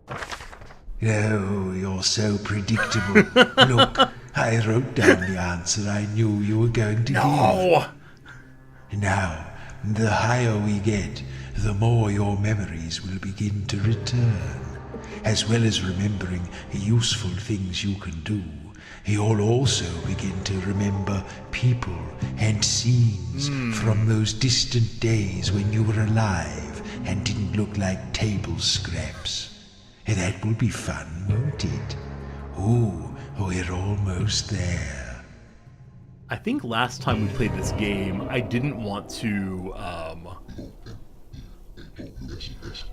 Oh, you're so predictable. Look, I wrote down the answer I knew you were going to give. Now, the higher we get, the more your memories will begin to return. As well as remembering useful things you can do, you'll also begin to remember people and scenes from those distant days when you were alive and didn't look like table scraps. That will be fun, won't it? Ooh, we're almost there. I think last time we played this game, I didn't want to,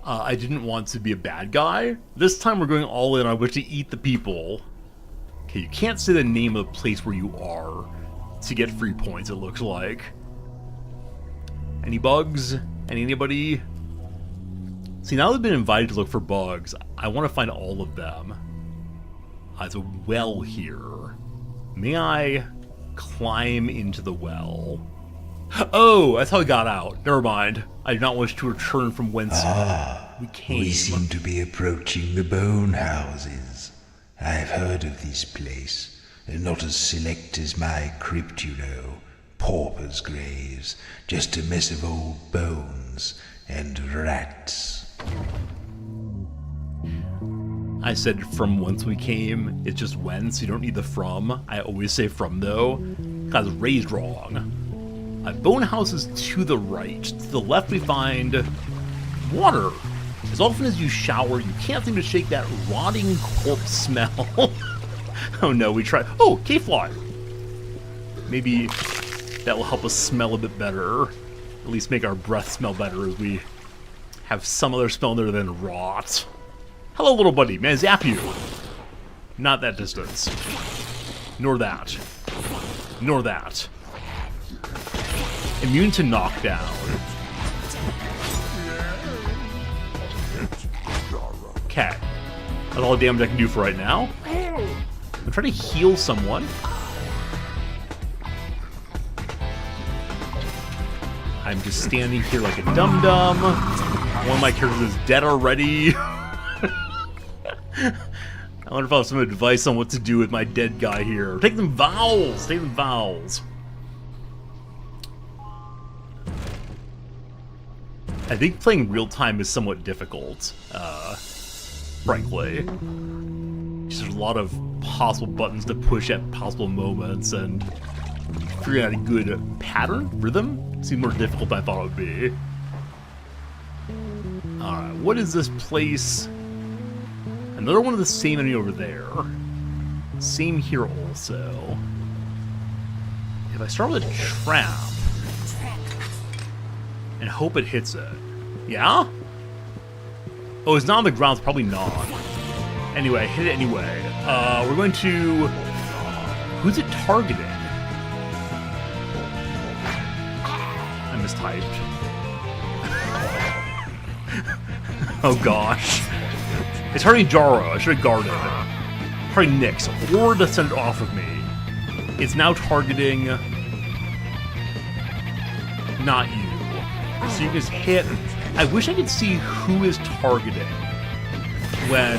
I didn't want to be a bad guy. This time we're going all in. I wish to eat the people. Okay, you can't say the name of the place where you are to get free points, it looks like. Any bugs? Anybody? See, now that I've been invited to look for bugs, I want to find all of them. There's a well here. May I climb into the well? Oh, that's how I got out. Never mind. I do not wish to return from whence we came. We seem to be approaching the bone houses. I've heard of this place. Not as select as my crypt, you know. Paupers' graves. Just a mess of old bones and rats. I said from whence we came. It's just whence. You don't need the from. I always say from, though. Because raised wrong. Bone house is to the right. To the left we find water. As often as you shower, you can't seem to shake that rotting corpse smell. Oh no, we tried. Oh, cave fly. Maybe that will help us smell a bit better. At least make our breath smell better as we have some other smell other than rot. Hello, little buddy. May I zap you? Not that distance. Nor that. Nor that. Immune to knockdown. Okay. That's all the damage I can do for right now. I'm trying to heal someone. I'm just standing here like a dum-dum. One of my characters is dead already. I wonder if I have some advice on what to do with my dead guy here. Take them vowels! Take them vowels. I think playing real time is somewhat difficult, frankly. There's a lot of possible buttons to push at possible moments, and figuring out a good pattern, rhythm, seemed more difficult than I thought it would be. Alright, what is this place? Another one of the same enemy over there. Same here also. If I start with a trap and hope it hits it. Yeah? Oh, it's not on the ground, it's probably not. Anyway, hit it anyway. We're going to... Who's it targeting? I mistyped. Oh gosh. It's targeting Jaro. I should have guarded. Targeting Nyx. Or to send it off of me. It's now targeting... not you. So you can just hit... I wish I could see who is targeting. when...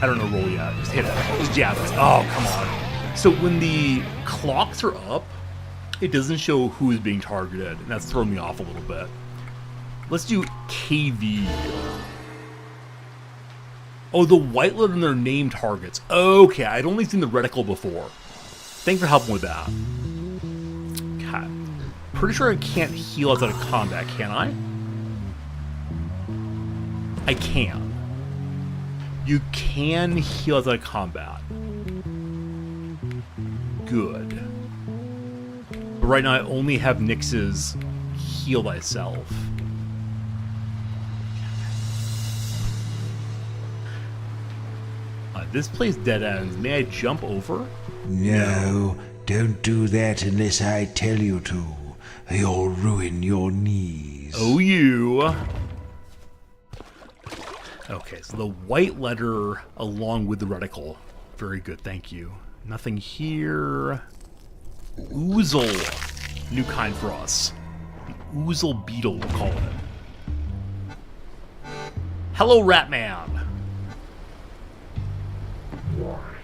I don't know, roll yet. Just hit it. Just jab it. Oh, come on. So when the clocks are up, it doesn't show who is being targeted, and that's throwing me off a little bit. Let's do KV. Oh, the white letter in their name targets. Okay, I'd only seen the reticle before. Thanks for helping with that. Okay. Pretty sure I can't heal outside of combat, can I? I can. You can heal outside of combat. Good. But right now I only have Nyx's heal thyself. This place dead ends. May I jump over? No, don't do that unless I tell you to. You'll ruin your knees. Oh, you. Okay, so the white letter along with the reticle. Very good, thank you. Nothing here. Oozel. New kind for us. The Oozel Beetle, we'll call it. Hello, Ratman.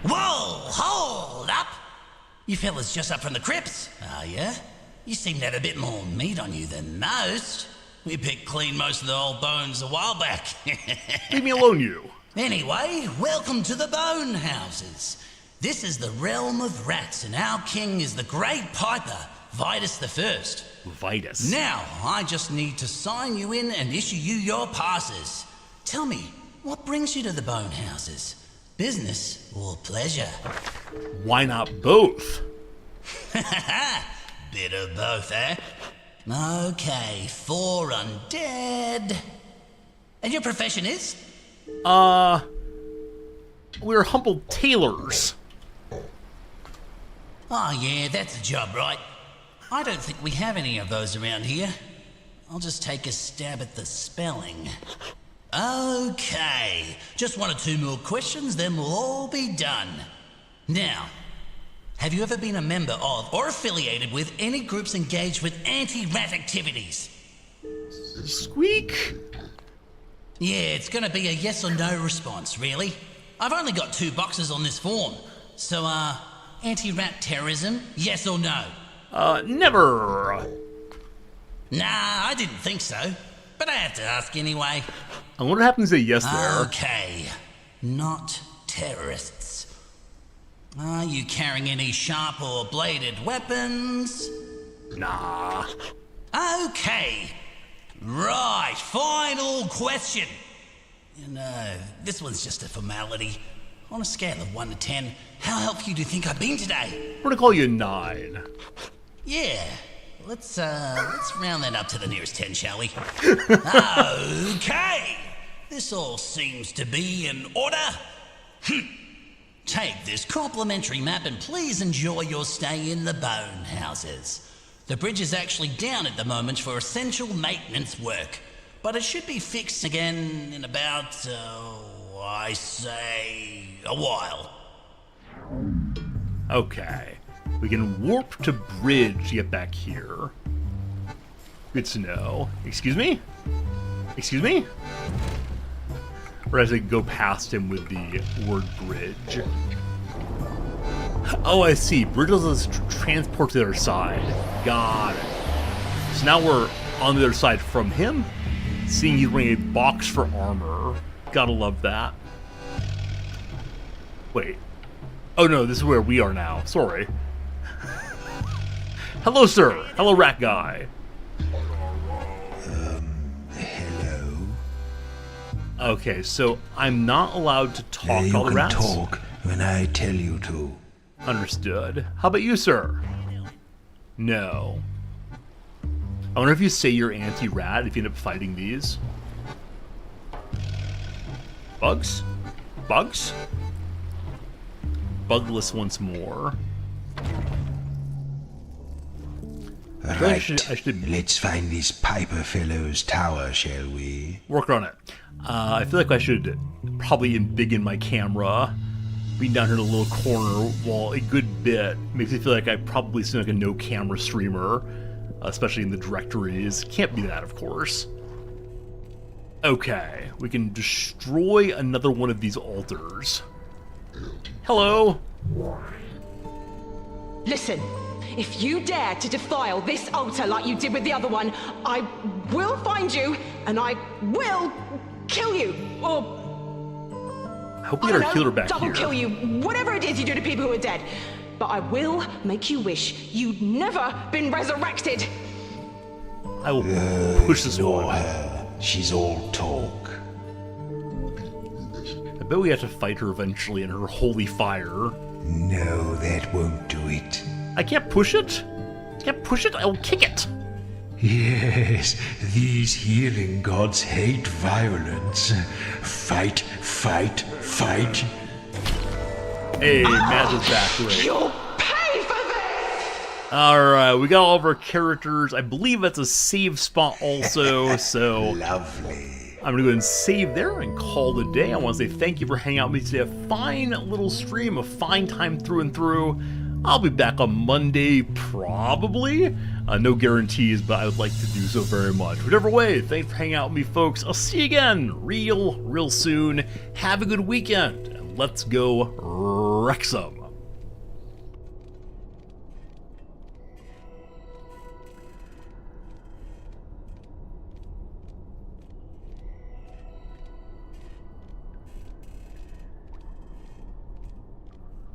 Whoa, hold up! You fellas just up from the crypts, are ya? You seem to have a bit more meat on you than most. We picked clean most of the old bones a while back. Leave me alone, you. Anyway, welcome to the Bone Houses. This is the realm of rats, and our king is the Great Piper, Vitus the First. Vitus. Now, I just need to sign you in and issue you your passes. Tell me, what brings you to the Bone Houses? Business or pleasure? Why not both? Bit of both, eh? Okay, 4 undead. And your profession is? We're humble tailors. Oh yeah, that's a job, right? I don't think we have any of those around here. I'll just take a stab at the spelling. Okay, just 1 or 2 more questions, then we'll all be done. Now, have you ever been a member of or affiliated with any groups engaged with anti-rat activities? Squeak. Yeah, it's gonna be a yes or no response, really. I've only got 2 boxes on this form. So, anti-rat terrorism, yes or no? Never. Nah, I didn't think so. But I have to ask anyway. I wonder what happens to yes there. Okay, not terrorists. Are you carrying any sharp or bladed weapons? Nah. Okay. Right, final question. You know, this one's just a formality. On a scale of 1 to 10, how helpful do you think I've been today? We're gonna call you 9. Yeah. Let's round that up to the nearest 10, shall we? Okay. This all seems to be in order. Take this complimentary map and please enjoy your stay in the Bone Houses. The bridge is actually down at the moment for essential maintenance work, but it should be fixed again in about, I say, a while. Okay. We can warp to bridge to get back here. Good to know. Excuse me? Excuse me? Or as I go past him with the word bridge. Oh, I see. Bridge is transport to the other side. Got it. So now we're on the other side from him. Seeing he's wearing a box for armor. Gotta love that. Wait. Oh no, this is where we are now. Sorry. Hello, sir. Hello, rat guy. Hello? Okay, so I'm not allowed to talk to all the You can rats? talk when I tell you to. Understood. How about you, sir? No. I wonder if you say you're anti-rat if you end up fighting these. Bugs? Bugs? Bugless once more. I Right, should let's find this Piper fellow's tower, shall we? work on it. I feel like I should probably embiggen my camera. Being down here in a little corner while a good bit makes me feel like I probably seem like a no camera streamer, especially in the directories. Can't be that, of course. Okay, we can destroy another one of these altars. Hello? Listen, if you dare to defile this altar like you did with the other one, I will find you and I will kill you. Or I hope we get our healer back double here. kill you. Whatever it is you do to people who are dead. But I will make you wish you'd never been resurrected. I will push this Ignore one. her. She's all talk. I bet we have to fight her eventually in her holy fire. No, that won't do it. I can't push it? I can't push it? I will kick it. Yes, these healing gods hate violence. Fight, fight, fight. Hey, Matt's back. Great. You'll pay for this! Alright, we got all of our characters. I believe that's a save spot also, so Lovely. I'm gonna go ahead and save there and call it a day. I want to say thank you for hanging out with me today. A fine little stream, a fine time through and through. I'll be back on Monday, probably. No guarantees, but I would like to do so very much. Whichever way, thanks for hanging out with me, folks. I'll see you again real soon. Have a good weekend, and let's go Wrexham.